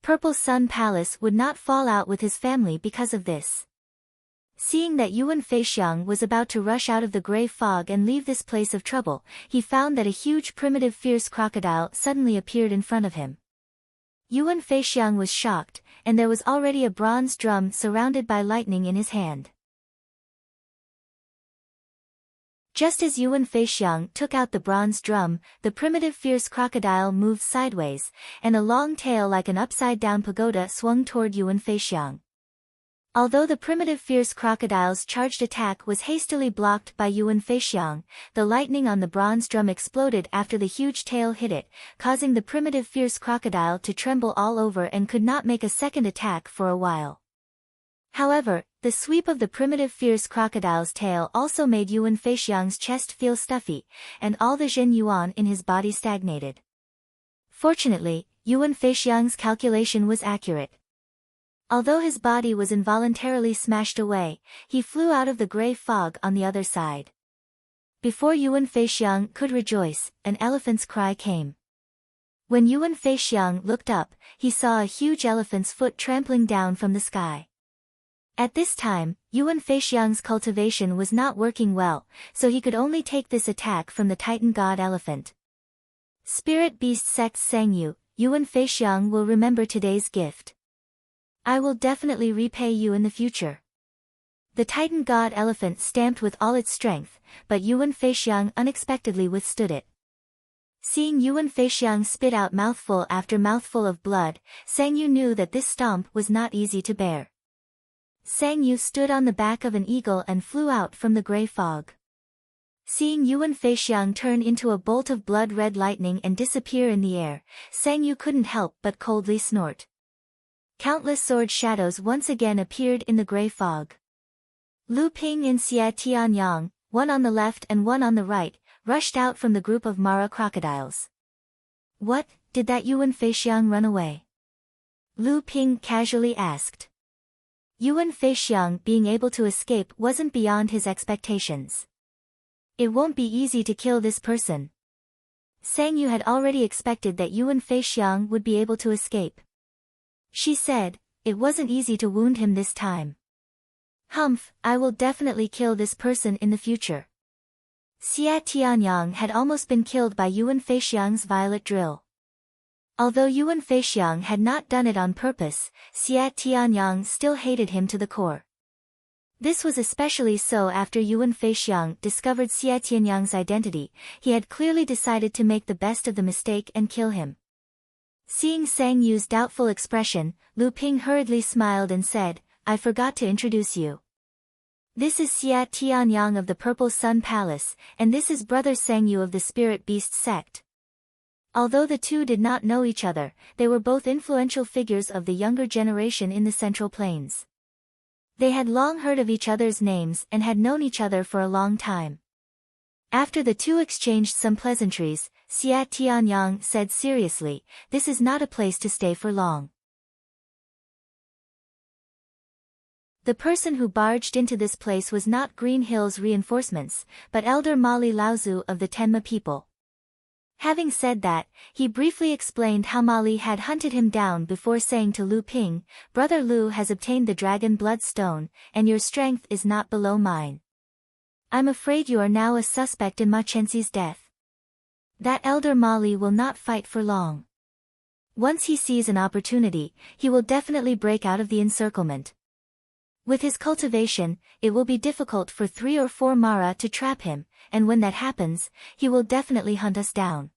Purple Sun Palace would not fall out with his family because of this. Seeing that Yuan Feixiang was about to rush out of the gray fog and leave this place of trouble, he found that a huge primitive fierce crocodile suddenly appeared in front of him. Yuan Feixiang was shocked, and there was already a bronze drum surrounded by lightning in his hand. Just as Yuan Feixiang took out the bronze drum, the primitive fierce crocodile moved sideways, and a long tail like an upside-down pagoda swung toward Yuan Feixiang. Although the primitive fierce crocodile's charged attack was hastily blocked by Yuan Feixiang, the lightning on the bronze drum exploded after the huge tail hit it, causing the primitive fierce crocodile to tremble all over and could not make a second attack for a while. However, the sweep of the primitive fierce crocodile's tail also made Yuan Feixiang's chest feel stuffy, and all the Zhen Yuan in his body stagnated. Fortunately, Yuan Feixiang's calculation was accurate. Although his body was involuntarily smashed away, he flew out of the gray fog on the other side. Before Yuan Feixiang could rejoice, an elephant's cry came. When Yuan Feixiang looked up, he saw a huge elephant's foot trampling down from the sky. At this time, Yuan Feixiang's cultivation was not working well, so he could only take this attack from the Titan God Elephant. Spirit Beast Sect sang you, Yuan Feixiang will remember today's gift. I will definitely repay you in the future. The Titan God Elephant stamped with all its strength, but Yuan Feixiang unexpectedly withstood it. Seeing Yuan Feixiang spit out mouthful after mouthful of blood, Sang Yu knew that this stomp was not easy to bear. Sang Yu stood on the back of an eagle and flew out from the gray fog. Seeing Yuan Feixiang turn into a bolt of blood-red lightning and disappear in the air, Sang Yu couldn't help but coldly snort. Countless sword shadows once again appeared in the gray fog. Lu Ping and Xie Tianyang, one on the left and one on the right, rushed out from the group of Mara crocodiles. What, did that Yuan Feixiang run away? Lu Ping casually asked. Yuan Feixiang being able to escape wasn't beyond his expectations. It won't be easy to kill this person. Sang Yu had already expected that Yuan Feixiang would be able to escape. She said, "It wasn't easy to wound him this time. Humph, I will definitely kill this person in the future." Xia Tianyang had almost been killed by Yuan Feixiang's violet drill. Although Yuan Feixiang had not done it on purpose, Xia Tianyang still hated him to the core. This was especially so after Yuan Feixiang discovered Xia Tianyang's identity. He had clearly decided to make the best of the mistake and kill him. Seeing Sang Yu's doubtful expression, Lu Ping hurriedly smiled and said, "I forgot to introduce you. This is Xia Tianyang of the Purple Sun Palace, and this is Brother Sang Yu of the Spirit Beast sect." Although the two did not know each other, they were both influential figures of the younger generation in the Central Plains. They had long heard of each other's names and had known each other for a long time. After the two exchanged some pleasantries, Xia Tianyang said seriously, "This is not a place to stay for long." The person who barged into this place was not Green Hill's reinforcements, but Elder Mali Laozu of the Tenma people. Having said that, he briefly explained how Mali had hunted him down before saying to Lu Ping, "Brother Lu has obtained the dragon blood stone, and your strength is not below mine. I'm afraid you are now a suspect in Ma Chenxi's death. That Elder Mali will not fight for long. Once he sees an opportunity, he will definitely break out of the encirclement. With his cultivation, it will be difficult for 3 or 4 Mara to trap him, and when that happens, he will definitely hunt us down.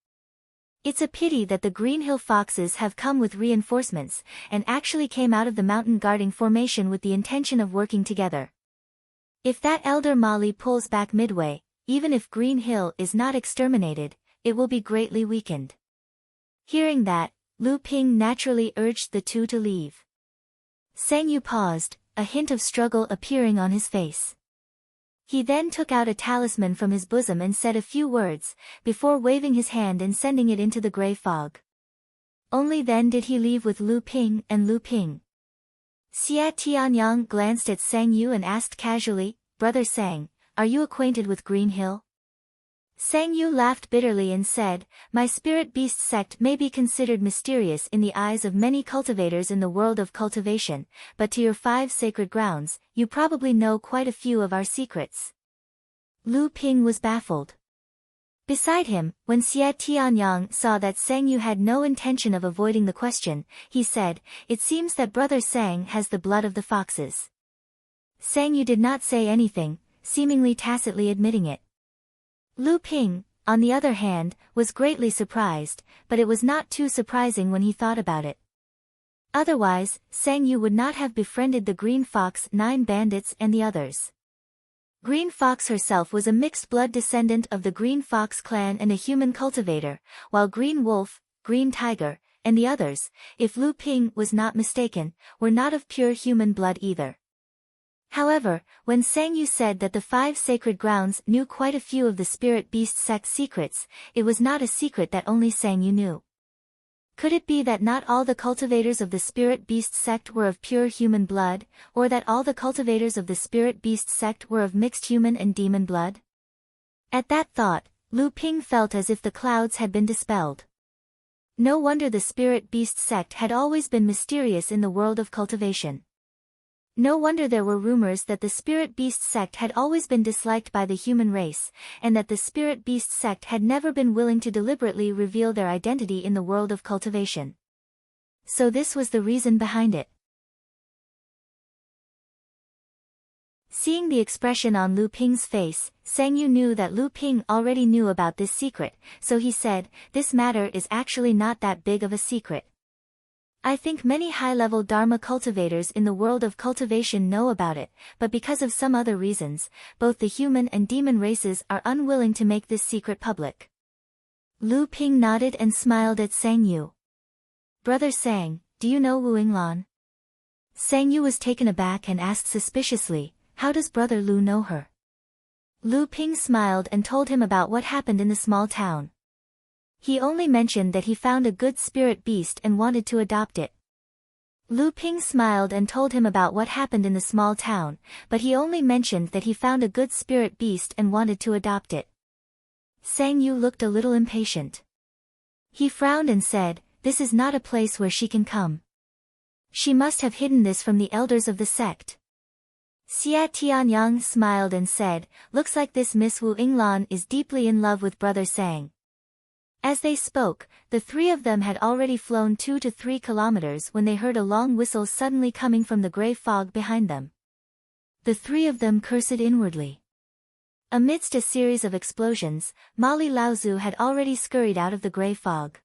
It's a pity that the Green Hill Foxes have come with reinforcements, and actually came out of the mountain guarding formation with the intention of working together. If that Elder Mali pulls back midway, even if Green Hill is not exterminated, it will be greatly weakened." Hearing that, Lu Ping naturally urged the two to leave. Sang Yu paused, a hint of struggle appearing on his face. He then took out a talisman from his bosom and said a few words, before waving his hand and sending it into the grey fog. Only then did he leave with Lu Ping and Lu Ping. Xia Tianyang glanced at Sang Yu and asked casually, "Brother Sang, are you acquainted with Green Hill?" Sang Yu laughed bitterly and said, "My spirit beast sect may be considered mysterious in the eyes of many cultivators in the world of cultivation, but to your 5 sacred grounds, you probably know quite a few of our secrets." Lu Ping was baffled. Beside him, when Xia Tianyang saw that Sang Yu had no intention of avoiding the question, he said, "It seems that Brother Sang has the blood of the foxes." Sang Yu did not say anything, seemingly tacitly admitting it. Lu Ping, on the other hand, was greatly surprised, but it was not too surprising when he thought about it. Otherwise, Sang Yu would not have befriended the Green Fox 9 bandits and the others. Green Fox herself was a mixed-blood descendant of the Green Fox clan and a human cultivator, while Green Wolf, Green Tiger, and the others, if Lu Ping was not mistaken, were not of pure human blood either. However, when Sang Yu said that the 5 sacred grounds knew quite a few of the Spirit Beast sect's secrets, it was not a secret that only Sang Yu knew. Could it be that not all the cultivators of the Spirit Beast sect were of pure human blood, or that all the cultivators of the Spirit Beast sect were of mixed human and demon blood? At that thought, Lu Ping felt as if the clouds had been dispelled. No wonder the Spirit Beast sect had always been mysterious in the world of cultivation. No wonder there were rumors that the Spirit Beast sect had always been disliked by the human race, and that the Spirit Beast sect had never been willing to deliberately reveal their identity in the world of cultivation. So this was the reason behind it. Seeing the expression on Lu Ping's face, Sang Yu knew that Lu Ping already knew about this secret, so he said, "This matter is actually not that big of a secret. I think many high-level Dharma cultivators in the world of cultivation know about it, but because of some other reasons, both the human and demon races are unwilling to make this secret public." Lu Ping nodded and smiled at Sang Yu. "Brother Sang, do you know Wu Yinglan?" Sang Yu was taken aback and asked suspiciously, "How does Brother Lu know her?" Lu Ping smiled and told him about what happened in the small town. He only mentioned that he found a good spirit beast and wanted to adopt it. Lu Ping smiled and told him about what happened in the small town, but he only mentioned that he found a good spirit beast and wanted to adopt it. Sang Yu looked a little impatient. He frowned and said, "This is not a place where she can come. She must have hidden this from the elders of the sect. Xia Tianyang smiled and said, looks like this Miss Wu Yinglan is deeply in love with Brother Sang. As they spoke, the three of them had already flown 2 to 3 kilometers when they heard a long whistle suddenly coming from the gray fog behind them. The three of them cursed inwardly. Amidst a series of explosions, Mali Laozu had already scurried out of the gray fog.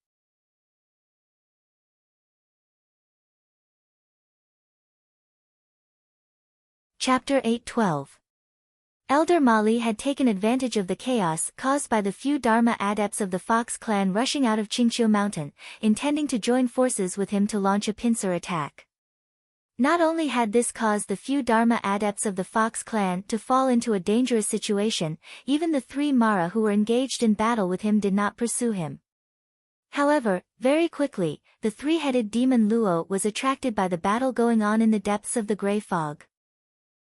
Chapter 8:12. Elder Mali had taken advantage of the chaos caused by the few Dharma adepts of the Fox clan rushing out of Qingqiu Mountain, intending to join forces with him to launch a pincer attack. Not only had this caused the few Dharma adepts of the Fox clan to fall into a dangerous situation, even the 3 Mara who were engaged in battle with him did not pursue him. However, very quickly, the 3-headed demon Luo was attracted by the battle going on in the depths of the gray fog.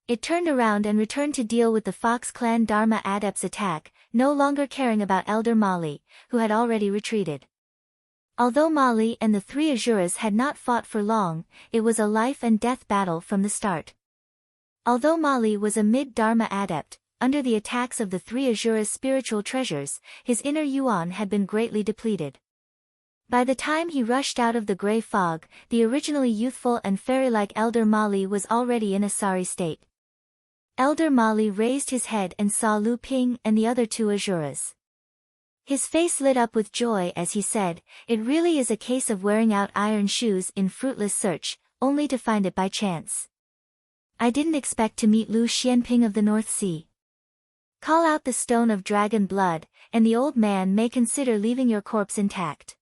It turned around and returned to deal with the Fox clan Dharma adepts' attack, no longer caring about Elder Mali, who had already retreated. Although Mali and the 3 Asuras had not fought for long, it was a life-and-death battle from the start. Although Mali was a mid-Dharma adept, under the attacks of the 3 Asuras' spiritual treasures, his inner yuan had been greatly depleted. By the time he rushed out of the gray fog, the originally youthful and fairy-like Elder Mali was already in a sorry state. Elder Mali raised his head and saw Lu Ping and the other 2 Asuras. His face lit up with joy as he said, it really is a case of wearing out iron shoes in fruitless search, only to find it by chance. I didn't expect to meet Lu Xianping of the North Sea. Call out the stone of dragon blood, and the old man may consider leaving your corpse intact.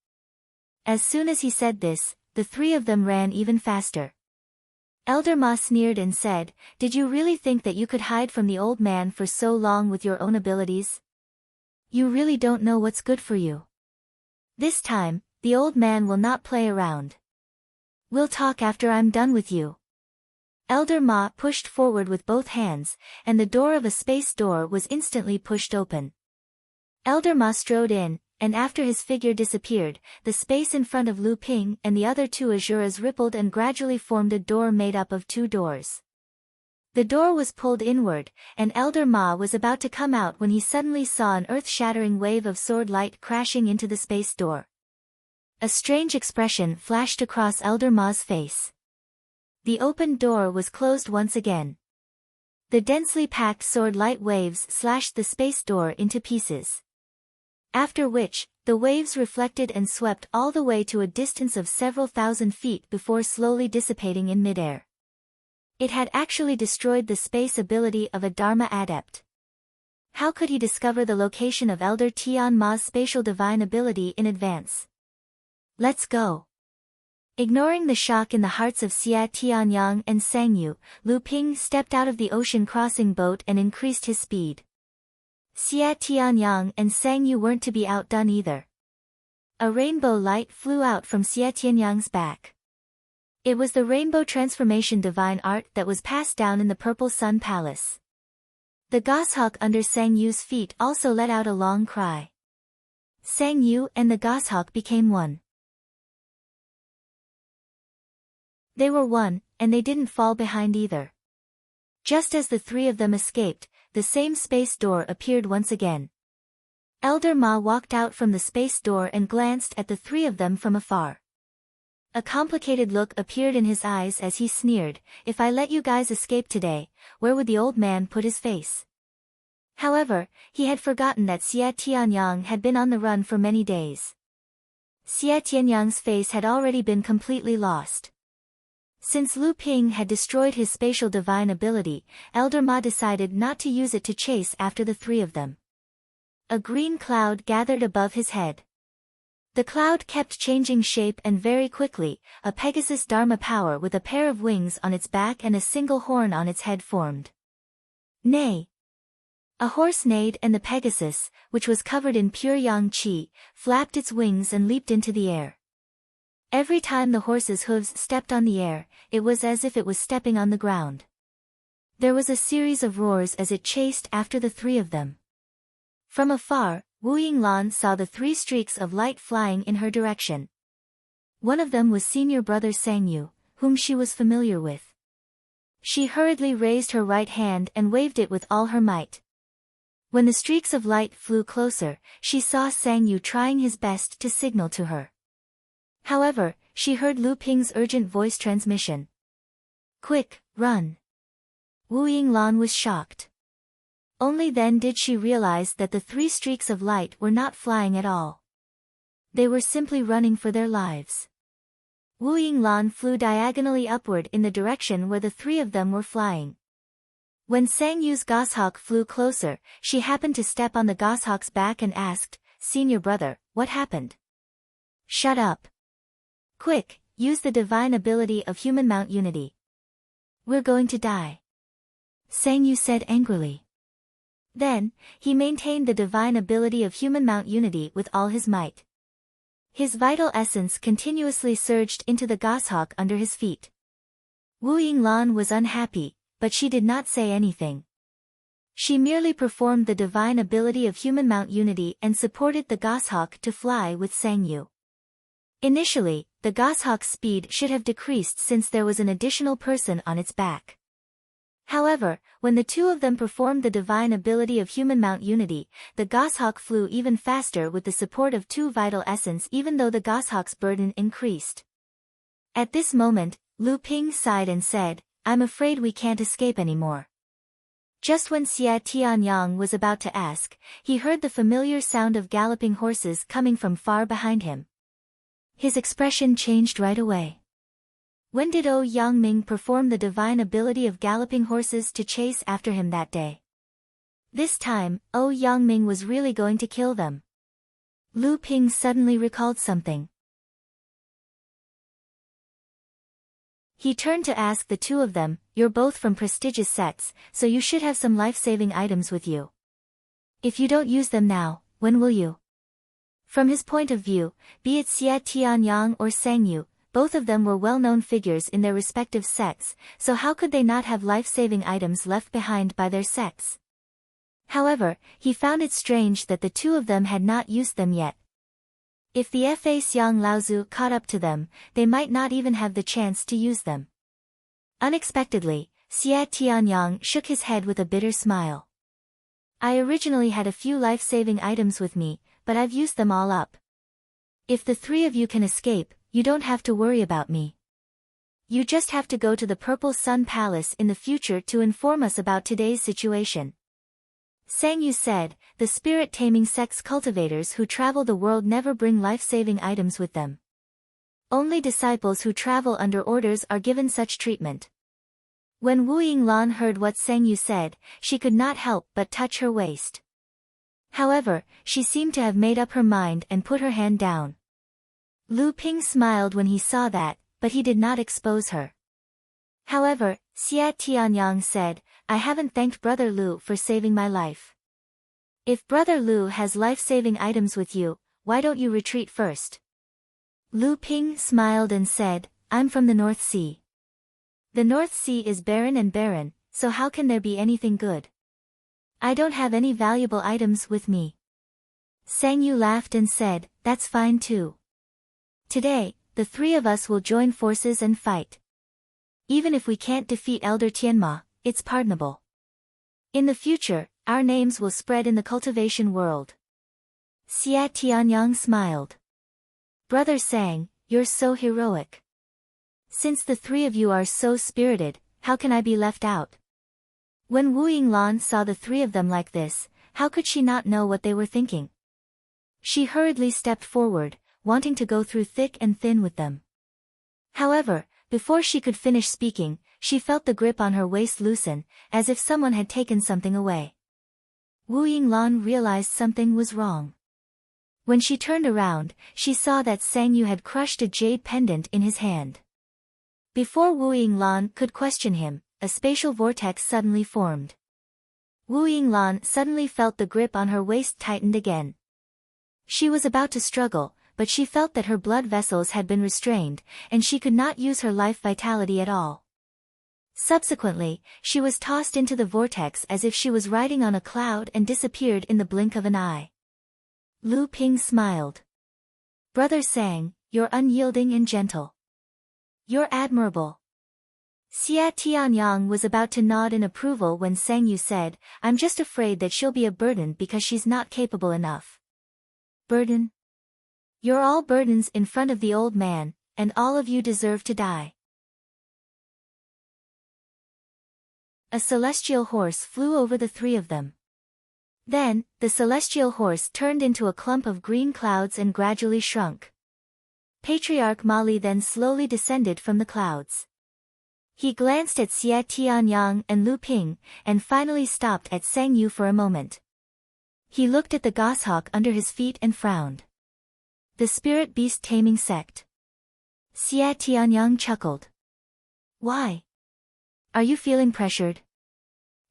As soon as he said this, the 3 of them ran even faster. Elder Ma sneered and said, did you really think that you could hide from the old man for so long with your own abilities? You really don't know what's good for you. This time, the old man will not play around. We'll talk after I'm done with you. Elder Ma pushed forward with both hands, and the door of a space door was instantly pushed open. Elder Ma strode in, and after his figure disappeared, the space in front of Lu Ping and the other 2 Asuras rippled and gradually formed a door made up of 2 doors. The door was pulled inward, and Elder Ma was about to come out when he suddenly saw an earth-shattering wave of sword light crashing into the space door. A strange expression flashed across Elder Ma's face. The opened door was closed once again. The densely packed sword light waves slashed the space door into pieces. After which, the waves reflected and swept all the way to a distance of several thousand feet before slowly dissipating in midair. It had actually destroyed the space ability of a Dharma adept. How could he discover the location of Elder Tian Ma's spatial divine ability in advance? Let's go. Ignoring the shock in the hearts of Xia Tianyang and Sang Yu, Lu Ping stepped out of the ocean crossing boat and increased his speed. Xia Tianyang and Sang Yu weren't to be outdone either. A rainbow light flew out from Xia Tianyang's back. It was the rainbow transformation divine art that was passed down in the Purple Sun Palace. The goshawk under Sang Yu's feet also let out a long cry. Sang Yu and the goshawk became one. They were one, and they didn't fall behind either. Just as the 3 of them escaped, the same space door appeared once again. Elder Ma walked out from the space door and glanced at the 3 of them from afar. A complicated look appeared in his eyes as he sneered, if I let you guys escape today, where would the old man put his face? However, he had forgotten that Xia Tianyang had been on the run for many days. Xia Tianyang's face had already been completely lost. Since Lu Ping had destroyed his spatial divine ability, Elder Ma decided not to use it to chase after the 3 of them. A green cloud gathered above his head. The cloud kept changing shape and very quickly, a Pegasus Dharma power with a pair of wings on its back and a single horn on its head formed. Neigh! A horse neighed and the Pegasus, which was covered in pure yang qi, flapped its wings and leaped into the air. Every time the horse's hooves stepped on the air, it was as if it was stepping on the ground. There was a series of roars as it chased after the 3 of them. From afar, Wu Yinglan saw the 3 streaks of light flying in her direction. One of them was senior brother Sang Yu, whom she was familiar with. She hurriedly raised her right hand and waved it with all her might. When the streaks of light flew closer, she saw Sang Yu trying his best to signal to her. However, she heard Lu Ping's urgent voice transmission. "Quick, run!" Wu Yinglan was shocked. Only then did she realize that the 3 streaks of light were not flying at all. They were simply running for their lives. Wu Yinglan flew diagonally upward in the direction where the 3 of them were flying. When Sang Yu's goshawk flew closer, she happened to step on the goshawk's back and asked, "Senior brother, what happened?" "Shut up. Quick, use the divine ability of human mount unity. We're going to die," Sang Yu said angrily. Then, he maintained the divine ability of human mount unity with all his might. His vital essence continuously surged into the goshawk under his feet. Wu Yinglan was unhappy, but she did not say anything. She merely performed the divine ability of human mount unity and supported the goshawk to fly with Sang Yu. Initially, the goshawk's speed should have decreased since there was an additional person on its back. However, when the 2 of them performed the divine ability of human mount unity, the goshawk flew even faster with the support of 2 vital essence even though the goshawk's burden increased. At this moment, Lu Ping sighed and said, "I'm afraid we can't escape anymore." Just when Xia Tianyang was about to ask, he heard the familiar sound of galloping horses coming from far behind him. His expression changed right away. When did O Yangming perform the divine ability of galloping horses to chase after him that day? This time, O Yangming was really going to kill them. Lu Ping suddenly recalled something. He turned to ask the 2 of them, "You're both from prestigious sects, so you should have some life-saving items with you. If you don't use them now, when will you?" From his point of view, be it Xia Tianyang or Sang Yu, both of them were well-known figures in their respective sects, so how could they not have life-saving items left behind by their sects? However, he found it strange that the 2 of them had not used them yet. If the Fa Xiang Laozu caught up to them, they might not even have the chance to use them. Unexpectedly, Xia Tianyang shook his head with a bitter smile. "I originally had a few life-saving items with me, but I've used them all up. If the 3 of you can escape, you don't have to worry about me. You just have to go to the Purple Sun Palace in the future to inform us about today's situation." Sang Yu said, "The spirit-taming sect's cultivators who travel the world never bring life-saving items with them. Only disciples who travel under orders are given such treatment." When Wu Yinglan heard what Sang Yu said, she could not help but touch her waist. However, she seemed to have made up her mind and put her hand down. Lu Ping smiled when he saw that, but he did not expose her. However, Xia Tianyang said, "I haven't thanked Brother Lu for saving my life. If Brother Lu has life-saving items with you, why don't you retreat first?" Lu Ping smiled and said, "I'm from the North Sea. The North Sea is barren, so how can there be anything good? I don't have any valuable items with me." Sang Yu laughed and said, "That's fine too. Today, the 3 of us will join forces and fight. Even if we can't defeat Elder Tianma, it's pardonable. In the future, our names will spread in the cultivation world." Xia Tianyang smiled. "Brother Sang, you're so heroic. Since the 3 of you are so spirited, how can I be left out?" When Wu Yinglan saw the 3 of them like this, how could she not know what they were thinking? She hurriedly stepped forward, wanting to go through thick and thin with them. However, before she could finish speaking, she felt the grip on her waist loosen, as if someone had taken something away. Wu Yinglan realized something was wrong. When she turned around, she saw that Sang Yu had crushed a jade pendant in his hand. Before Wu Yinglan could question him, a spatial vortex suddenly formed. Wu Yinglan suddenly felt the grip on her waist tightened again. She was about to struggle, but she felt that her blood vessels had been restrained, and she could not use her life vitality at all. Subsequently, she was tossed into the vortex as if she was riding on a cloud and disappeared in the blink of an eye. Lu Ping smiled. "Brother Sang, you're unyielding and gentle. You're admirable. Xia Tianyang was about to nod in approval when Sang Yu said, I'm just afraid that she'll be a burden because she's not capable enough. Burden? You're all burdens in front of the old man, and all of you deserve to die. A celestial horse flew over the three of them. Then, the celestial horse turned into a clump of green clouds and gradually shrunk. Patriarch Mali then slowly descended from the clouds. He glanced at Xie Tianyang and Lu Ping, and finally stopped at Sang Yu for a moment. He looked at the goshawk under his feet and frowned. The spirit beast taming sect. Xie Tianyang chuckled. Why? Are you feeling pressured?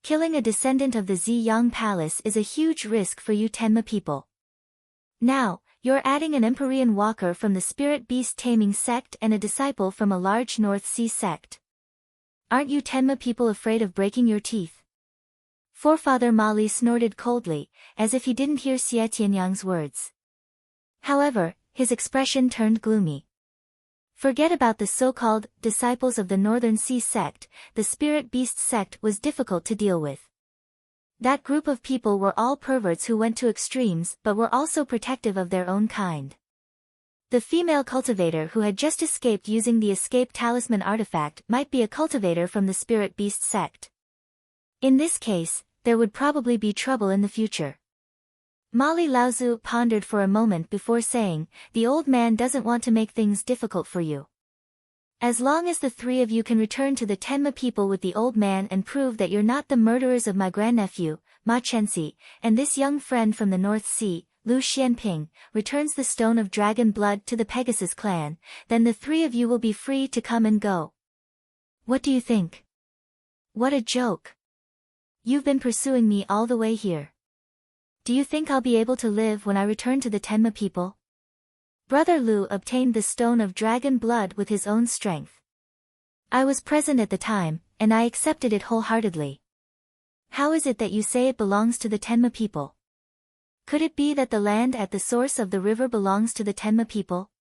Killing a descendant of the Ziyang Palace is a huge risk for you Tenma people. Now, you're adding an Empyrean walker from the spirit beast taming sect and a disciple from a large North Sea sect. Aren't you Tenma people afraid of breaking your teeth? Forefather Mali snorted coldly, as if he didn't hear Xie Tianyang's words. However, his expression turned gloomy. Forget about the so-called disciples of the Northern Sea sect, the spirit beast sect was difficult to deal with. That group of people were all perverts who went to extremes but were also protective of their own kind. The female cultivator who had just escaped using the escape talisman artifact might be a cultivator from the spirit beast sect. In this case, there would probably be trouble in the future. Mali Laozu pondered for a moment before saying, the old man doesn't want to make things difficult for you. As long as the three of you can return to the Tenma people with the old man and prove that you're not the murderers of my grandnephew, Ma Chenxi, and this young friend from the North Sea, Lu Xianping, returns the stone of dragon blood to the Pegasus clan, then the three of you will be free to come and go. What do you think? What a joke. You've been pursuing me all the way here. Do you think I'll be able to live when I return to the Tenma people? Brother Lu obtained the stone of dragon blood with his own strength. I was present at the time, and I accepted it wholeheartedly. How is it that you say it belongs to the Tenma people? Could it be that the land at the source of the river belongs to the Tenma people?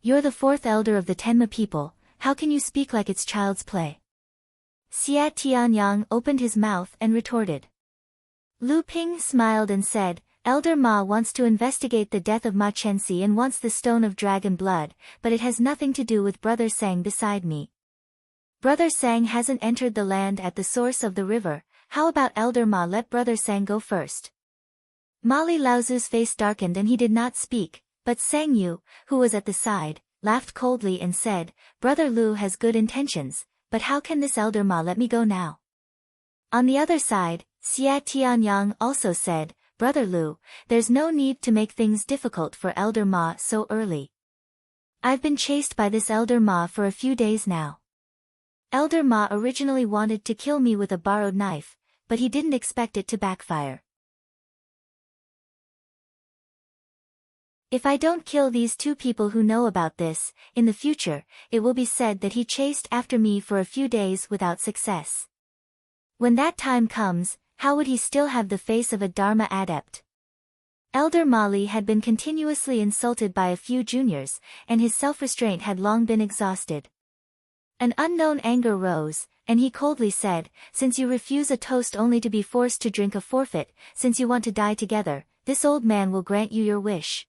You're the fourth elder of the Tenma people, how can you speak like it's child's play? Xie Tianyang opened his mouth and retorted. Lu Ping smiled and said, Elder Ma wants to investigate the death of Ma Chenxi and wants the stone of dragon blood, but it has nothing to do with Brother Sang beside me. Brother Sang hasn't entered the land at the source of the river, how about Elder Ma let Brother Sang go first? Mali Laozu's face darkened and he did not speak, but Sang Yu, who was at the side, laughed coldly and said, Brother Lu has good intentions, but how can this Elder Ma let me go now? On the other side, Xie Tianyang also said, Brother Lu, there's no need to make things difficult for Elder Ma so early. I've been chased by this Elder Ma for a few days now. Elder Ma originally wanted to kill me with a borrowed knife, but he didn't expect it to backfire. If I don't kill these two people who know about this, in the future, it will be said that he chased after me for a few days without success. When that time comes, how would he still have the face of a Dharma adept? Elder Mali had been continuously insulted by a few juniors, and his self-restraint had long been exhausted. An unknown anger rose, and he coldly said, Since you refuse a toast only to be forced to drink a forfeit, since you want to die together, this old man will grant you your wish.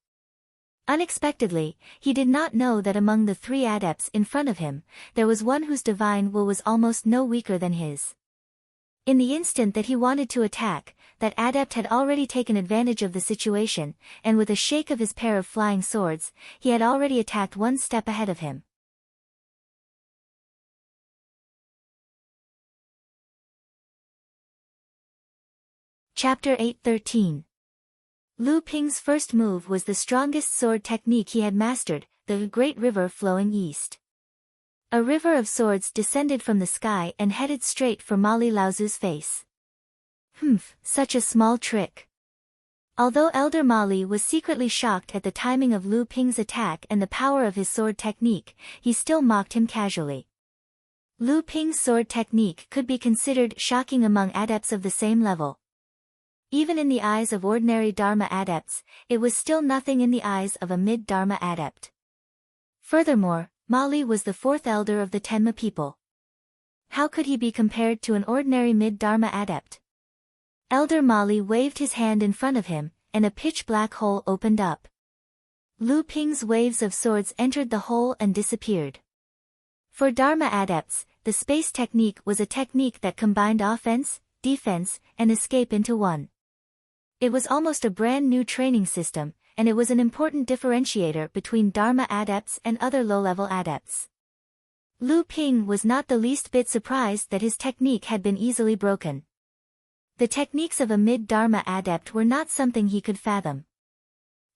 Unexpectedly, he did not know that among the three adepts in front of him, there was one whose divine will was almost no weaker than his. In the instant that he wanted to attack, that adept had already taken advantage of the situation, and with a shake of his pair of flying swords, he had already attacked one step ahead of him. Chapter 8:13. Lu Ping's first move was the strongest sword technique he had mastered, the great river flowing east. A river of swords descended from the sky and headed straight for Mali Laozu's face. Such a small trick. Although Elder Mali was secretly shocked at the timing of Lu Ping's attack and the power of his sword technique, he still mocked him casually. Lu Ping's sword technique could be considered shocking among adepts of the same level. Even in the eyes of ordinary Dharma adepts, it was still nothing in the eyes of a mid-Dharma adept. Furthermore, Mali was the fourth elder of the Tenma people. How could he be compared to an ordinary mid-Dharma adept? Elder Mali waved his hand in front of him, and a pitch-black hole opened up. Lu Ping's waves of swords entered the hole and disappeared. For Dharma adepts, the space technique was a technique that combined offense, defense, and escape into one. It was almost a brand new training system, and it was an important differentiator between Dharma adepts and other low-level adepts. Lu Ping was not the least bit surprised that his technique had been easily broken. The techniques of a mid-Dharma adept were not something he could fathom.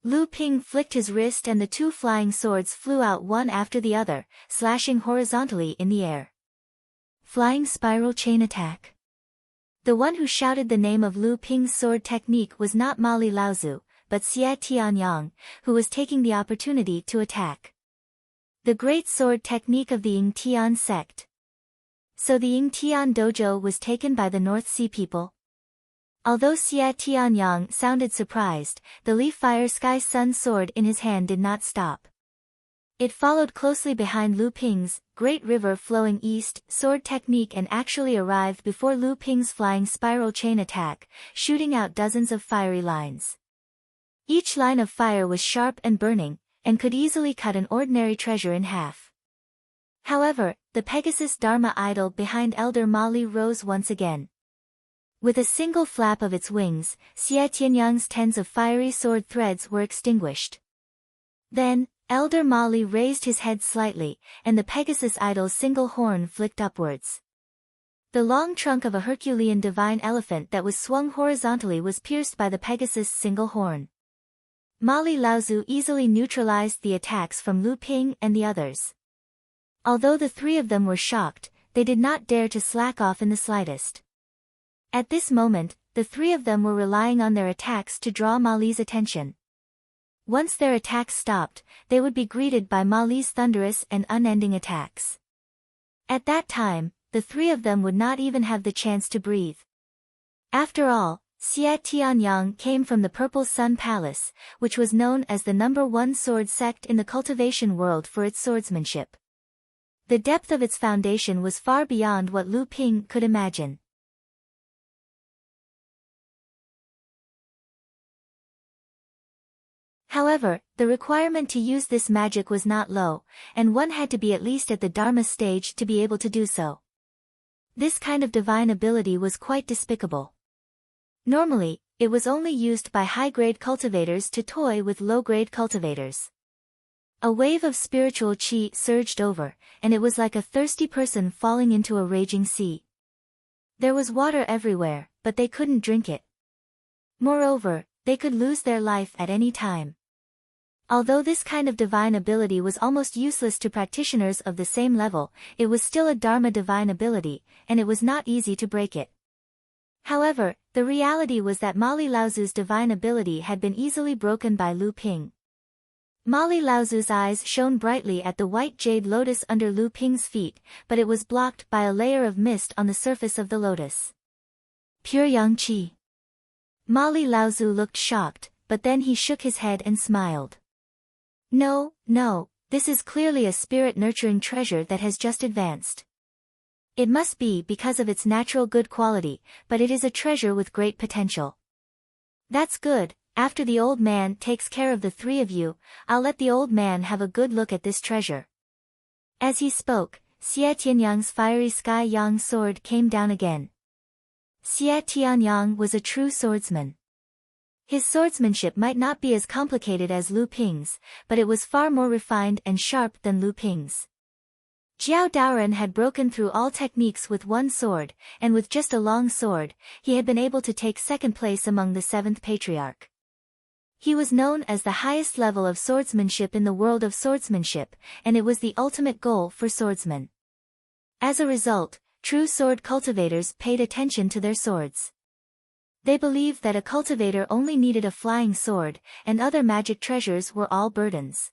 Lu Ping flicked his wrist and the two flying swords flew out one after the other, slashing horizontally in the air. Flying spiral chain attack. The one who shouted the name of Lu Ping's sword technique was not Mali Laozu, but Xie Tianyang, who was taking the opportunity to attack. The great sword technique of the Ying Tian sect. So the Ying Tian dojo was taken by the North Sea people? Although Xie Tianyang sounded surprised, the Li Fire Sky Sun sword in his hand did not stop. It followed closely behind Lu Ping's Great River Flowing East sword technique and actually arrived before Lu Ping's flying spiral chain attack, shooting out dozens of fiery lines. Each line of fire was sharp and burning, and could easily cut an ordinary treasure in half. However, the Pegasus Dharma idol behind Elder Mali rose once again. With a single flap of its wings, Xie Tianyang's tens of fiery sword threads were extinguished. Then, Elder Mali raised his head slightly, and the Pegasus idol's single horn flicked upwards. The long trunk of a Herculean divine elephant that was swung horizontally was pierced by the Pegasus' single horn. Mali Laozu easily neutralized the attacks from Lu Ping and the others. Although the three of them were shocked, they did not dare to slack off in the slightest. At this moment, the three of them were relying on their attacks to draw Mali's attention. Once their attacks stopped, they would be greeted by Mali's thunderous and unending attacks. At that time, the three of them would not even have the chance to breathe. After all, Xie Tianyang came from the Purple Sun Palace, which was known as the #1 sword sect in the cultivation world for its swordsmanship. The depth of its foundation was far beyond what Lu Ping could imagine. However, the requirement to use this magic was not low, and one had to be at least at the Dharma stage to be able to do so. This kind of divine ability was quite despicable. Normally, it was only used by high-grade cultivators to toy with low-grade cultivators. A wave of spiritual qi surged over, and it was like a thirsty person falling into a raging sea. There was water everywhere, but they couldn't drink it. Moreover, they could lose their life at any time. Although this kind of divine ability was almost useless to practitioners of the same level, it was still a Dharma divine ability, and it was not easy to break it. However, the reality was that Mali Laozu's divine ability had been easily broken by Lu Ping. Mali Laozu's eyes shone brightly at the white jade lotus under Lu Ping's feet, but it was blocked by a layer of mist on the surface of the lotus. Pure Yang Qi. Mali Laozu looked shocked, but then he shook his head and smiled. No, this is clearly a spirit-nurturing treasure that has just advanced. It must be because of its natural good quality, but it is a treasure with great potential. That's good. After the old man takes care of the three of you, I'll let the old man have a good look at this treasure. As he spoke, Xie Tianyang's fiery sky yang sword came down again. Xie Tianyang was a true swordsman. His swordsmanship might not be as complicated as Lu Ping's, but it was far more refined and sharp than Lu Ping's. Jiao Daoren had broken through all techniques with one sword, and with just a long sword, he had been able to take second place among the seventh patriarch. He was known as the highest level of swordsmanship in the world of swordsmanship, and it was the ultimate goal for swordsmen. As a result, true sword cultivators paid attention to their swords. They believed that a cultivator only needed a flying sword, and other magic treasures were all burdens.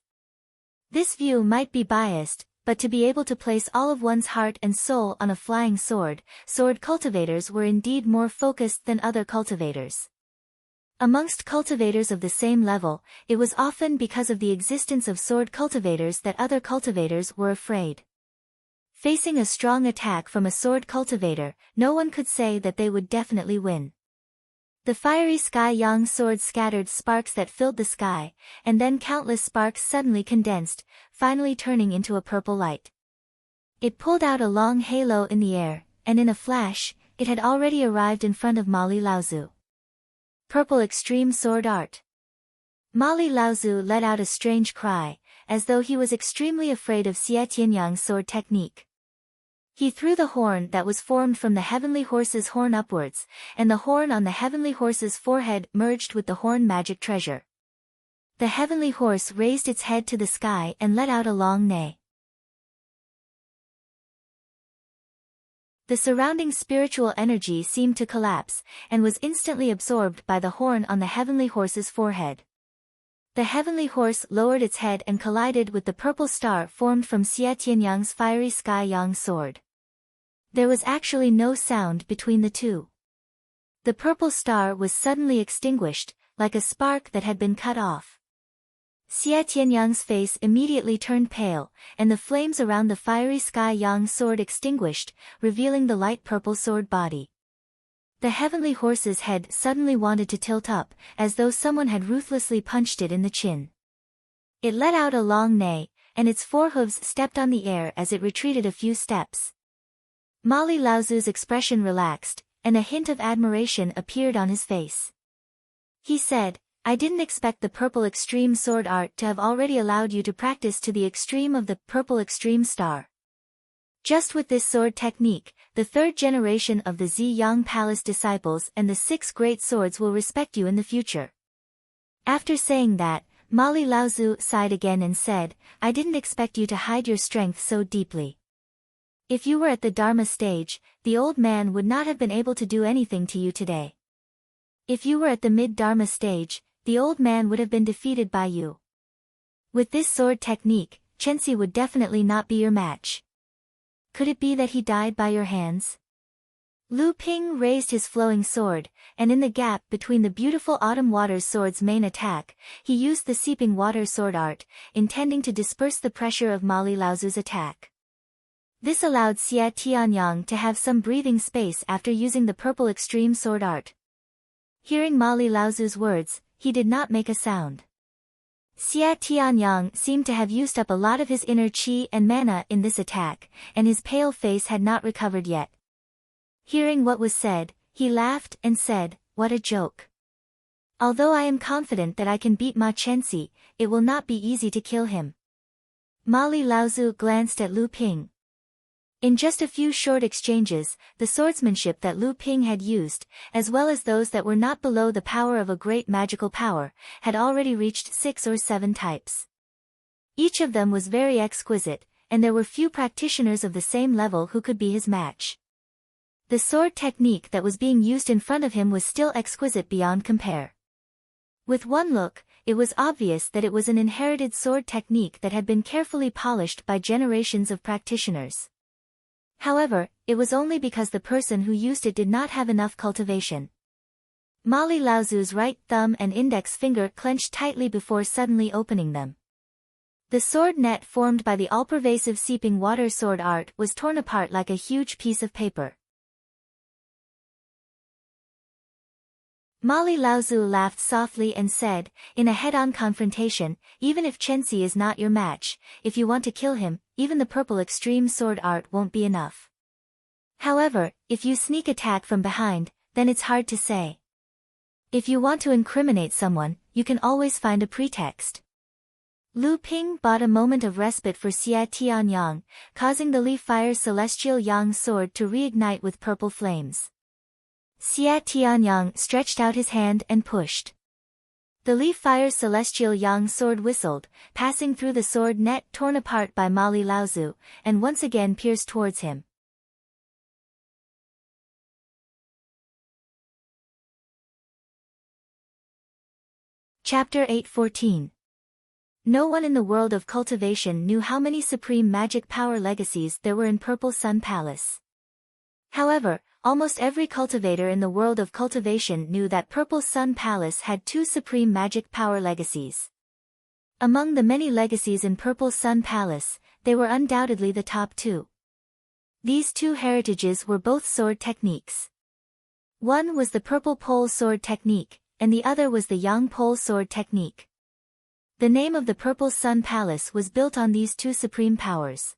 This view might be biased, but to be able to place all of one's heart and soul on a flying sword, sword cultivators were indeed more focused than other cultivators. Amongst cultivators of the same level, it was often because of the existence of sword cultivators that other cultivators were afraid. Facing a strong attack from a sword cultivator, no one could say that they would definitely win. The fiery sky yang sword scattered sparks that filled the sky, and then countless sparks suddenly condensed, finally turning into a purple light. It pulled out a long halo in the air, and in a flash, it had already arrived in front of Mali Laozu. Purple Extreme Sword Art. Mali Laozu let out a strange cry, as though he was extremely afraid of Xie Tianyang's sword technique. He threw the horn that was formed from the heavenly horse's horn upwards, and the horn on the heavenly horse's forehead merged with the horn magic treasure. The heavenly horse raised its head to the sky and let out a long neigh. The surrounding spiritual energy seemed to collapse, and was instantly absorbed by the horn on the heavenly horse's forehead. The heavenly horse lowered its head and collided with the purple star formed from Xie Tianyang's fiery sky yang sword. There was actually no sound between the two. The purple star was suddenly extinguished, like a spark that had been cut off. Xie Tianyang's face immediately turned pale, and the flames around the fiery sky yang sword extinguished, revealing the light purple sword body. The heavenly horse's head suddenly wanted to tilt up, as though someone had ruthlessly punched it in the chin. It let out a long neigh, and its forehooves stepped on the air as it retreated a few steps. Mali Laozu's expression relaxed, and a hint of admiration appeared on his face. He said, "I didn't expect the purple extreme sword art to have already allowed you to practice to the extreme of the purple extreme star. Just with this sword technique, the third generation of the Ziyang Palace disciples and the 6 great swords will respect you in the future." After saying that, Mali Laozu sighed again and said, "I didn't expect you to hide your strength so deeply. If you were at the Dharma stage, the old man would not have been able to do anything to you today. If you were at the mid-Dharma stage, the old man would have been defeated by you. With this sword technique, Chenxi would definitely not be your match. Could it be that he died by your hands?" Lu Ping raised his flowing sword, and in the gap between the beautiful Autumn Water sword's main attack, he used the Seeping Water sword art, intending to disperse the pressure of Mali Laozu's attack. This allowed Xie Tianyang to have some breathing space after using the purple extreme sword art. Hearing Mali Laozu's words, he did not make a sound. Xie Tianyang seemed to have used up a lot of his inner qi and mana in this attack, and his pale face had not recovered yet. Hearing what was said, he laughed and said, "What a joke. Although I am confident that I can beat Ma Chenxi, it will not be easy to kill him." Mali Laozu glanced at Lu Ping. In just a few short exchanges, the swordsmanship that Lu Ping had used, as well as those that were not below the power of a great magical power, had already reached 6 or 7 types. Each of them was very exquisite, and there were few practitioners of the same level who could be his match. The sword technique that was being used in front of him was still exquisite beyond compare. With one look, it was obvious that it was an inherited sword technique that had been carefully polished by generations of practitioners. However, it was only because the person who used it did not have enough cultivation. Mali Laozu's right thumb and index finger clenched tightly before suddenly opening them. The sword net formed by the all-pervasive Seeping Water sword art was torn apart like a huge piece of paper. Mali Laozu laughed softly and said, "In a head-on confrontation, even if Chenxi is not your match, if you want to kill him, even the purple extreme sword art won't be enough. However, if you sneak attack from behind, then it's hard to say. If you want to incriminate someone, you can always find a pretext." Lu Ping bought a moment of respite for Xie Tianyang, causing the Leaf Fire Celestial Yang sword to reignite with purple flames. Xie Tianyang stretched out his hand and pushed. The Leaf Fire Celestial Yang sword whistled, passing through the sword net torn apart by Mali Laozu, and once again pierced towards him. Chapter 8:14. No one in the world of cultivation knew how many supreme magic power legacies there were in Purple Sun Palace. However, almost every cultivator in the world of cultivation knew that Purple Sun Palace had two supreme magic power legacies. Among the many legacies in Purple Sun Palace, they were undoubtedly the top two. These two heritages were both sword techniques. One was the Purple Pole Sword Technique, and the other was the Yang Pole Sword Technique. The name of the Purple Sun Palace was built on these two supreme powers.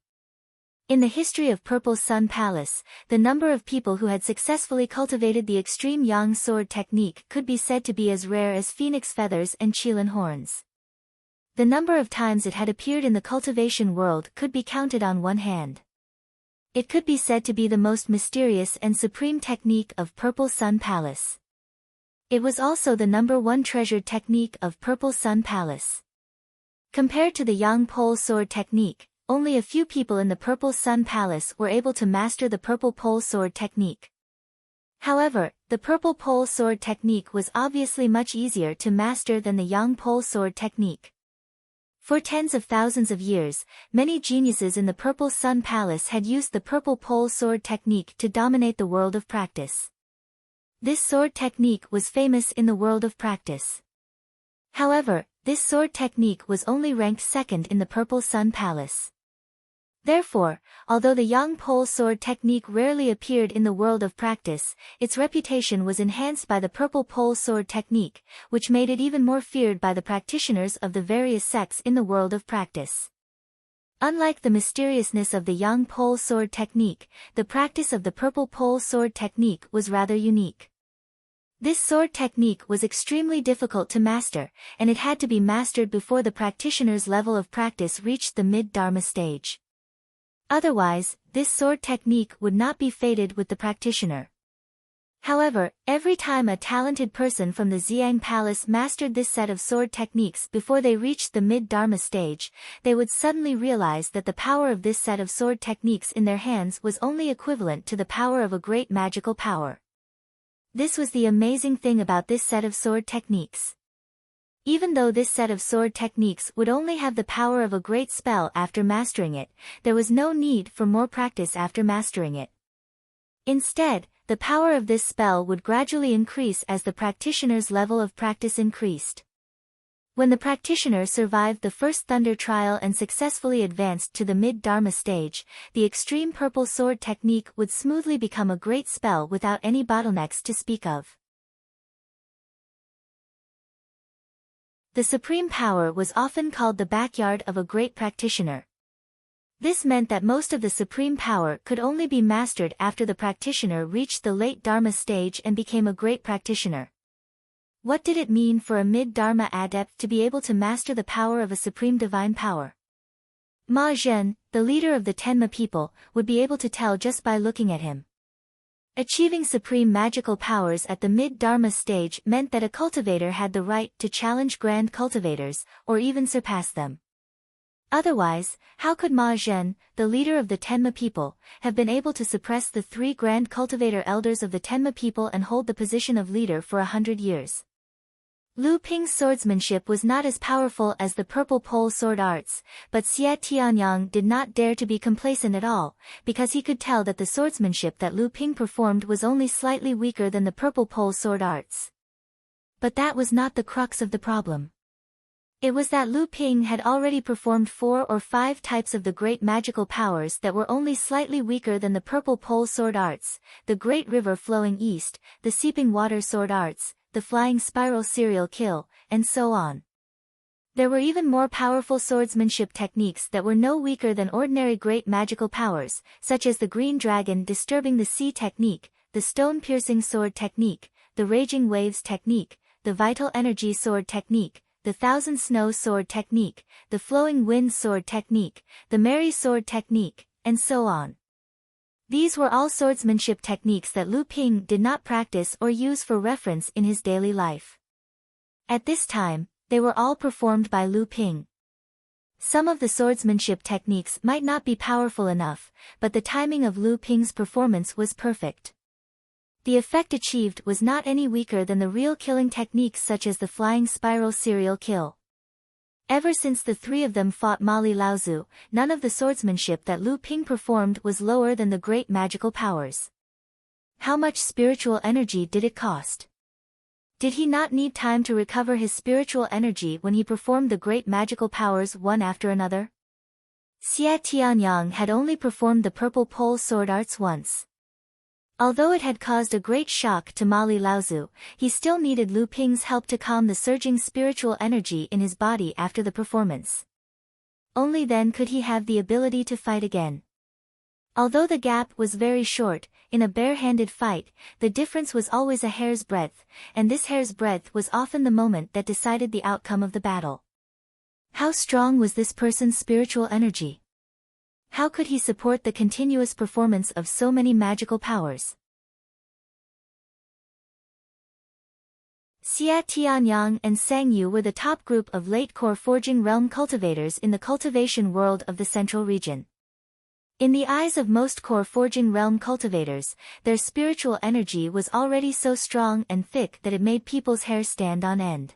In the history of Purple Sun Palace, the number of people who had successfully cultivated the extreme Yang Sword Technique could be said to be as rare as phoenix feathers and qilin horns. The number of times it had appeared in the cultivation world could be counted on one hand. It could be said to be the most mysterious and supreme technique of Purple Sun Palace. It was also the number one treasured technique of Purple Sun Palace. Compared to the Yang Pole Sword Technique, only a few people in the Purple Sun Palace were able to master the Purple Pole Sword Technique. However, the Purple Pole Sword Technique was obviously much easier to master than the Yang Pole Sword Technique. For tens of thousands of years, many geniuses in the Purple Sun Palace had used the Purple Pole Sword Technique to dominate the world of practice. This sword technique was famous in the world of practice. However, this sword technique was only ranked second in the Purple Sun Palace. Therefore, although the Yang Pole Sword Technique rarely appeared in the world of practice, its reputation was enhanced by the Purple Pole Sword Technique, which made it even more feared by the practitioners of the various sects in the world of practice. Unlike the mysteriousness of the Yang Pole Sword Technique, the practice of the Purple Pole Sword Technique was rather unique. This sword technique was extremely difficult to master, and it had to be mastered before the practitioner's level of practice reached the mid-Dharma stage. Otherwise, this sword technique would not be fated with the practitioner. However, every time a talented person from the Xiang Palace mastered this set of sword techniques before they reached the mid-Dharma stage, they would suddenly realize that the power of this set of sword techniques in their hands was only equivalent to the power of a great magical power. This was the amazing thing about this set of sword techniques. Even though this set of sword techniques would only have the power of a great spell after mastering it, there was no need for more practice after mastering it. Instead, the power of this spell would gradually increase as the practitioner's level of practice increased. When the practitioner survived the first thunder trial and successfully advanced to the mid-Dharma stage, the extreme purple sword technique would smoothly become a great spell without any bottlenecks to speak of. The supreme power was often called the backyard of a great practitioner. This meant that most of the supreme power could only be mastered after the practitioner reached the late Dharma stage and became a great practitioner. What did it mean for a mid-Dharma adept to be able to master the power of a supreme divine power? Ma Zhen, the leader of the Tenma people, would be able to tell just by looking at him. Achieving supreme magical powers at the mid-Dharma stage meant that a cultivator had the right to challenge grand cultivators, or even surpass them. Otherwise, how could Ma Zhen, the leader of the Tenma people, have been able to suppress the three grand cultivator elders of the Tenma people and hold the position of leader for 100 years? Lu Ping's swordsmanship was not as powerful as the purple pole sword arts, but Xie Tianyang did not dare to be complacent at all, because he could tell that the swordsmanship that Lu Ping performed was only slightly weaker than the purple pole sword arts. But that was not the crux of the problem. It was that Lu Ping had already performed 4 or 5 types of the great magical powers that were only slightly weaker than the purple pole sword arts, the great river flowing east, the seeping water sword arts, the flying spiral serial kill, and so on. There were even more powerful swordsmanship techniques that were no weaker than ordinary great magical powers, such as the green dragon disturbing the sea technique, the stone-piercing sword technique, the raging waves technique, the vital energy sword technique, the thousand snow sword technique, the flowing wind sword technique, the merry sword technique, and so on. These were all swordsmanship techniques that Lu Ping did not practice or use for reference in his daily life. At this time, they were all performed by Lu Ping. Some of the swordsmanship techniques might not be powerful enough, but the timing of Lu Ping's performance was perfect. The effect achieved was not any weaker than the real killing techniques such as the flying spiral serial kill. Ever since the three of them fought Mali Laozu, none of the swordsmanship that Lu Ping performed was lower than the great magical powers. How much spiritual energy did it cost? Did he not need time to recover his spiritual energy when he performed the great magical powers one after another? Xia Tianyang had only performed the purple pole sword arts once. Although it had caused a great shock to Mali Laozu, he still needed Lu Ping's help to calm the surging spiritual energy in his body after the performance. Only then could he have the ability to fight again. Although the gap was very short, in a bare-handed fight, the difference was always a hair's breadth, and this hair's breadth was often the moment that decided the outcome of the battle. How strong was this person's spiritual energy? How could he support the continuous performance of so many magical powers? Xia Tianyang and Sang Yu were the top group of late core forging realm cultivators in the cultivation world of the central region. In the eyes of most core forging realm cultivators, their spiritual energy was already so strong and thick that it made people's hair stand on end.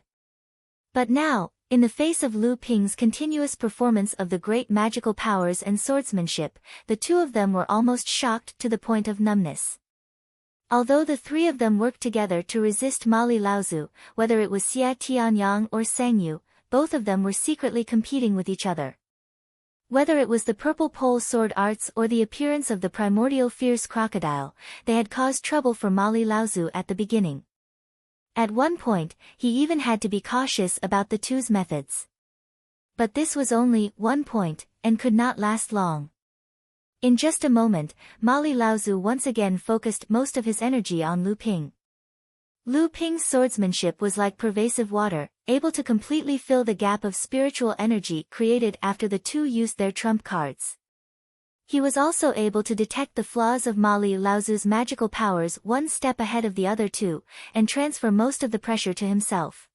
But now, in the face of Lu Ping's continuous performance of the great magical powers and swordsmanship, the two of them were almost shocked to the point of numbness. Although the three of them worked together to resist Mali Laozu, whether it was Xia Tianyang or Sang Yu, both of them were secretly competing with each other. Whether it was the purple pole sword arts or the appearance of the primordial fierce crocodile, they had caused trouble for Mali Laozu at the beginning. At one point, he even had to be cautious about the two's methods. But this was only one point, and could not last long. In just a moment, Mali Laozu once again focused most of his energy on Lu Ping. Lu Ping's swordsmanship was like pervasive water, able to completely fill the gap of spiritual energy created after the two used their trump cards. He was also able to detect the flaws of Mali Laozu's magical powers one step ahead of the other two, and transfer most of the pressure to himself.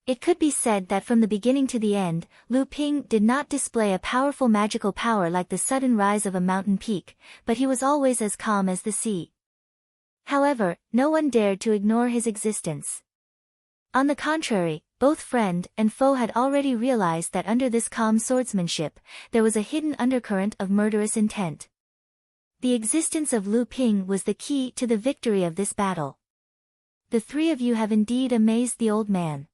It could be said that from the beginning to the end, Lu Ping did not display a powerful magical power like the sudden rise of a mountain peak, but he was always as calm as the sea. However, no one dared to ignore his existence. On the contrary, both friend and foe had already realized that under this calm swordsmanship, there was a hidden undercurrent of murderous intent. The existence of Lu Ping was the key to the victory of this battle. The three of you have indeed amazed the old man.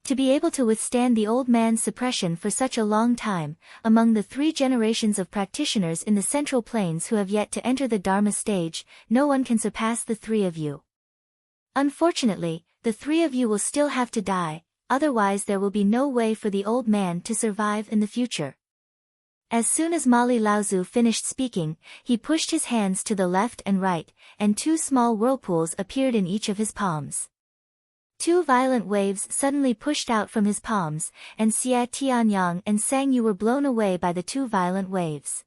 To be able to withstand the old man's suppression for such a long time, among the 3 generations of practitioners in the Central Plains who have yet to enter the Dharma stage, no one can surpass the 3 of you. Unfortunately, the 3 of you will still have to die, otherwise there will be no way for the old man to survive in the future. As soon as Mali Laozu finished speaking, he pushed his hands to the left and right, and 2 small whirlpools appeared in each of his palms. 2 violent waves suddenly pushed out from his palms, and Xia Tianyang and Sang Yu were blown away by the 2 violent waves.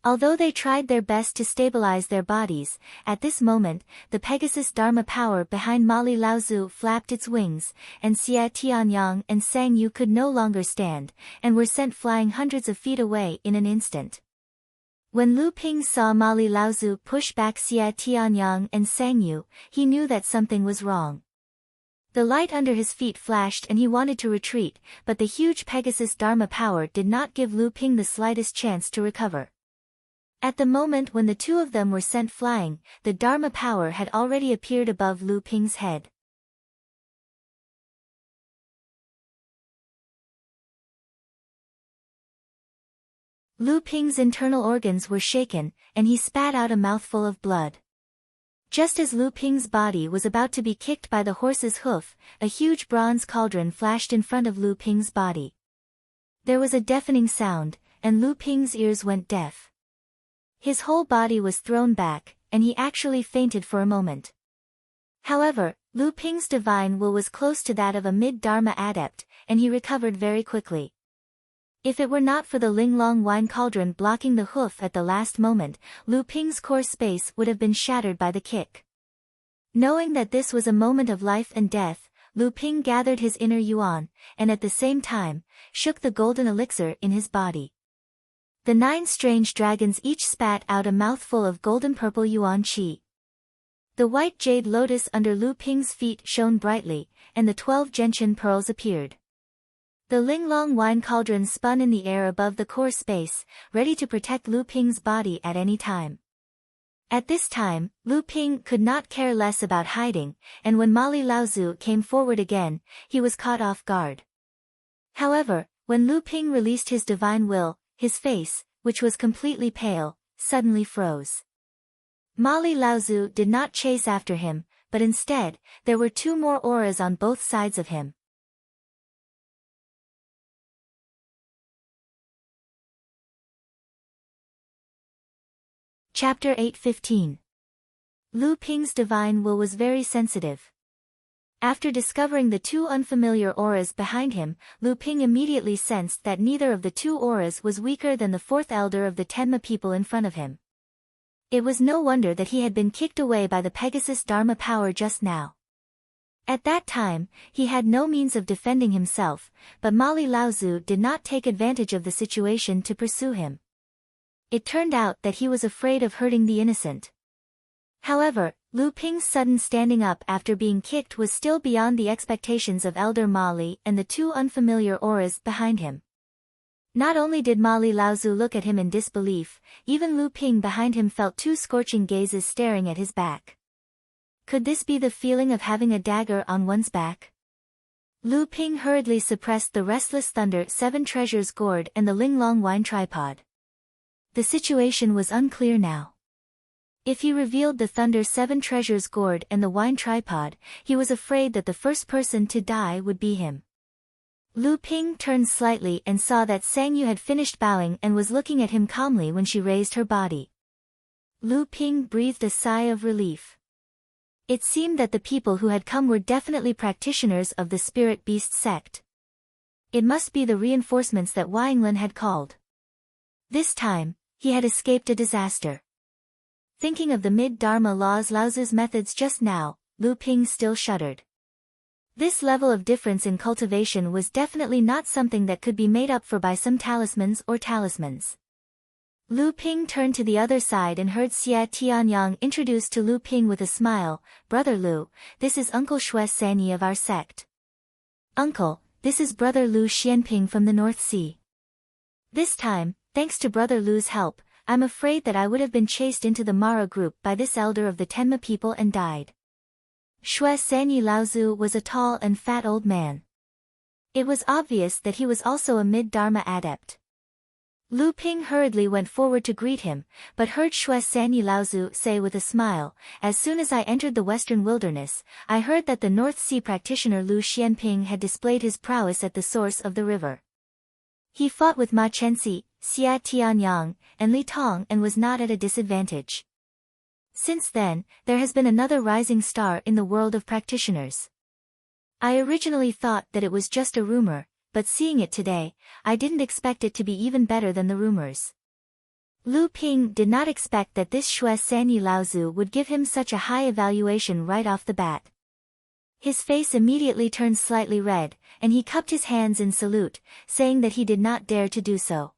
Although they tried their best to stabilize their bodies, at this moment, the Pegasus Dharma power behind Mali Laozu flapped its wings, and Xia Tianyang and Sang Yu could no longer stand, and were sent flying hundreds of feet away in an instant. When Lu Ping saw Mali Laozu push back Xia Tianyang and Sang Yu, he knew that something was wrong. The light under his feet flashed and he wanted to retreat, but the huge Pegasus Dharma power did not give Lu Ping the slightest chance to recover. At the moment when the 2 of them were sent flying, the Dharma power had already appeared above Lu Ping's head. Lu Ping's internal organs were shaken, and he spat out a mouthful of blood. Just as Lu Ping's body was about to be kicked by the horse's hoof, a huge bronze cauldron flashed in front of Lu Ping's body. There was a deafening sound, and Lu Ping's ears went deaf. His whole body was thrown back, and he actually fainted for a moment. However, Lu Ping's divine will was close to that of a mid-Dharma adept, and he recovered very quickly. If it were not for the Linglong wine cauldron blocking the hoof at the last moment, Lu Ping's core space would have been shattered by the kick. Knowing that this was a moment of life and death, Lu Ping gathered his inner yuan, and at the same time, shook the golden elixir in his body. The 9 strange dragons each spat out a mouthful of golden purple yuan qi. The white jade lotus under Lu Ping's feet shone brightly, and the 12 gentian pearls appeared. The Linglong wine cauldron spun in the air above the core space, ready to protect Lu Ping's body at any time. At this time, Lu Ping could not care less about hiding, and when Mali Laozu came forward again, he was caught off guard. However, when Lu Ping released his divine will, his face, which was completely pale, suddenly froze. Mali Laozu did not chase after him, but instead, there were two more auras on both sides of him. Chapter 8:15. Lu Ping's divine will was very sensitive. After discovering the two unfamiliar auras behind him, Lu Ping immediately sensed that neither of the two auras was weaker than the fourth elder of the Tenma people in front of him. It was no wonder that he had been kicked away by the Pegasus Dharma power just now. At that time, he had no means of defending himself, but Mali Laozu did not take advantage of the situation to pursue him. It turned out that he was afraid of hurting the innocent. However, Lu Ping's sudden standing up after being kicked was still beyond the expectations of Elder Mali and the two unfamiliar auras behind him. Not only did Mali Laozu look at him in disbelief, even Lu Ping behind him felt two scorching gazes staring at his back. Could this be the feeling of having a dagger on one's back? Lu Ping hurriedly suppressed the restless thunder, 7 treasures gourd and the Linglong wine tripod. The situation was unclear now. If he revealed the thunder 7 treasures gourd and the wine tripod, he was afraid that the first person to die would be him. Lu Ping turned slightly and saw that Sang Yu had finished bowing and was looking at him calmly when she raised her body. Lu Ping breathed a sigh of relief. It seemed that the people who had come were definitely practitioners of the Spirit Beast sect. It must be the reinforcements that Wanglan had called. This time, he had escaped a disaster. Thinking of the mid-Dharma laws Laozu's methods just now, Lu Ping still shuddered. This level of difference in cultivation was definitely not something that could be made up for by some talismans or talismans. Lu Ping turned to the other side and heard Xie Tianyang introduce to Lu Ping with a smile, "Brother Lu, this is Uncle Shui Sanyi of our sect. Uncle, this is Brother Lu Xianping from the North Sea. This time, thanks to Brother Lu's help, I'm afraid that I would have been chased into the Mara group by this elder of the Tenma people and died." Shui Sanyi Laozu was a tall and fat old man. It was obvious that he was also a mid-Dharma adept. Lu Ping hurriedly went forward to greet him, but heard Shui Sanyi Laozu say with a smile, "As soon as I entered the western wilderness, I heard that the North Sea practitioner Lu Xianping had displayed his prowess at the source of the river. He fought with Ma Chenxi, Xia Tianyang, and Li Tong and was not at a disadvantage. Since then, there has been another rising star in the world of practitioners. I originally thought that it was just a rumor, but seeing it today, I didn't expect it to be even better than the rumors." Lu Ping did not expect that this Shui Sanyi Laozu would give him such a high evaluation right off the bat. His face immediately turned slightly red, and he cupped his hands in salute, saying that he did not dare to do so.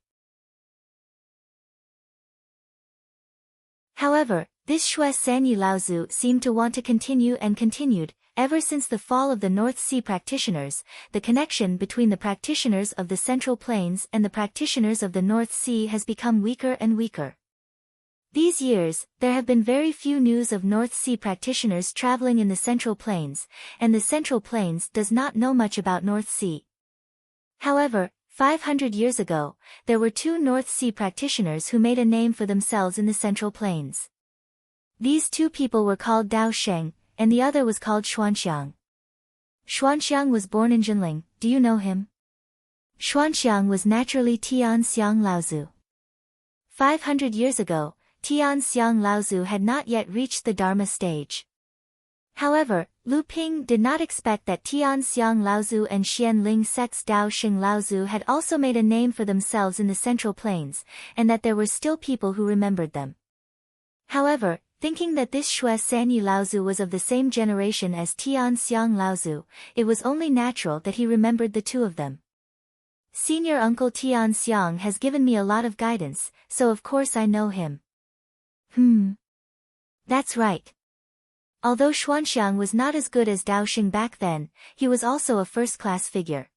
However, this Shui Sanyi Laozu seemed to want to continue and continued. Ever since the fall of the North Sea practitioners, the connection between the practitioners of the Central Plains and the practitioners of the North Sea has become weaker and weaker. These years, there have been very few news of North Sea practitioners traveling in the Central Plains, and the Central Plains does not know much about North Sea. However, 500 years ago, there were 2 North Sea practitioners who made a name for themselves in the Central Plains. These 2 people were called Dao Sheng, and the other was called Xuanxiang. Xuanxiang was born in Jinling. Do you know him? Xuanxiang was naturally Tian Xiang Laozu. 500 years ago, Tian Xiang Laozu had not yet reached the Dharma stage. However, Lu Ping did not expect that Tian Xiang Laozu and Xian Ling sect's Dao Sheng Laozu had also made a name for themselves in the Central Plains, and that there were still people who remembered them. However, thinking that this Shui Sanyi Laozu was of the same generation as Tian Xiang Laozu, it was only natural that he remembered the 2 of them. Senior Uncle Tian Xiang has given me a lot of guidance, so of course I know him. That's right. Although Xuanxiang was not as good as Dao Sheng back then, he was also a first-class figure.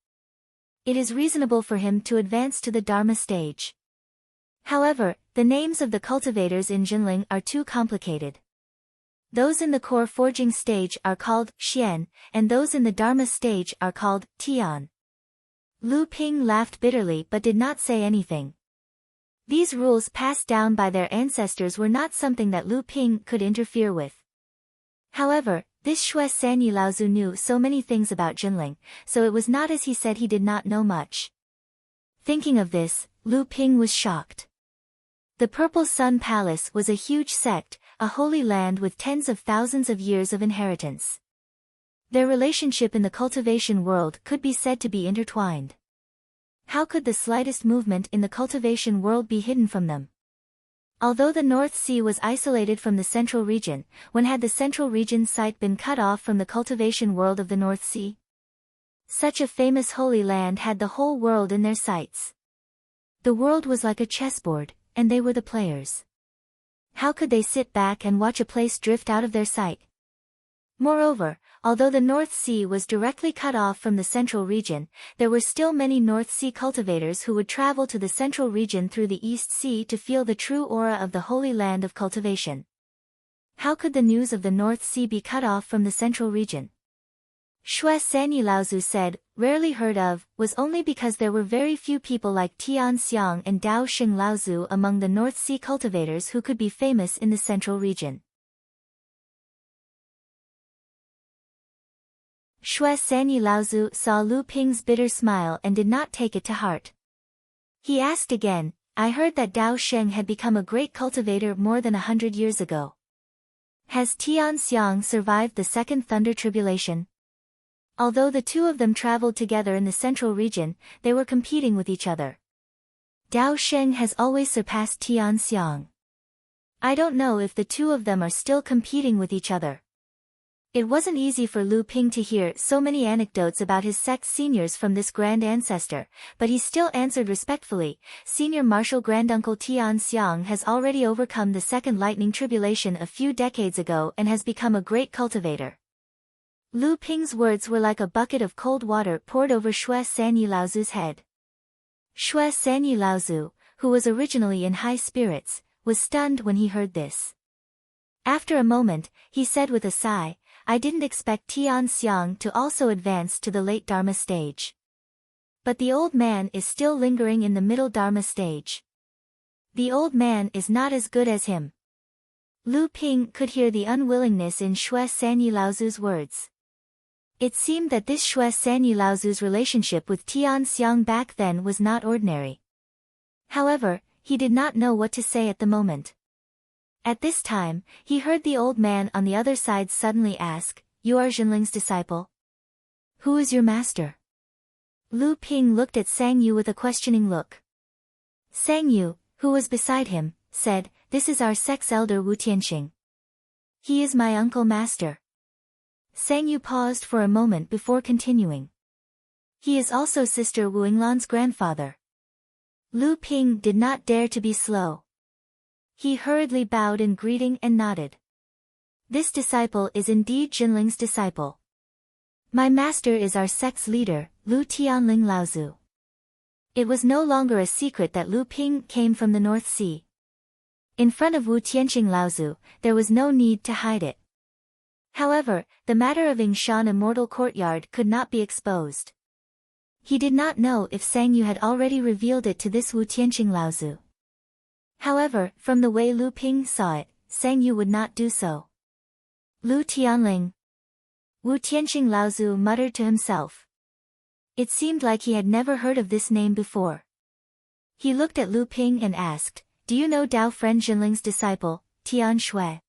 It is reasonable for him to advance to the Dharma stage. However, The names of the cultivators in Jinling are too complicated. Those in the core forging stage are called Xian, and those in the Dharma stage are called Tian. Lu Ping laughed bitterly but did not say anything. These rules passed down by their ancestors were not something that Lu Ping could interfere with. However, this Xue Sanyi Laozu knew so many things about Jinling, so it was not as he said he did not know much. Thinking of this, Lu Ping was shocked. The Purple Sun Palace was a huge sect, a holy land with tens of thousands of years of inheritance. Their relationship in the cultivation world could be said to be intertwined. How could the slightest movement in the cultivation world be hidden from them? Although the North Sea was isolated from the central region, when had the central region's site been cut off from the cultivation world of the North Sea? Such a famous holy land had the whole world in their sights. The world was like a chessboard, and they were the players. How could they sit back and watch a place drift out of their sight? Moreover, although the North Sea was directly cut off from the central region, there were still many North Sea cultivators who would travel to the central region through the East Sea to feel the true aura of the holy land of cultivation. How could the news of the North Sea be cut off from the central region? Xue Sanyi Laozu said, rarely heard of, was only because there were very few people like Tian Xiang and Dao Xing Laozu among the North Sea cultivators who could be famous in the central region. Xue Sanyi Laozu saw Lu Ping's bitter smile and did not take it to heart. He asked again, I heard that Dao Sheng had become a great cultivator more than 100 years ago. Has Tian Xiang survived the second thunder tribulation? Although the two of them traveled together in the central region, they were competing with each other. Dao Sheng has always surpassed Tian Xiang. I don't know if the two of them are still competing with each other. It wasn't easy for Lu Ping to hear so many anecdotes about his sect's seniors from this grand ancestor, but he still answered respectfully, Senior Marshal Granduncle Tian Xiang has already overcome the second lightning tribulation a few decades ago and has become a great cultivator. Lu Ping's words were like a bucket of cold water poured over Xue Sanyi Laozu's head. Xue Sanyi Laozu, who was originally in high spirits, was stunned when he heard this. After a moment, he said with a sigh, I didn't expect Tian Xiang to also advance to the late Dharma stage. But the old man is still lingering in the middle Dharma stage. The old man is not as good as him. Lu Ping could hear the unwillingness in Xue Sanyi Laozu's words. It seemed that this Xue Sanyi Laozu's relationship with Tian Xiang back then was not ordinary. However, he did not know what to say at the moment. At this time, he heard the old man on the other side suddenly ask, You are Jinling's disciple? Who is your master? Lu Ping looked at Sang Yu with a questioning look. Sang Yu, who was beside him, said, This is our sect's elder Wu Tianxing. He is my uncle master. Sang Yu paused for a moment before continuing. He is also Sister Wu Yinglan's grandfather. Lu Ping did not dare to be slow. He hurriedly bowed in greeting and nodded. This disciple is indeed Jinling's disciple. My master is our sect's leader, Lu Tianling Laozu. It was no longer a secret that Lu Ping came from the North Sea. In front of Wu Tianxing Laozu, there was no need to hide it. However, the matter of Yingshan Immortal Courtyard could not be exposed. He did not know if Sang Yu had already revealed it to this Wu Tianxing Laozu. However, from the way Lu Ping saw it, Sang Yu would not do so. Lu Tianling. Wu Tianxing Laozu muttered to himself. It seemed like he had never heard of this name before. He looked at Lu Ping and asked, Do you know Dao Friend Jinling's disciple, Tian Shui?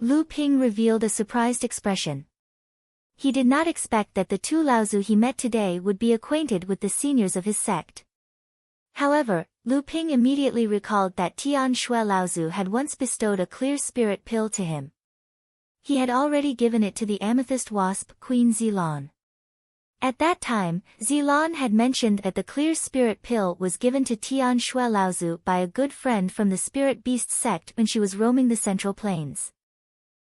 Lu Ping revealed a surprised expression. He did not expect that the two Laozu he met today would be acquainted with the seniors of his sect. However, Lu Ping immediately recalled that Tian Shui Laozu had once bestowed a clear spirit pill to him. He had already given it to the amethyst wasp Queen Zilan. At that time, Zilan had mentioned that the clear spirit pill was given to Tian Shui Laozu by a good friend from the spirit beast sect when she was roaming the central plains.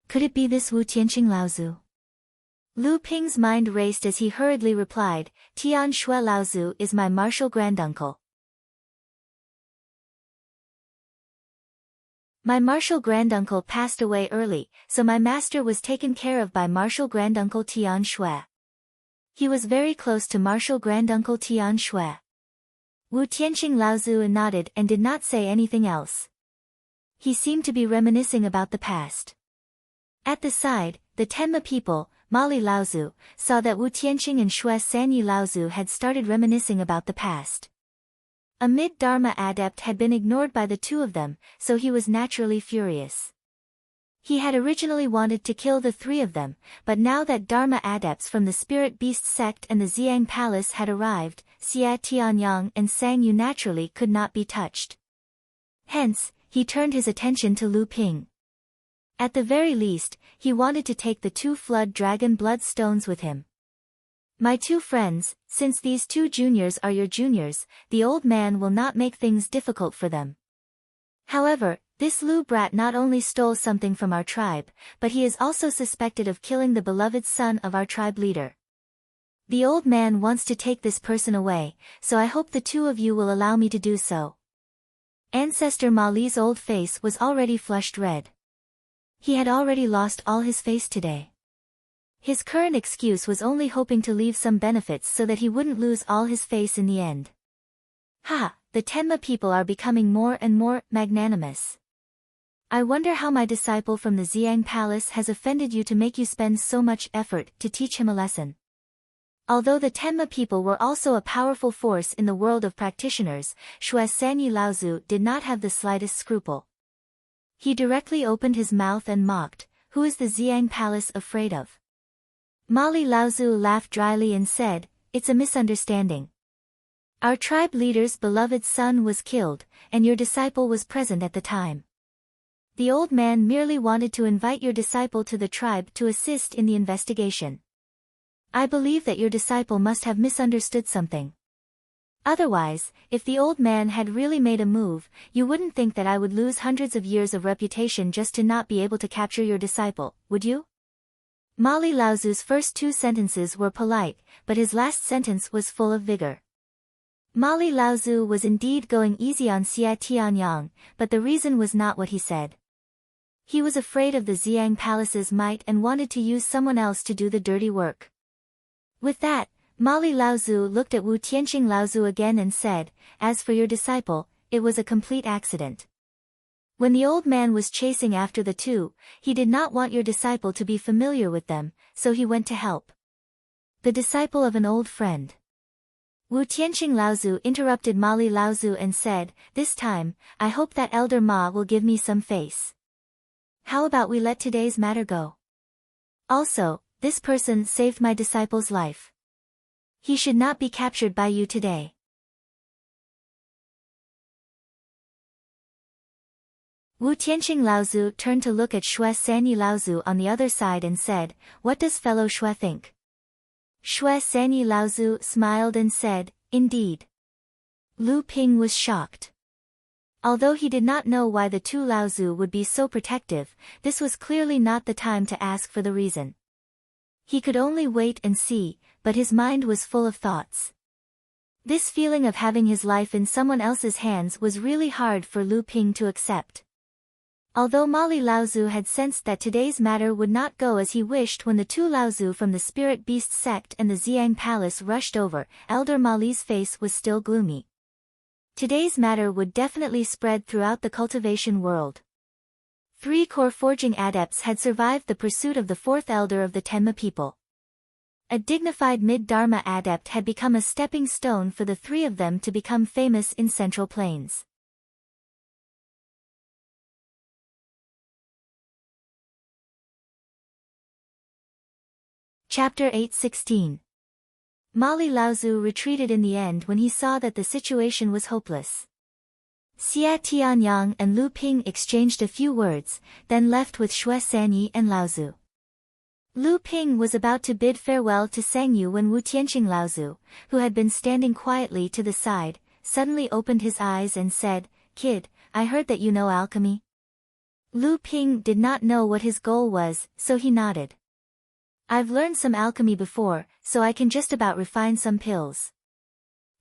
Could it be this Wu Tianxing Laozu? Lu Ping's mind raced as he hurriedly replied, Tian Shui Laozu is my martial granduncle. My martial granduncle passed away early, so my master was taken care of by martial granduncle Tian Shui. He was very close to martial granduncle Tian Shui. Wu Tianqing Laozu nodded and did not say anything else. He seemed to be reminiscing about the past. At the side, the Tenma people, Mali Laozu, saw that Wu Tianqing and Shui Sanyi Laozu had started reminiscing about the past. A mid-Dharma adept had been ignored by the two of them, so he was naturally furious. He had originally wanted to kill the three of them, but now that Dharma adepts from the Spirit Beast sect and the Xiang Palace had arrived, Xia Tianyang and Sang Yu naturally could not be touched. Hence, he turned his attention to Lu Ping. At the very least, he wanted to take the two Flood Dragon Blood Stones with him. My two friends, since these two juniors are your juniors, the old man will not make things difficult for them. However, this Lu brat not only stole something from our tribe, but he is also suspected of killing the beloved son of our tribe leader. The old man wants to take this person away, so I hope the two of you will allow me to do so. Ancestor Mali's old face was already flushed red. He had already lost all his face today. His current excuse was only hoping to leave some benefits so that he wouldn't lose all his face in the end. Ha, the Tenma people are becoming more and more magnanimous. I wonder how my disciple from the Xiang Palace has offended you to make you spend so much effort to teach him a lesson. Although the Tenma people were also a powerful force in the world of practitioners, Shui Sanyi Laozu did not have the slightest scruple. He directly opened his mouth and mocked, "Who is the Xiang Palace afraid of?" Mali Laozu laughed dryly and said, "It's a misunderstanding. Our tribe leader's beloved son was killed, and your disciple was present at the time. The old man merely wanted to invite your disciple to the tribe to assist in the investigation. I believe that your disciple must have misunderstood something. Otherwise, if the old man had really made a move, you wouldn't think that I would lose hundreds of years of reputation just to not be able to capture your disciple, would you?" Mali Laozu's first two sentences were polite, but his last sentence was full of vigor. Mali Laozu was indeed going easy on Xia Tianyang, but the reason was not what he said. He was afraid of the Xiang Palace's might and wanted to use someone else to do the dirty work. With that, Mali Laozu looked at Wu Tianqing Laozu again and said, "As for your disciple, it was a complete accident. When the old man was chasing after the two, he did not want your disciple to be familiar with them, so he went to help. The disciple of an old friend." Wu Tianqing Laozu interrupted Mali Laozu and said, "This time, I hope that Elder Ma will give me some face. How about we let today's matter go? Also, this person saved my disciple's life. He should not be captured by you today." Wu Tianqing Laozu turned to look at Shui Sanyi Laozu on the other side and said, "What does fellow Shui think?" Shui Sanyi Laozu smiled and said, "Indeed." Lu Ping was shocked. Although he did not know why the two Laozu would be so protective, this was clearly not the time to ask for the reason. He could only wait and see, but his mind was full of thoughts. This feeling of having his life in someone else's hands was really hard for Lu Ping to accept. Although Mali Laozu had sensed that today's matter would not go as he wished when the two Laozu from the Spirit Beast sect and the Xiang Palace rushed over, Elder Mali's face was still gloomy. Today's matter would definitely spread throughout the cultivation world. 3 core forging adepts had survived the pursuit of the 4th elder of the Tenma people. A dignified mid-Dharma adept had become a stepping stone for the 3 of them to become famous in Central Plains. Chapter 8:16. Mali Laozu retreated in the end when he saw that the situation was hopeless. Xia Tianyang and Lu Ping exchanged a few words, then left with Shui Sanyi and Laozu. Lu Ping was about to bid farewell to Sang Yu when Wu Tianqing Laozu, who had been standing quietly to the side, suddenly opened his eyes and said, "Kid, I heard that you know alchemy." Lu Ping did not know what his goal was, so he nodded. "I've learned some alchemy before, so I can just about refine some pills."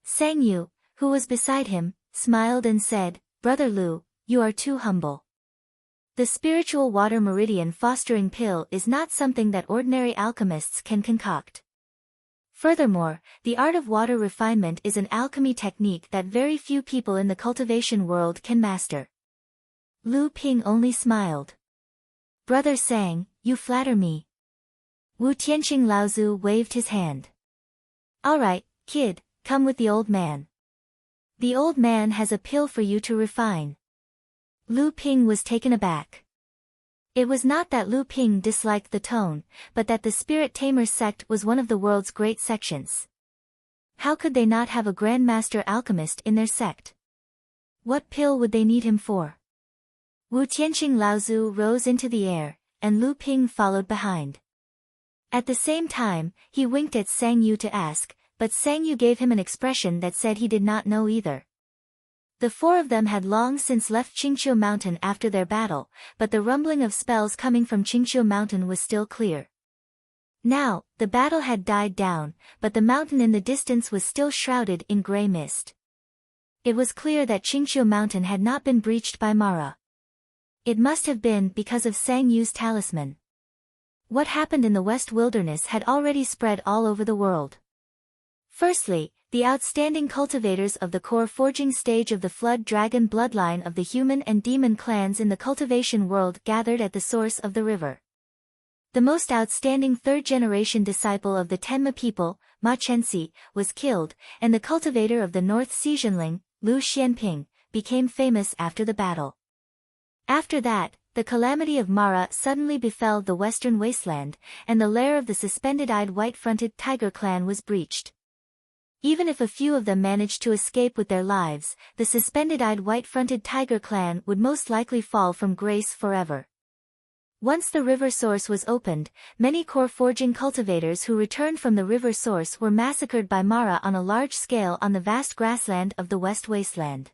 Sang Yu, who was beside him, smiled and said, "Brother Lu, you are too humble. The spiritual water meridian fostering pill is not something that ordinary alchemists can concoct. Furthermore, the art of water refinement is an alchemy technique that very few people in the cultivation world can master. Lu Ping only smiled. Brother Sang, you flatter me. Wu Tianqing Laozu waved his hand. All right, kid, come with the old man. The old man has a pill for you to refine. Lu Ping was taken aback. It was not that Lu Ping disliked the tone, but that the Spirit Tamers sect was one of the world's great sections. How could they not have a Grandmaster alchemist in their sect? What pill would they need him for? Wu Tianqing Laozu rose into the air, and Lu Ping followed behind. At the same time, he winked at Sang Yu to ask, but Sang Yu gave him an expression that said he did not know either. The four of them had long since left Qingqiu Mountain after their battle, but the rumbling of spells coming from Qingqiu Mountain was still clear. Now, the battle had died down, but the mountain in the distance was still shrouded in grey mist. It was clear that Qingqiu Mountain had not been breached by Mara. It must have been because of Sang Yu's talisman. What happened in the West Wilderness had already spread all over the world. Firstly, the outstanding cultivators of the core forging stage of the Flood Dragon bloodline of the human and demon clans in the cultivation world gathered at the source of the river. The most outstanding third-generation disciple of the Tenma people, Ma Chenxi, was killed, and the cultivator of the North Xizhenling, Lu Xianping, became famous after the battle. After that, the calamity of Mara suddenly befell the western wasteland, and the lair of the suspended-eyed white-fronted tiger clan was breached. Even if a few of them managed to escape with their lives, the suspended-eyed white-fronted tiger clan would most likely fall from grace forever. Once the river source was opened, many core forging cultivators who returned from the river source were massacred by Mara on a large scale on the vast grassland of the West Wasteland.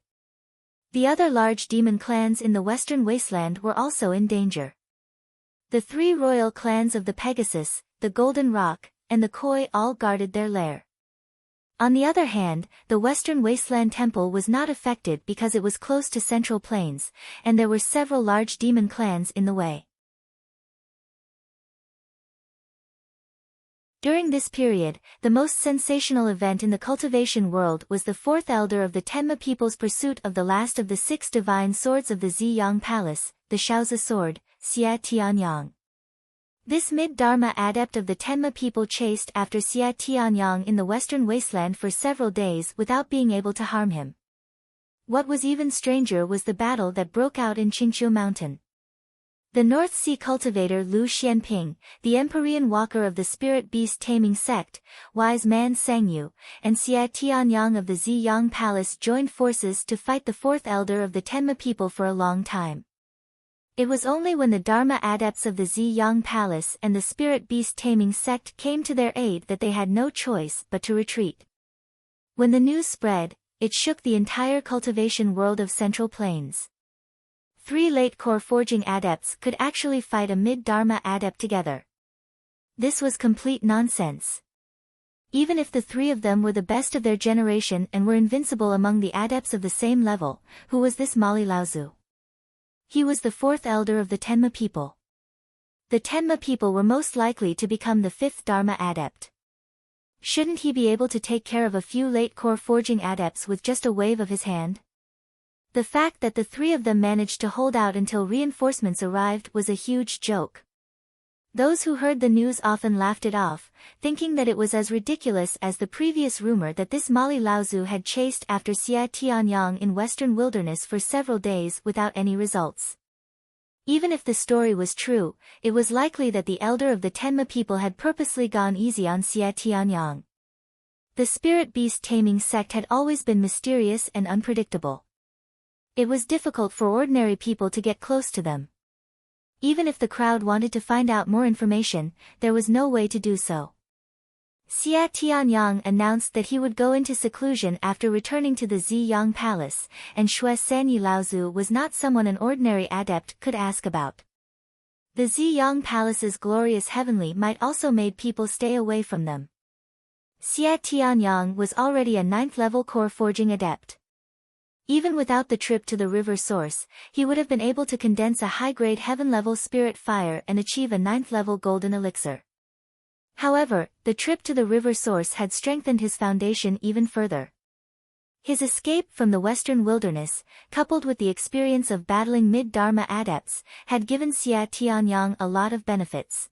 The other large demon clans in the Western Wasteland were also in danger. The three royal clans of the Pegasus, the Golden Rock, and the Koi all guarded their lair. On the other hand, the Western Wasteland Temple was not affected because it was close to Central Plains, and there were several large demon clans in the way. During this period, the most sensational event in the cultivation world was the fourth elder of the Tenma people's pursuit of the last of the 6 divine swords of the Ziyang Palace, the Shaozi sword, Xia Tianyang. This mid-Dharma adept of the Tenma people chased after Xia Tianyang in the western wasteland for several days without being able to harm him. What was even stranger was the battle that broke out in Qingqiu Mountain. The North Sea cultivator Lu Xianping, the Empyrean walker of the spirit beast taming sect, wise man Sang Yu, and Xia Tianyang of the Ziyang Palace joined forces to fight the fourth elder of the Tenma people for a long time. It was only when the Dharma adepts of the Ziyang Palace and the spirit beast taming sect came to their aid that they had no choice but to retreat. When the news spread, it shook the entire cultivation world of Central Plains. 3 late core forging adepts could actually fight a mid-Dharma adept together. This was complete nonsense. Even if the 3 of them were the best of their generation and were invincible among the adepts of the same level, who was this Mali Laozu? He was the 4th elder of the Tenma people. The Tenma people were most likely to become the 5th Dharma adept. Shouldn't he be able to take care of a few late core forging adepts with just a wave of his hand? The fact that the 3 of them managed to hold out until reinforcements arrived was a huge joke. Those who heard the news often laughed it off, thinking that it was as ridiculous as the previous rumor that this Mali Laozu had chased after Xia Tianyang in western wilderness for several days without any results. Even if the story was true, it was likely that the elder of the Tenma people had purposely gone easy on Xia Tianyang. The spirit beast taming sect had always been mysterious and unpredictable. It was difficult for ordinary people to get close to them. Even if the crowd wanted to find out more information, there was no way to do so. Xia Tianyang announced that he would go into seclusion after returning to the Ziyang Palace, and Shui Sanyi Laozu was not someone an ordinary adept could ask about. The Ziyang Palace's glorious heavenly might also made people stay away from them. Xia Tianyang was already a 9th-level core forging adept. Even without the trip to the river source, he would have been able to condense a high-grade heaven-level spirit fire and achieve a 9th-level golden elixir. However, the trip to the river source had strengthened his foundation even further. His escape from the western wilderness, coupled with the experience of battling mid-Dharma adepts, had given Xia Tianyang a lot of benefits.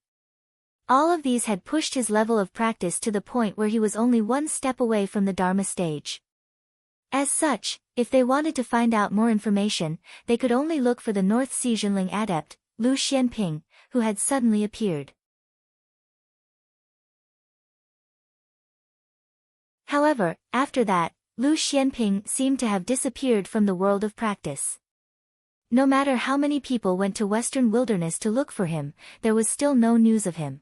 All of these had pushed his level of practice to the point where he was only one step away from the Dharma stage. As such, if they wanted to find out more information, they could only look for the North Sea Zhenling adept, Lu Xianping, who had suddenly appeared. However, after that, Lu Xianping seemed to have disappeared from the world of practice. No matter how many people went to Western Wilderness to look for him, there was still no news of him.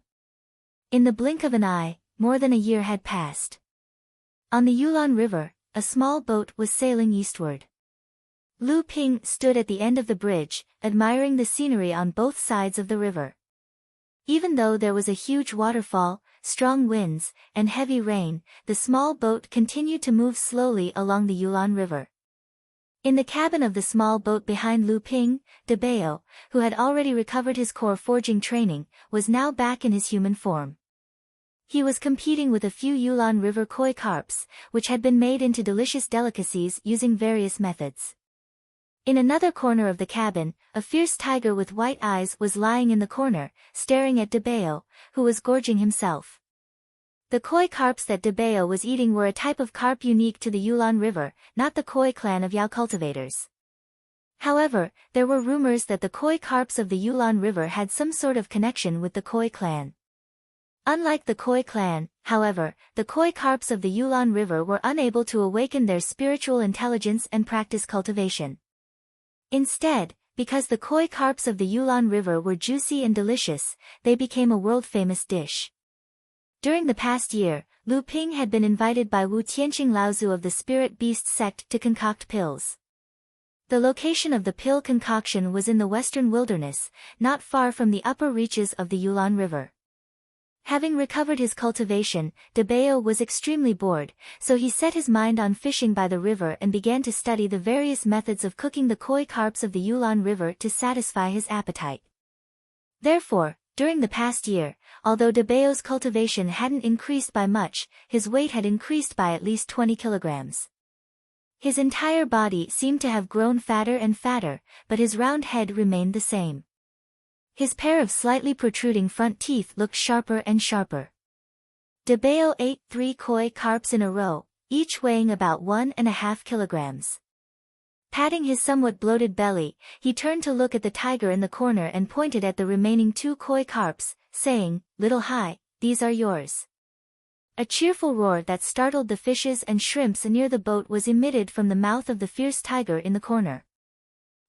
In the blink of an eye, more than a year had passed. On the Yulon River, a small boat was sailing eastward. Lu Ping stood at the end of the bridge, admiring the scenery on both sides of the river. Even though there was a huge waterfall, strong winds, and heavy rain, the small boat continued to move slowly along the Yulon River. In the cabin of the small boat behind Lu Ping, De Bao, who had already recovered his core forging training, was now back in his human form. He was competing with a few Yulon River koi carps, which had been made into delicious delicacies using various methods. In another corner of the cabin, a fierce tiger with white eyes was lying in the corner, staring at De Bao, who was gorging himself. The koi carps that De Bao was eating were a type of carp unique to the Yulon River, not the koi clan of Yao cultivators. However, there were rumors that the koi carps of the Yulon River had some sort of connection with the koi clan. Unlike the koi clan, however, the koi carps of the Yulon River were unable to awaken their spiritual intelligence and practice cultivation. Instead, because the koi carps of the Yulon River were juicy and delicious, they became a world-famous dish. During the past year, Lu Ping had been invited by Wu Tianqing Laozu of the Spirit Beast sect to concoct pills. The location of the pill concoction was in the western wilderness, not far from the upper reaches of the Yulon River. Having recovered his cultivation, De Bao was extremely bored, so he set his mind on fishing by the river and began to study the various methods of cooking the koi carps of the Yulon River to satisfy his appetite. Therefore, during the past year, although De Bao's cultivation hadn't increased by much, his weight had increased by at least 20 kilograms. His entire body seemed to have grown fatter and fatter, but his round head remained the same. His pair of slightly protruding front teeth looked sharper and sharper. De Bao ate 3 koi carps in a row, each weighing about 1.5 kilograms. Patting his somewhat bloated belly, he turned to look at the tiger in the corner and pointed at the remaining 2 koi carps, saying, "Little Hai, these are yours." A cheerful roar that startled the fishes and shrimps near the boat was emitted from the mouth of the fierce tiger in the corner.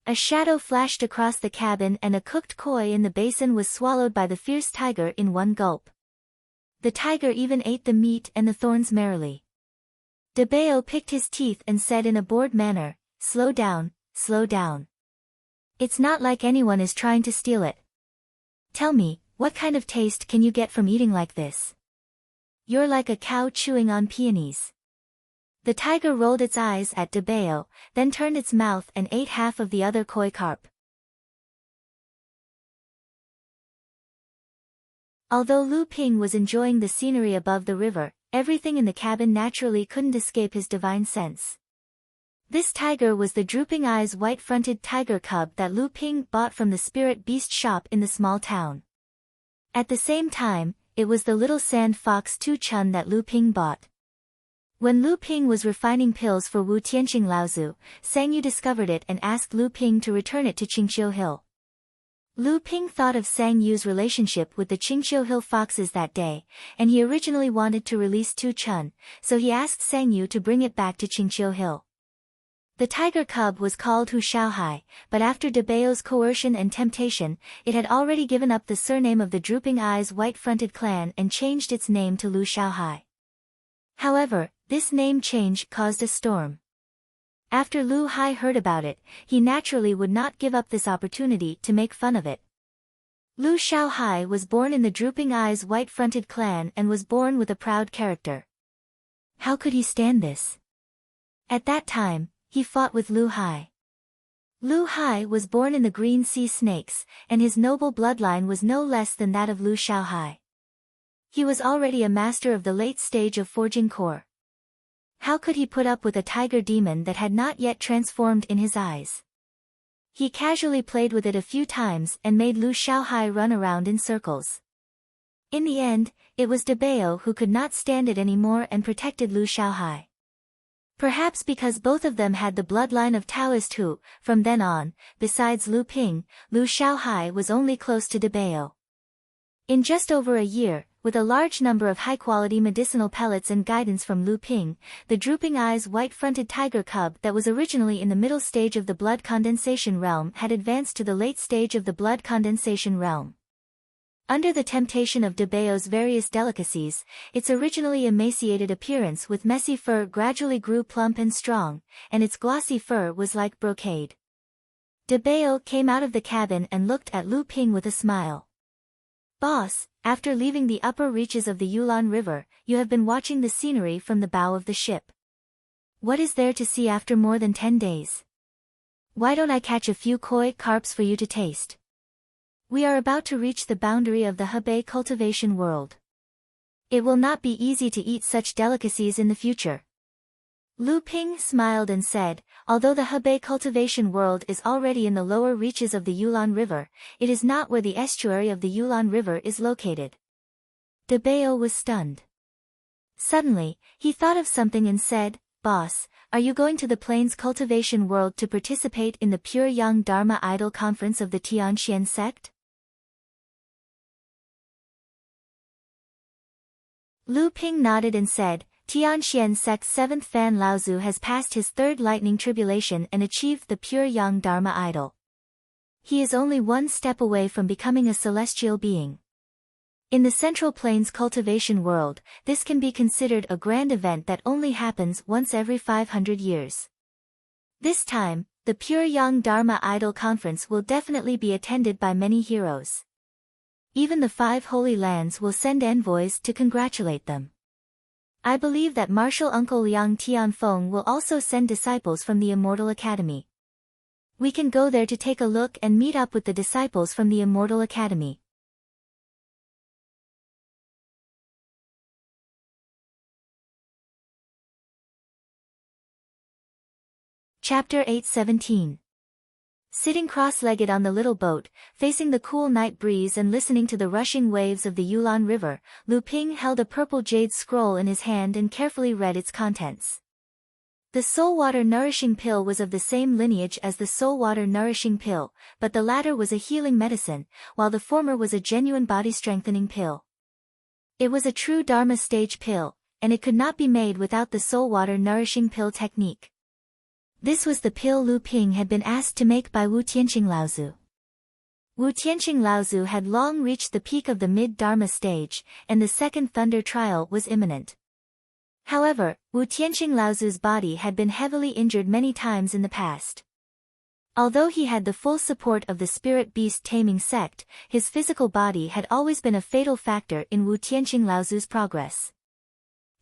A shadow flashed across the cabin and a cooked koi in the basin was swallowed by the fierce tiger in one gulp. The tiger even ate the meat and the thorns merrily. De Bao picked his teeth and said in a bored manner, slow down, slow down. It's not like anyone is trying to steal it. Tell me, what kind of taste can you get from eating like this? You're like a cow chewing on peonies." The tiger rolled its eyes at De Bao, then turned its mouth and ate half of the other koi carp. Although Lu Ping was enjoying the scenery above the river, everything in the cabin naturally couldn't escape his divine sense. This tiger was the drooping eyes white-fronted tiger cub that Lu Ping bought from the spirit beast shop in the small town. At the same time, it was the little sand fox Tu Chun that Lu Ping bought. When Lu Ping was refining pills for Wu Tianqing Laozu, Sang Yu discovered it and asked Lu Ping to return it to Qingqiu Hill. Lu Ping thought of Sang Yu's relationship with the Qingqiu Hill foxes that day, and he originally wanted to release Tu Chun, so he asked Sang Yu to bring it back to Qingqiu Hill. The tiger cub was called Hu Shaohai, but after De Bao's coercion and temptation, it had already given up the surname of the Drooping Eyes White-Fronted clan and changed its name to Lu Shaohai. However, this name change caused a storm. After Lu Hai heard about it, he naturally would not give up this opportunity to make fun of it. Lu Shaohai was born in the Drooping Eyes White-Fronted clan and was born with a proud character. How could he stand this? At that time, he fought with Lu Hai. Lu Hai was born in the Green Sea Snakes, and his noble bloodline was no less than that of Lu Xiaohai. He was already a master of the late stage of forging core. How could he put up with a tiger demon that had not yet transformed in his eyes? He casually played with it a few times and made Lu Xiaohai run around in circles. In the end, it was Debao who could not stand it anymore and protected Lu Xiaohai. Perhaps because both of them had the bloodline of Taoist who, from then on, besides Lu Ping, Lu Xiaohai was only close to Debao. In just over a year, with a large number of high-quality medicinal pellets and guidance from Lu Ping, the drooping eyes white-fronted tiger cub that was originally in the middle stage of the blood condensation realm had advanced to the late stage of the blood condensation realm. Under the temptation of Debao's various delicacies, its originally emaciated appearance with messy fur gradually grew plump and strong, and its glossy fur was like brocade. Debao came out of the cabin and looked at Lu Ping with a smile. "Boss, after leaving the upper reaches of the Yulon River, you have been watching the scenery from the bow of the ship. What is there to see after more than 10 days? Why don't I catch a few koi carps for you to taste? We are about to reach the boundary of the Hebei cultivation world. It will not be easy to eat such delicacies in the future." Lu Ping smiled and said, "Although the Hebei cultivation world is already in the lower reaches of the Yulon River, it is not where the estuary of the Yulon River is located." Debao was stunned. Suddenly, he thought of something and said, "Boss, are you going to the Plains cultivation world to participate in the Pure Yang Dharma Idol Conference of the Tianxian sect?" Lu Ping nodded and said, "Tianxian sect's 7th Fan Laozu has passed his 3rd lightning tribulation and achieved the pure Yang Dharma idol. He is only one step away from becoming a celestial being. In the Central Plains cultivation world, this can be considered a grand event that only happens once every 500 years. This time, the Pure Yang Dharma Idol Conference will definitely be attended by many heroes. Even the 5 Holy Lands will send envoys to congratulate them. I believe that Martial Uncle Liang Tianfeng will also send disciples from the Immortal Academy. We can go there to take a look and meet up with the disciples from the Immortal Academy." Chapter 8:17. Sitting cross-legged on the little boat, facing the cool night breeze and listening to the rushing waves of the Yulon River, Lu Ping held a purple jade scroll in his hand and carefully read its contents. The soul water nourishing pill was of the same lineage as the soul water nourishing pill, but the latter was a healing medicine, while the former was a genuine body-strengthening pill. It was a true Dharma stage pill, and it could not be made without the soul water nourishing pill technique. This was the pill Lu Ping had been asked to make by Wu Tianqing Laozu. Wu Tianqing Laozu had long reached the peak of the mid-Dharma stage, and the second thunder trial was imminent. However, Wu Tianqing Laozu's body had been heavily injured many times in the past. Although he had the full support of the spirit beast taming sect, his physical body had always been a fatal factor in Wu Tianqing Laozu's progress.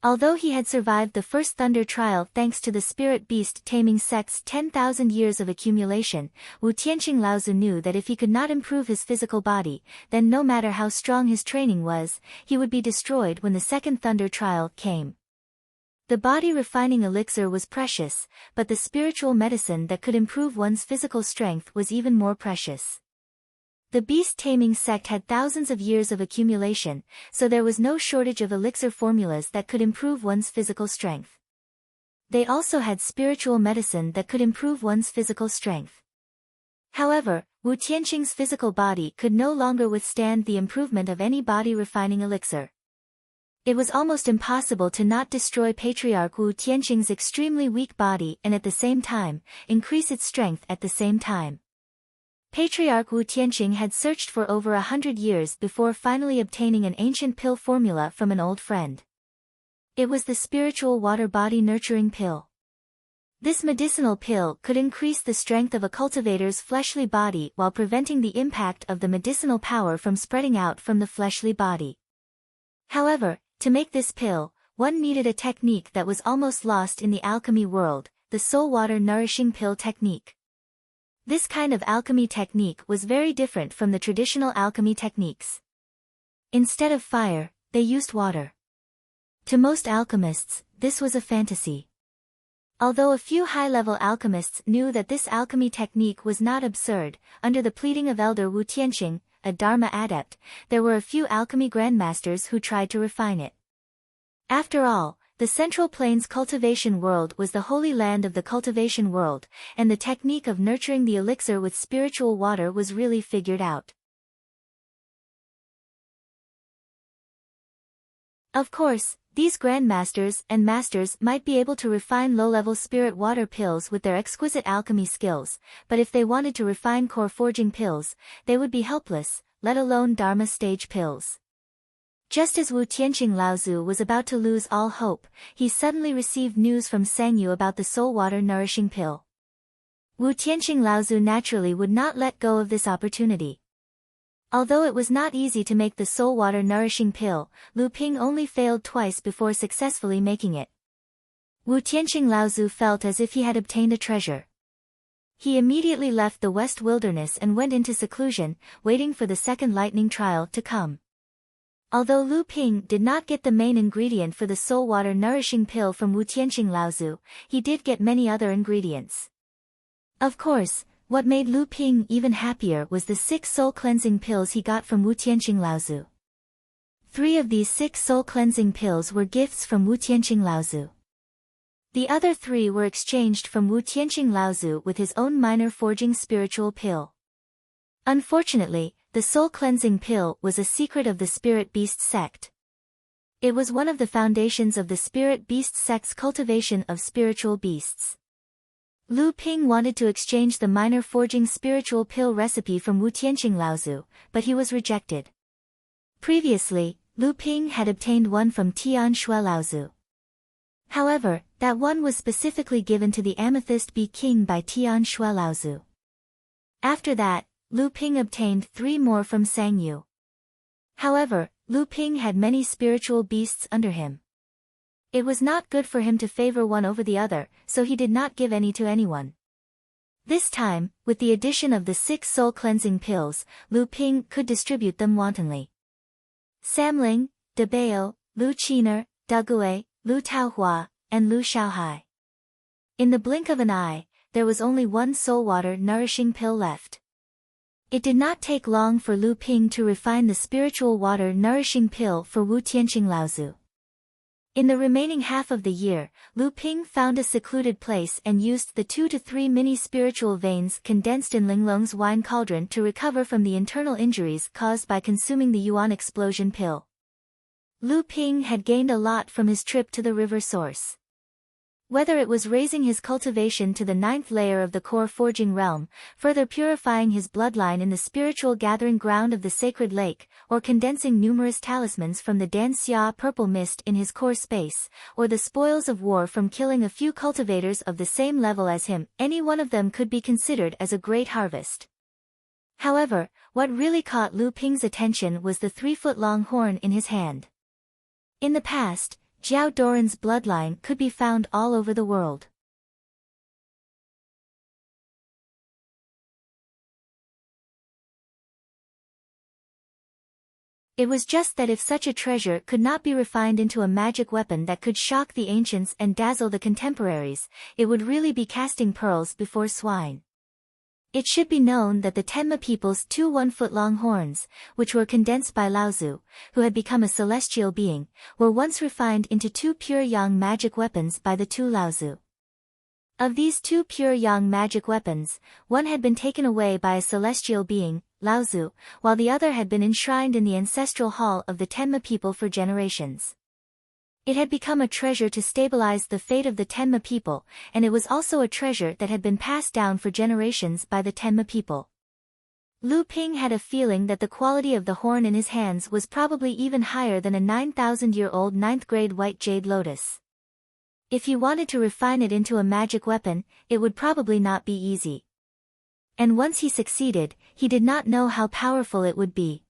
Although he had survived the first thunder trial thanks to the spirit beast taming sect's 10,000 years of accumulation, Wu Tianqing Laozu knew that if he could not improve his physical body, then no matter how strong his training was, he would be destroyed when the second thunder trial came. The body refining elixir was precious, but the spiritual medicine that could improve one's physical strength was even more precious. The beast-taming sect had thousands of years of accumulation, so there was no shortage of elixir formulas that could improve one's physical strength. They also had spiritual medicine that could improve one's physical strength. However, Wu Tianqing's physical body could no longer withstand the improvement of any body-refining elixir. It was almost impossible to not destroy Patriarch Wu Tianqing's extremely weak body and at the same time, increase its strength at the same time. Patriarch Wu Tianqing had searched for over 100 years before finally obtaining an ancient pill formula from an old friend. It was the spiritual water body nurturing pill. This medicinal pill could increase the strength of a cultivator's fleshly body while preventing the impact of the medicinal power from spreading out from the fleshly body. However, to make this pill, one needed a technique that was almost lost in the alchemy world, the soul water nourishing pill technique. This kind of alchemy technique was very different from the traditional alchemy techniques. Instead of fire, they used water. To most alchemists, this was a fantasy. Although a few high-level alchemists knew that this alchemy technique was not absurd, under the pleading of Elder Wu Tianqing, a Dharma adept, there were a few alchemy grandmasters who tried to refine it. After all, the Central Plains cultivation world was the holy land of the cultivation world, and the technique of nurturing the elixir with spiritual water was really figured out. Of course, these grandmasters and masters might be able to refine low-level spirit water pills with their exquisite alchemy skills, but if they wanted to refine core forging pills, they would be helpless, let alone Dharma stage pills. Just as Wu Tianqing Laozu was about to lose all hope, he suddenly received news from Sangyu about the soul water nourishing pill. Wu Tianqing Laozu naturally would not let go of this opportunity. Although it was not easy to make the soul water nourishing pill, Lu Ping only failed twice before successfully making it. Wu Tianqing Laozu felt as if he had obtained a treasure. He immediately left the West Wilderness and went into seclusion, waiting for the second lightning trial to come. Although Lu Ping did not get the main ingredient for the soul water nourishing pill from Wu Tianqing Laozu, he did get many other ingredients. Of course, what made Lu Ping even happier was the 6 soul cleansing pills he got from Wu Tianqing Laozu. 3 of these 6 soul cleansing pills were gifts from Wu Tianqing Laozu. The other 3 were exchanged from Wu Tianqing Laozu with his own minor forging spiritual pill. Unfortunately, the soul cleansing pill was a secret of the Spirit Beast sect. It was one of the foundations of the Spirit Beast sect's cultivation of spiritual beasts. Lu Ping wanted to exchange the minor forging spiritual pill recipe from Wu Tianqing Laozu, but he was rejected. Previously, Lu Ping had obtained one from Tian Shui Laozu. However, that one was specifically given to the Amethyst Bee King by Tian Shui Laozu. After that, Lu Ping obtained 3 more from Sangyu. However, Lu Ping had many spiritual beasts under him. It was not good for him to favor one over the other, so he did not give any to anyone. This time, with the addition of the 6 soul cleansing pills, Lu Ping could distribute them wantonly. Samling, De Bao, Lu Qiner, Da Gui, Lu Taohua, and Lu Shaohai. In the blink of an eye, there was only one soul water nourishing pill left. It did not take long for Lu Ping to refine the spiritual water nourishing pill for Wu Tianqing Laozu. In the remaining half of the year, Lu Ping found a secluded place and used the 2 to 3 mini spiritual veins condensed in Linglong's wine cauldron to recover from the internal injuries caused by consuming the Yuan explosion pill. Lu Ping had gained a lot from his trip to the river source. Whether it was raising his cultivation to the 9th layer of the core forging realm, further purifying his bloodline in the spiritual gathering ground of the sacred lake, or condensing numerous talismans from the Dan Xia purple mist in his core space, or the spoils of war from killing a few cultivators of the same level as him, any one of them could be considered as a great harvest. However, what really caught Lu Ping's attention was the 3-foot-long horn in his hand. In the past, Jiao Doran's bloodline could be found all over the world. It was just that if such a treasure could not be refined into a magic weapon that could shock the ancients and dazzle the contemporaries, it would really be casting pearls before swine. It should be known that the Tenma people's 2 1-foot-long horns, which were condensed by Laozu, who had become a celestial being, were once refined into 2 pure yang magic weapons by the 2 Laozu. Of these 2 pure yang magic weapons, one had been taken away by a celestial being, Laozu, while the other had been enshrined in the ancestral hall of the Tenma people for generations. It had become a treasure to stabilize the fate of the Tenma people, and it was also a treasure that had been passed down for generations by the Tenma people. Lu Ping had a feeling that the quality of the horn in his hands was probably even higher than a 9,000-year-old 9th-grade white jade lotus. If he wanted to refine it into a magic weapon, it would probably not be easy. And once he succeeded, he did not know how powerful it would be.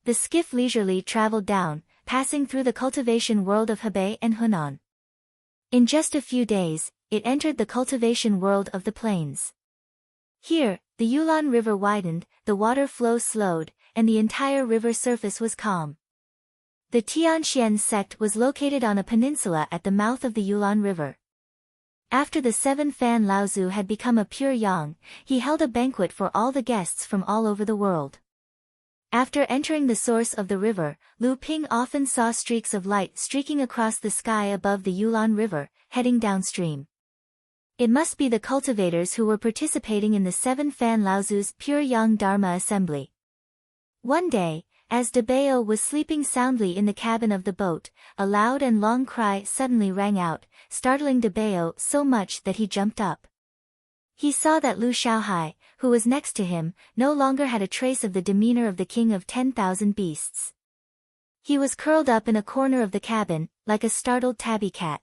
The skiff leisurely traveled down, passing through the cultivation world of Hebei and Hunan. In just a few days, it entered the cultivation world of the plains. Here, the Yulon River widened, the water flow slowed, and the entire river surface was calm. The Tianxian sect was located on a peninsula at the mouth of the Yulon River. After the 7 Fan Laozu had become a pure yang, he held a banquet for all the guests from all over the world. After entering the source of the river, Lu Ping often saw streaks of light streaking across the sky above the Yulon River, heading downstream. It must be the cultivators who were participating in the 7 Fan Laozu's Pure Yang Dharma assembly. One day, as De Bao was sleeping soundly in the cabin of the boat, a loud and long cry suddenly rang out, startling De Bao so much that he jumped up. He saw that Lu Xiaohai, who was next to him, no longer had a trace of the demeanor of the king of 10,000 beasts. He was curled up in a corner of the cabin, like a startled tabby cat.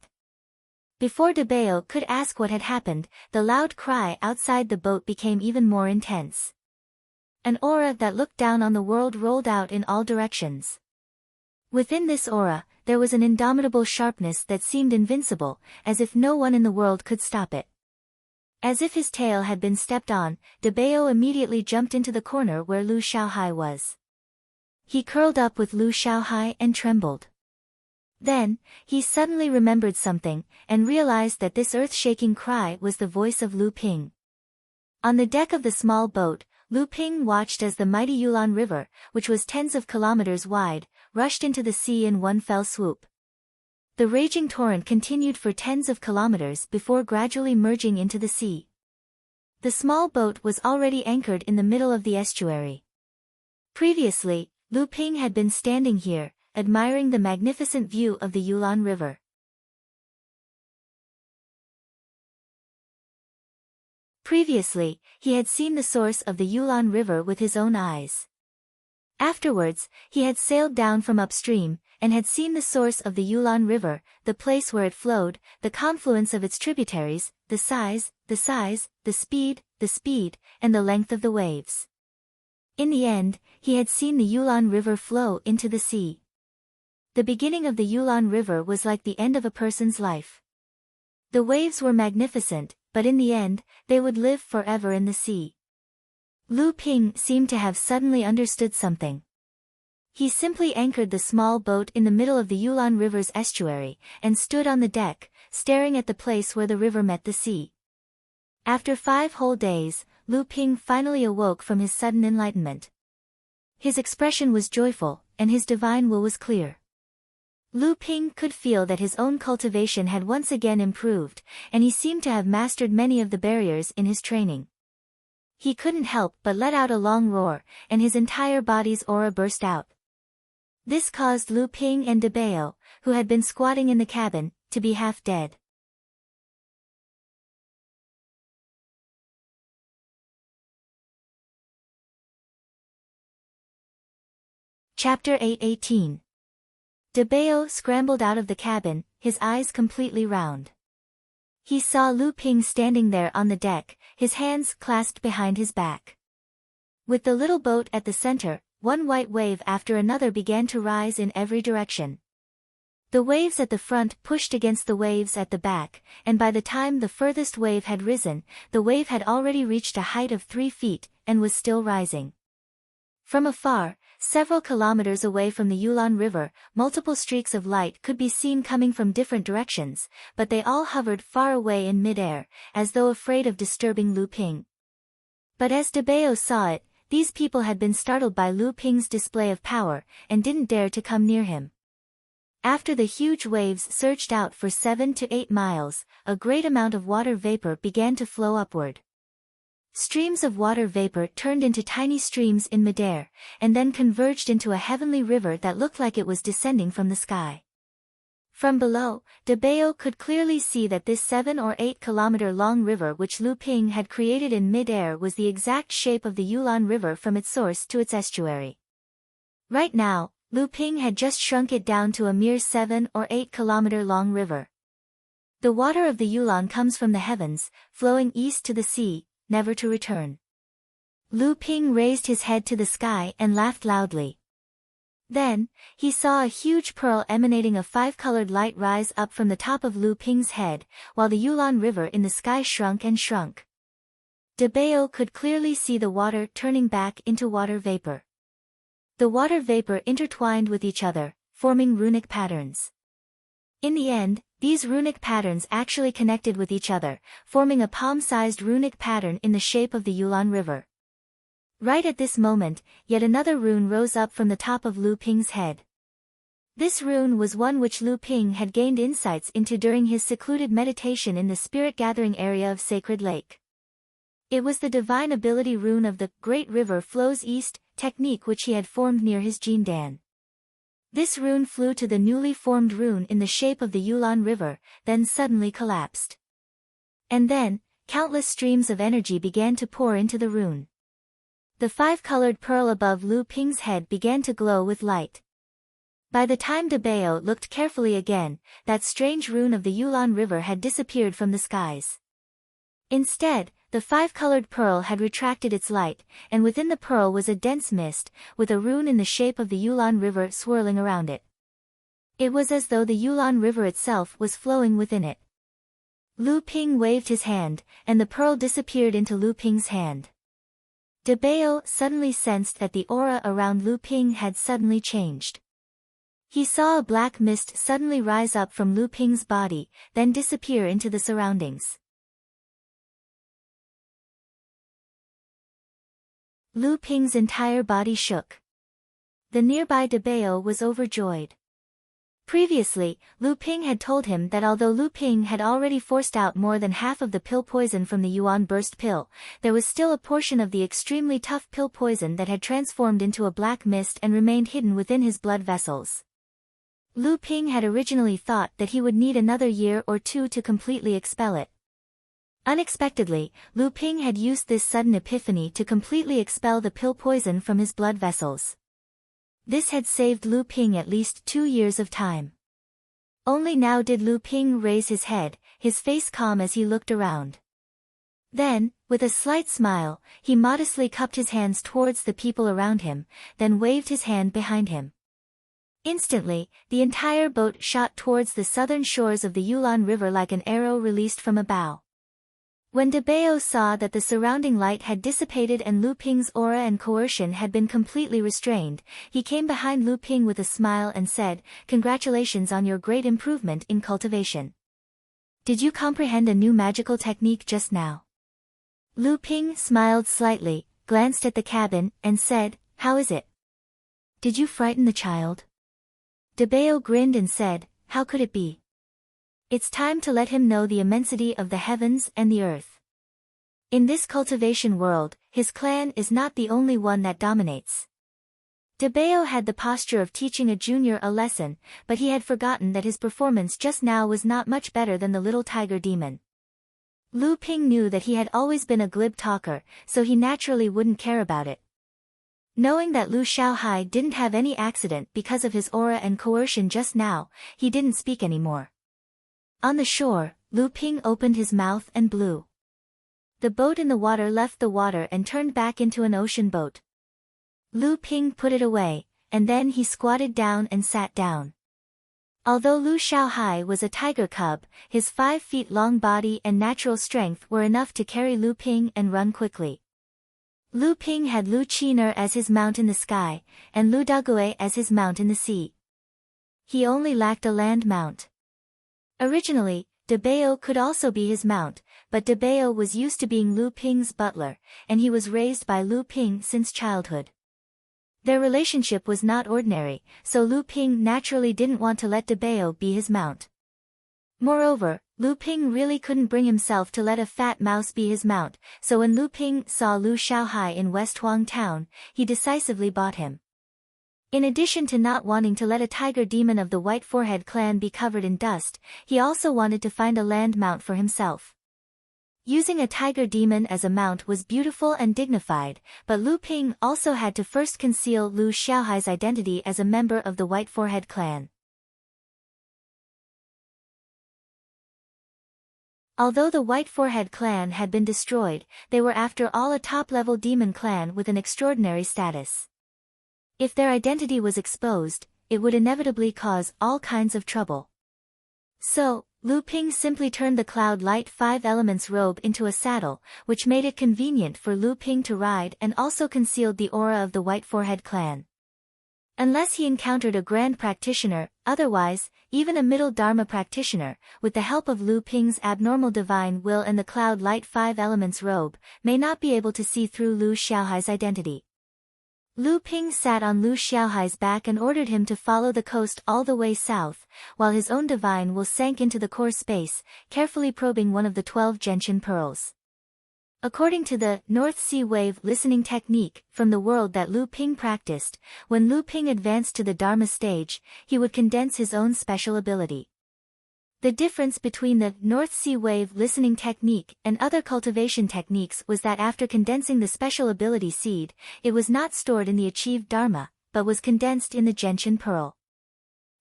Before De Bao could ask what had happened, the loud cry outside the boat became even more intense. An aura that looked down on the world rolled out in all directions. Within this aura, there was an indomitable sharpness that seemed invincible, as if no one in the world could stop it. As if his tail had been stepped on, De Bao immediately jumped into the corner where Lu Xiaohai was. He curled up with Lu Xiaohai and trembled. Then, he suddenly remembered something, and realized that this earth-shaking cry was the voice of Lu Ping. On the deck of the small boat, Lu Ping watched as the mighty Yulon River, which was tens of kilometers wide, rushed into the sea in one fell swoop. The raging torrent continued for tens of kilometers before gradually merging into the sea. The small boat was already anchored in the middle of the estuary. Previously, Lu Ping had been standing here, admiring the magnificent view of the Yulon River. Previously, he had seen the source of the Yulon River with his own eyes. Afterwards, he had sailed down from upstream, and had seen the source of the Yulon River, the place where it flowed, the confluence of its tributaries, the size, the speed, and the length of the waves. In the end, he had seen the Yulon River flow into the sea. The beginning of the Yulon River was like the end of a person's life. The waves were magnificent, but in the end, they would live forever in the sea. Lu Ping seemed to have suddenly understood something. He simply anchored the small boat in the middle of the Yulon River's estuary, and stood on the deck, staring at the place where the river met the sea. After 5 whole days, Lu Ping finally awoke from his sudden enlightenment. His expression was joyful, and his divine will was clear. Lu Ping could feel that his own cultivation had once again improved, and he seemed to have mastered many of the barriers in his training. He couldn't help but let out a long roar, and his entire body's aura burst out. This caused Lu Ping and De Bao, who had been squatting in the cabin, to be half dead. Chapter 8:18. De Bao scrambled out of the cabin, his eyes completely round. He saw Lu Ping standing there on the deck, his hands clasped behind his back. With the little boat at the center, one white wave after another began to rise in every direction. The waves at the front pushed against the waves at the back, and by the time the furthest wave had risen, the wave had already reached a height of 3 feet, and was still rising. From afar, several kilometers away from the Yulon River, multiple streaks of light could be seen coming from different directions, but they all hovered far away in mid-air, as though afraid of disturbing Lu Ping. But as De Bao saw it, these people had been startled by Lu Ping's display of power, and didn't dare to come near him. After the huge waves surged out for 7 to 8 miles, a great amount of water vapor began to flow upward. Streams of water vapor turned into tiny streams in midair, and then converged into a heavenly river that looked like it was descending from the sky. From below, De Bao could clearly see that this 7 or 8 kilometer long river which Lu Ping had created in mid-air was the exact shape of the Yulon River from its source to its estuary. Right now, Lu Ping had just shrunk it down to a mere 7 or 8 kilometer long river. The water of the Yulon comes from the heavens, flowing east to the sea, never to return. Lu Ping raised his head to the sky and laughed loudly. Then, he saw a huge pearl emanating a five-colored light rise up from the top of Lu Ping's head, while the Yulon River in the sky shrunk and shrunk. Debao could clearly see the water turning back into water vapor. The water vapor intertwined with each other, forming runic patterns. In the end, these runic patterns actually connected with each other, forming a palm-sized runic pattern in the shape of the Yulon River. Right at this moment, yet another rune rose up from the top of Lu Ping's head. This rune was one which Lu Ping had gained insights into during his secluded meditation in the spirit-gathering area of Sacred Lake. It was the divine ability rune of the Great River Flows East technique which he had formed near his Jindan. This rune flew to the newly formed rune in the shape of the Yulon River, then suddenly collapsed. And then, countless streams of energy began to pour into the rune. The five-colored pearl above Lu Ping's head began to glow with light. By the time Debao looked carefully again, that strange rune of the Yulon River had disappeared from the skies. Instead, the five-colored pearl had retracted its light, and within the pearl was a dense mist, with a rune in the shape of the Yulon River swirling around it. It was as though the Yulon River itself was flowing within it. Lu Ping waved his hand, and the pearl disappeared into Lu Ping's hand. Debao suddenly sensed that the aura around Lu Ping had suddenly changed. He saw a black mist suddenly rise up from Lu Ping's body, then disappear into the surroundings. Lu Ping's entire body shook. The nearby Debao was overjoyed. Previously, Lu Ping had told him that although Lu Ping had already forced out more than half of the pill poison from the Yuan burst pill, there was still a portion of the extremely tough pill poison that had transformed into a black mist and remained hidden within his blood vessels. Lu Ping had originally thought that he would need another year or two to completely expel it. Unexpectedly, Lu Ping had used this sudden epiphany to completely expel the pill poison from his blood vessels. This had saved Lu Ping at least 2 years of time. Only now did Lu Ping raise his head, his face calm as he looked around. Then, with a slight smile, he modestly cupped his hands towards the people around him, then waved his hand behind him. Instantly, the entire boat shot towards the southern shores of the Yulon River like an arrow released from a bow. When Debao saw that the surrounding light had dissipated and Lu Ping's aura and coercion had been completely restrained, he came behind Lu Ping with a smile and said, "Congratulations on your great improvement in cultivation. Did you comprehend a new magical technique just now?" Lu Ping smiled slightly, glanced at the cabin, and said, "How is it? Did you frighten the child?" Debao grinned and said, "How could it be? It's time to let him know the immensity of the heavens and the earth. In this cultivation world, his clan is not the only one that dominates." Debao had the posture of teaching a junior a lesson, but he had forgotten that his performance just now was not much better than the little tiger demon. Lu Ping knew that he had always been a glib talker, so he naturally wouldn't care about it. Knowing that Lu Xiaohai didn't have any accident because of his aura and coercion just now, he didn't speak anymore. On the shore, Lu Ping opened his mouth and blew. The boat in the water left the water and turned back into an ocean boat. Lu Ping put it away, and then he squatted down and sat down. Although Lu Xiaohai was a tiger cub, his 5-feet-long body and natural strength were enough to carry Lu Ping and run quickly. Lu Ping had Lu Qiner as his mount in the sky, and Lu Dague as his mount in the sea. He only lacked a land mount. Originally, Debao could also be his mount, but Debao was used to being Lu Ping's butler, and he was raised by Lu Ping since childhood. Their relationship was not ordinary, so Lu Ping naturally didn't want to let Debao be his mount. Moreover, Lu Ping really couldn't bring himself to let a fat mouse be his mount, so when Lu Ping saw Lu Xiaohai in West Huang Town, he decisively bought him. In addition to not wanting to let a tiger demon of the White Forehead clan be covered in dust, he also wanted to find a land mount for himself. Using a tiger demon as a mount was beautiful and dignified, but Lu Ping also had to first conceal Lu Xiaohai's identity as a member of the White Forehead clan. Although the White Forehead clan had been destroyed, they were after all a top-level demon clan with an extraordinary status. If their identity was exposed, it would inevitably cause all kinds of trouble. So, Lu Ping simply turned the Cloud Light 5 Elements robe into a saddle, which made it convenient for Lu Ping to ride and also concealed the aura of the White Forehead clan. Unless he encountered a grand practitioner, otherwise, even a middle Dharma practitioner, with the help of Lu Ping's abnormal divine will and the Cloud Light 5 Elements robe, may not be able to see through Lu Xiaohai's identity. Lu Ping sat on Lu Xiaohai's back and ordered him to follow the coast all the way south, while his own divine will sank into the core space, carefully probing one of the 12 gentian pearls. According to the North Sea Wave listening technique from the world that Lu Ping practiced, when Lu Ping advanced to the Dharma stage, he would condense his own special ability. The difference between the North Sea Wave listening technique and other cultivation techniques was that after condensing the special ability seed, it was not stored in the achieved Dharma, but was condensed in the gentian pearl.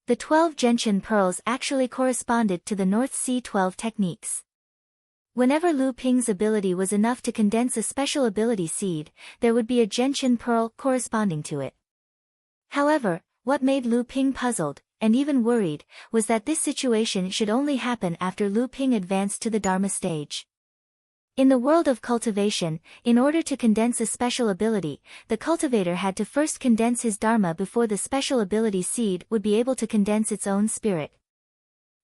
The 12 gentian pearls actually corresponded to the North Sea 12 techniques. Whenever Lu Ping's ability was enough to condense a special ability seed, there would be a gentian pearl corresponding to it. However, what made Lu Ping puzzled, and even worried, was that this situation should only happen after Lu Ping advanced to the Dharma stage. In the world of cultivation, in order to condense a special ability, the cultivator had to first condense his Dharma before the special ability seed would be able to condense its own spirit.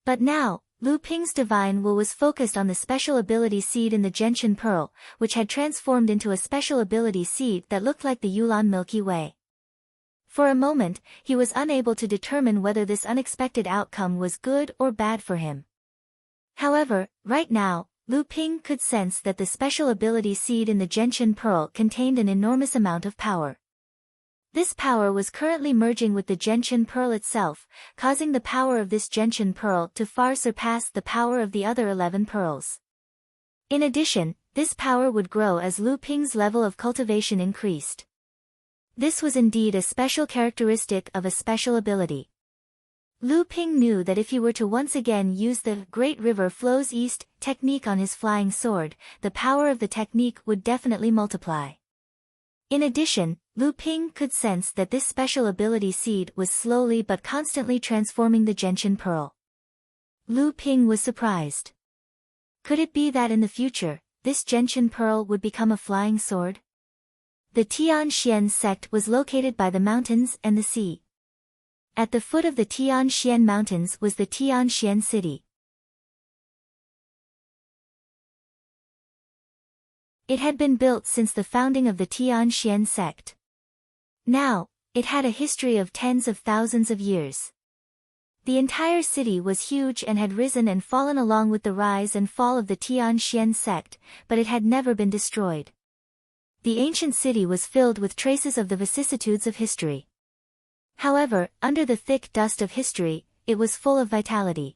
But now, Lu Ping's divine will was focused on the special ability seed in the gentian pearl, which had transformed into a special ability seed that looked like the Yulon Milky Way. For a moment, he was unable to determine whether this unexpected outcome was good or bad for him. However, right now, Lu Ping could sense that the special ability seed in the gentian pearl contained an enormous amount of power. This power was currently merging with the gentian pearl itself, causing the power of this gentian pearl to far surpass the power of the other 11 pearls. In addition, this power would grow as Lu Ping's level of cultivation increased. This was indeed a special characteristic of a special ability. Lu Ping knew that if he were to once again use the Great River Flows East technique on his flying sword, the power of the technique would definitely multiply. In addition, Lu Ping could sense that this special ability seed was slowly but constantly transforming the gentian pearl. Lu Ping was surprised. Could it be that in the future, this gentian pearl would become a flying sword? The Tianxian sect was located by the mountains and the sea. At the foot of the Tianxian mountains was the Tianxian city. It had been built since the founding of the Tianxian sect. Now, it had a history of tens of thousands of years. The entire city was huge and had risen and fallen along with the rise and fall of the Tianxian sect, but it had never been destroyed. The ancient city was filled with traces of the vicissitudes of history. However, under the thick dust of history, it was full of vitality.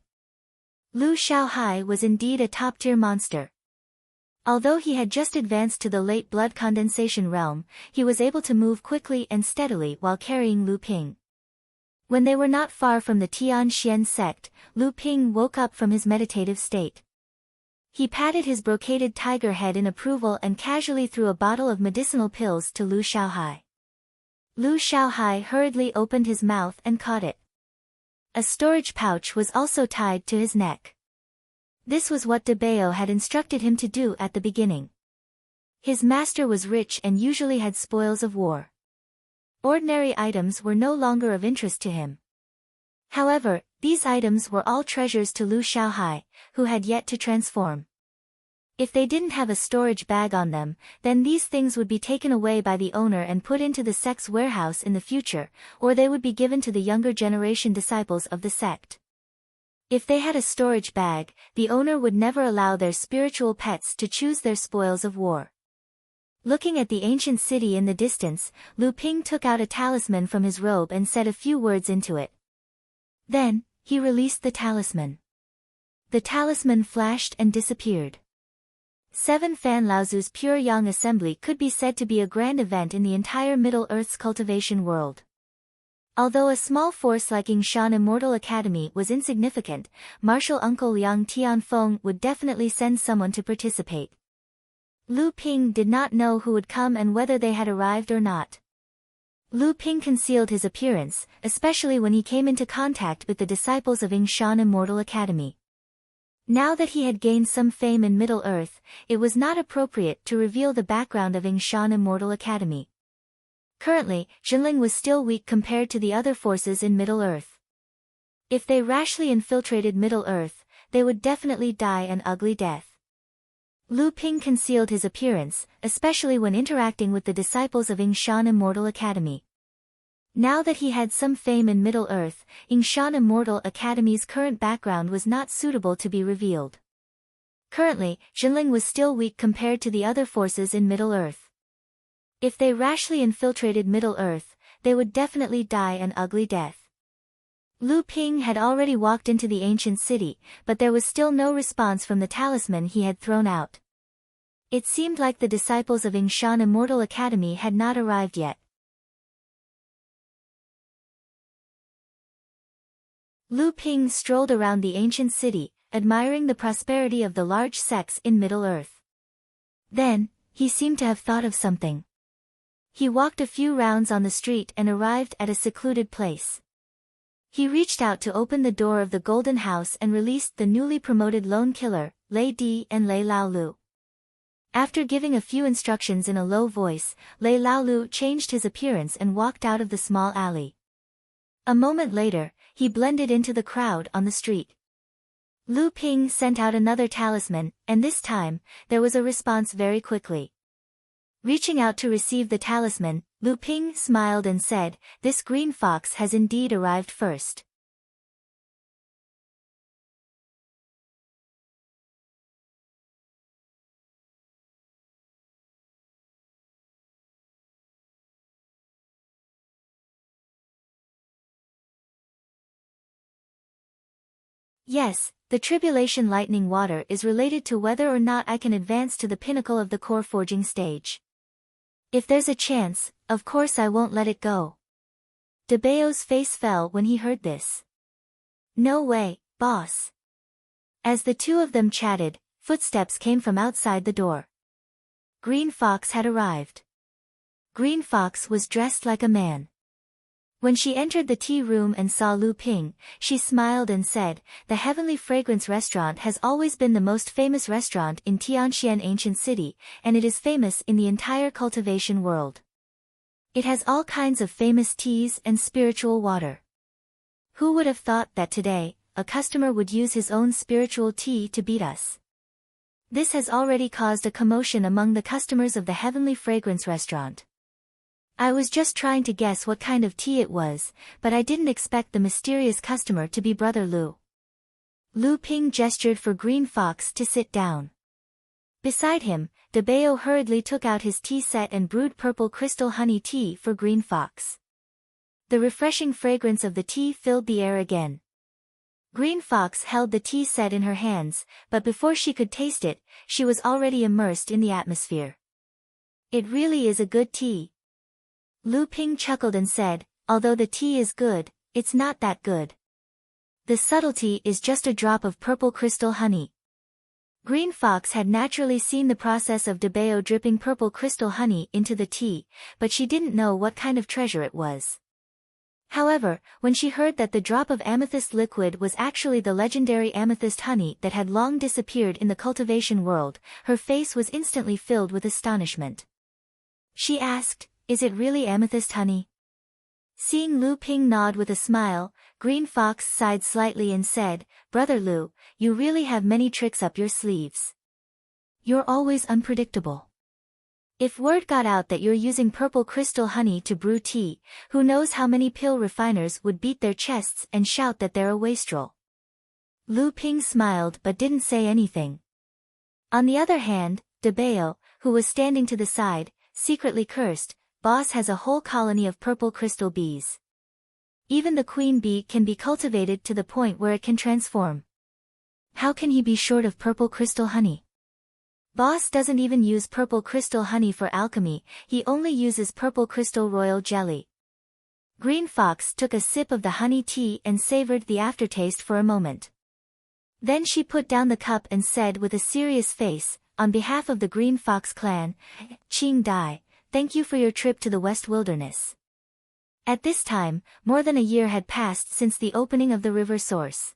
Lu Xiaohai was indeed a top-tier monster. Although he had just advanced to the late blood condensation realm, he was able to move quickly and steadily while carrying Lu Ping. When they were not far from the Tianxian sect, Lu Ping woke up from his meditative state. He patted his brocaded tiger head in approval and casually threw a bottle of medicinal pills to Lu Xiaohai. Lu Xiaohai hurriedly opened his mouth and caught it. A storage pouch was also tied to his neck. This was what De Bao had instructed him to do at the beginning. His master was rich and usually had spoils of war. Ordinary items were no longer of interest to him. However, these items were all treasures to Lu Xiaohai, who had yet to transform. If they didn't have a storage bag on them, then these things would be taken away by the owner and put into the sect's warehouse in the future, or they would be given to the younger generation disciples of the sect. If they had a storage bag, the owner would never allow their spiritual pets to choose their spoils of war. Looking at the ancient city in the distance, Lu Ping took out a talisman from his robe and said a few words into it. Then, he released the talisman. The talisman flashed and disappeared. 7 Fan Laozu's Pure Yang Assembly could be said to be a grand event in the entire Middle Earth's cultivation world. Although a small force like Yingshan Immortal Academy was insignificant, Martial Uncle Liang Tianfeng would definitely send someone to participate. Lu Ping did not know who would come and whether they had arrived or not. Lu Ping concealed his appearance, especially when he came into contact with the disciples of Yingshan Immortal Academy. Now that he had gained some fame in Middle-earth, it was not appropriate to reveal the background of Yingshan Immortal Academy. Currently, Jinling was still weak compared to the other forces in Middle-earth. If they rashly infiltrated Middle-earth, they would definitely die an ugly death. Lu Ping concealed his appearance, especially when interacting with the disciples of Yingshan Immortal Academy. Now that he had some fame in Middle-earth, Yingshan Immortal Academy's current background was not suitable to be revealed. Currently, Jinling was still weak compared to the other forces in Middle-earth. If they rashly infiltrated Middle-earth, they would definitely die an ugly death. Lu Ping had already walked into the ancient city, but there was still no response from the talisman he had thrown out. It seemed like the disciples of Yingshan Immortal Academy had not arrived yet. Lu Ping strolled around the ancient city, admiring the prosperity of the large sects in Middle-earth. Then, he seemed to have thought of something. He walked a few rounds on the street and arrived at a secluded place. He reached out to open the door of the Golden House and released the newly promoted lone killer, Lei Di and Lei Laolu. After giving a few instructions in a low voice, Lei Laolu changed his appearance and walked out of the small alley. A moment later, he blended into the crowd on the street. Lu Ping sent out another talisman, and this time, there was a response very quickly. Reaching out to receive the talisman, Lu Ping smiled and said, "This green fox has indeed arrived first." Yes, the tribulation lightning water is related to whether or not I can advance to the pinnacle of the core forging stage. If there's a chance, of course I won't let it go. Debao's face fell when he heard this. No way, boss. As the two of them chatted, footsteps came from outside the door. Green Fox had arrived. Green Fox was dressed like a man. When she entered the tea room and saw Lu Ping, she smiled and said, "The Heavenly Fragrance Restaurant has always been the most famous restaurant in Tianxian Ancient City, and it is famous in the entire cultivation world. It has all kinds of famous teas and spiritual water. Who would have thought that today, a customer would use his own spiritual tea to beat us? This has already caused a commotion among the customers of the Heavenly Fragrance Restaurant. I was just trying to guess what kind of tea it was, but I didn't expect the mysterious customer to be Brother Lu." Lu Ping gestured for Green Fox to sit down. Beside him, Debao hurriedly took out his tea set and brewed purple crystal honey tea for Green Fox. The refreshing fragrance of the tea filled the air again. Green Fox held the tea set in her hands, but before she could taste it, she was already immersed in the atmosphere. "It really is a good tea." Lu Ping chuckled and said, "Although the tea is good, it's not that good. The subtlety is just a drop of purple crystal honey." Green Fox had naturally seen the process of Debao dripping purple crystal honey into the tea, but she didn't know what kind of treasure it was. However, when she heard that the drop of amethyst liquid was actually the legendary amethyst honey that had long disappeared in the cultivation world, her face was instantly filled with astonishment. She asked, "Is it really amethyst honey?" Seeing Lu Ping nod with a smile, Green Fox sighed slightly and said, "Brother Lu, you really have many tricks up your sleeves. You're always unpredictable. If word got out that you're using purple crystal honey to brew tea, who knows how many pill refiners would beat their chests and shout that they're a wastrel." Lu Ping smiled but didn't say anything. On the other hand, Debao, who was standing to the side, secretly cursed, "Boss has a whole colony of purple crystal bees. Even the queen bee can be cultivated to the point where it can transform. How can he be short of purple crystal honey? Boss doesn't even use purple crystal honey for alchemy, he only uses purple crystal royal jelly." Green Fox took a sip of the honey tea and savored the aftertaste for a moment. Then she put down the cup and said with a serious face, "On behalf of the Green Fox clan, Qing Dai, thank you for your trip to the West Wilderness. At this time, more than a year had passed since the opening of the river source.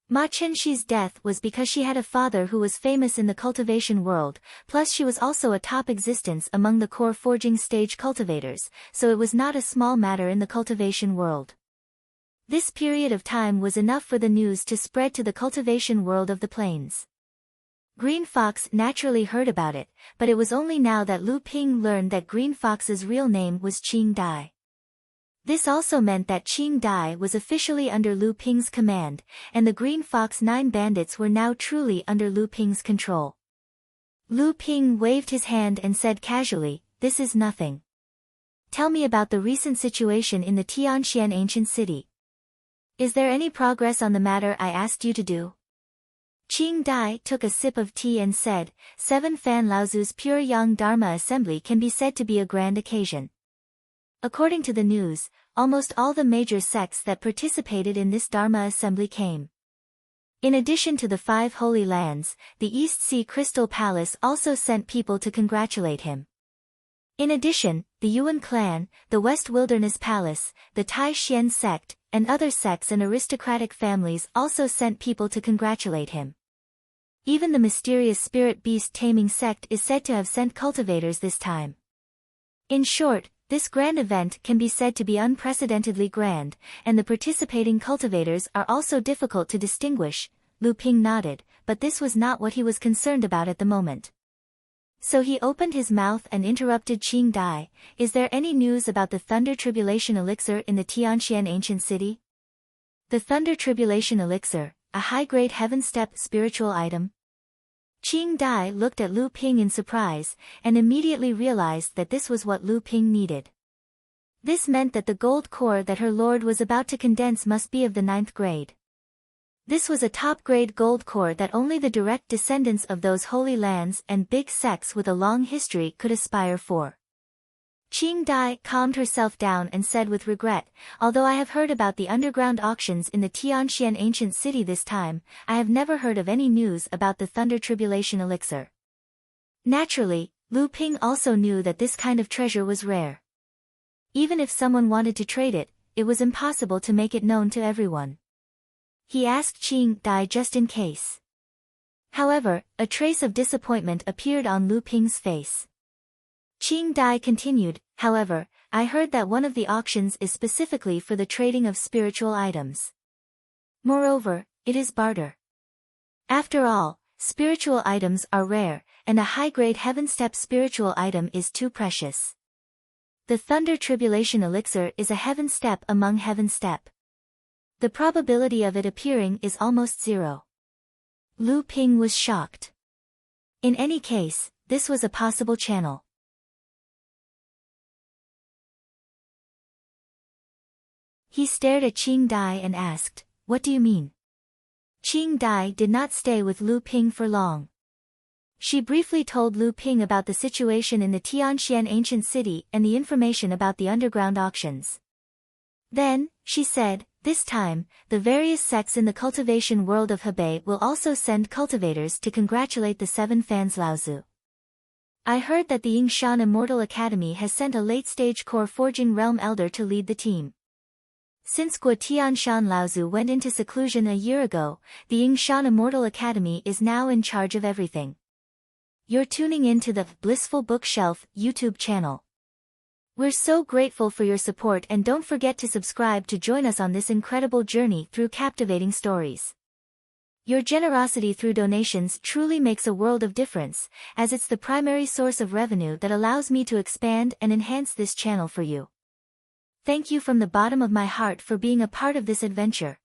Ma Qinshi's death was because she had a father who was famous in the cultivation world, plus she was also a top existence among the core forging stage cultivators, so it was not a small matter in the cultivation world. This period of time was enough for the news to spread to the cultivation world of the plains. Green Fox naturally heard about it, but it was only now that Lu Ping learned that Green Fox's real name was Qing Dai. This also meant that Qing Dai was officially under Lu Ping's command, and the Green Fox 9 bandits were now truly under Lu Ping's control. Lu Ping waved his hand and said casually, "This is nothing. Tell me about the recent situation in the Tianxian ancient city. Is there any progress on the matter I asked you to do?" Qing Dai took a sip of tea and said, 7 Fan Laozu's Pure Yang Dharma Assembly can be said to be a grand occasion. According to the news, almost all the major sects that participated in this Dharma assembly came. In addition to the 5 holy lands, the East Sea Crystal Palace also sent people to congratulate him. In addition, the Yuan clan, the West Wilderness Palace, the Tai Xian sect, and other sects and aristocratic families also sent people to congratulate him. Even the mysterious spirit beast taming sect is said to have sent cultivators this time. In short, this grand event can be said to be unprecedentedly grand, and the participating cultivators are also difficult to distinguish. Lu Ping nodded, but this was not what he was concerned about at the moment. So he opened his mouth and interrupted Qing Dai, "Is there any news about the Thunder Tribulation Elixir in the Tianxian ancient city?" The Thunder Tribulation Elixir, a high-grade heaven-step spiritual item? Qing Dai looked at Lu Ping in surprise, and immediately realized that this was what Lu Ping needed. This meant that the gold core that her lord was about to condense must be of the 9th grade. This was a top-grade gold core that only the direct descendants of those holy lands and big sects with a long history could aspire for. Qing Dai calmed herself down and said with regret, "Although I have heard about the underground auctions in the Tianxian ancient city this time, I have never heard of any news about the Thunder Tribulation Elixir." Naturally, Lu Ping also knew that this kind of treasure was rare. Even if someone wanted to trade it, it was impossible to make it known to everyone. He asked Qing Dai just in case. However, a trace of disappointment appeared on Lu Ping's face. Qing Dai continued, "However, I heard that one of the auctions is specifically for the trading of spiritual items. Moreover, it is barter. After all, spiritual items are rare, and a high-grade heaven-step spiritual item is too precious. The Thunder Tribulation Elixir is a heaven-step among heaven-step. The probability of it appearing is almost 0. Lu Ping was shocked. In any case, this was a possible channel. He stared at Qing Dai and asked, "What do you mean?" Qing Dai did not stay with Lu Ping for long. She briefly told Lu Ping about the situation in the Tianxian ancient city and the information about the underground auctions. Then, she said, "This time, the various sects in the cultivation world of Hebei will also send cultivators to congratulate the 7 Fans Laozu. I heard that the Yingshan Immortal Academy has sent a late-stage core forging realm elder to lead the team. Since Guo Tianshan Laozu went into seclusion a year ago, the Yingshan Immortal Academy is now in charge of everything. You're tuning in to the Blissful Bookshelf YouTube channel. We're so grateful for your support, and don't forget to subscribe to join us on this incredible journey through captivating stories. Your generosity through donations truly makes a world of difference, as it's the primary source of revenue that allows me to expand and enhance this channel for you. Thank you from the bottom of my heart for being a part of this adventure.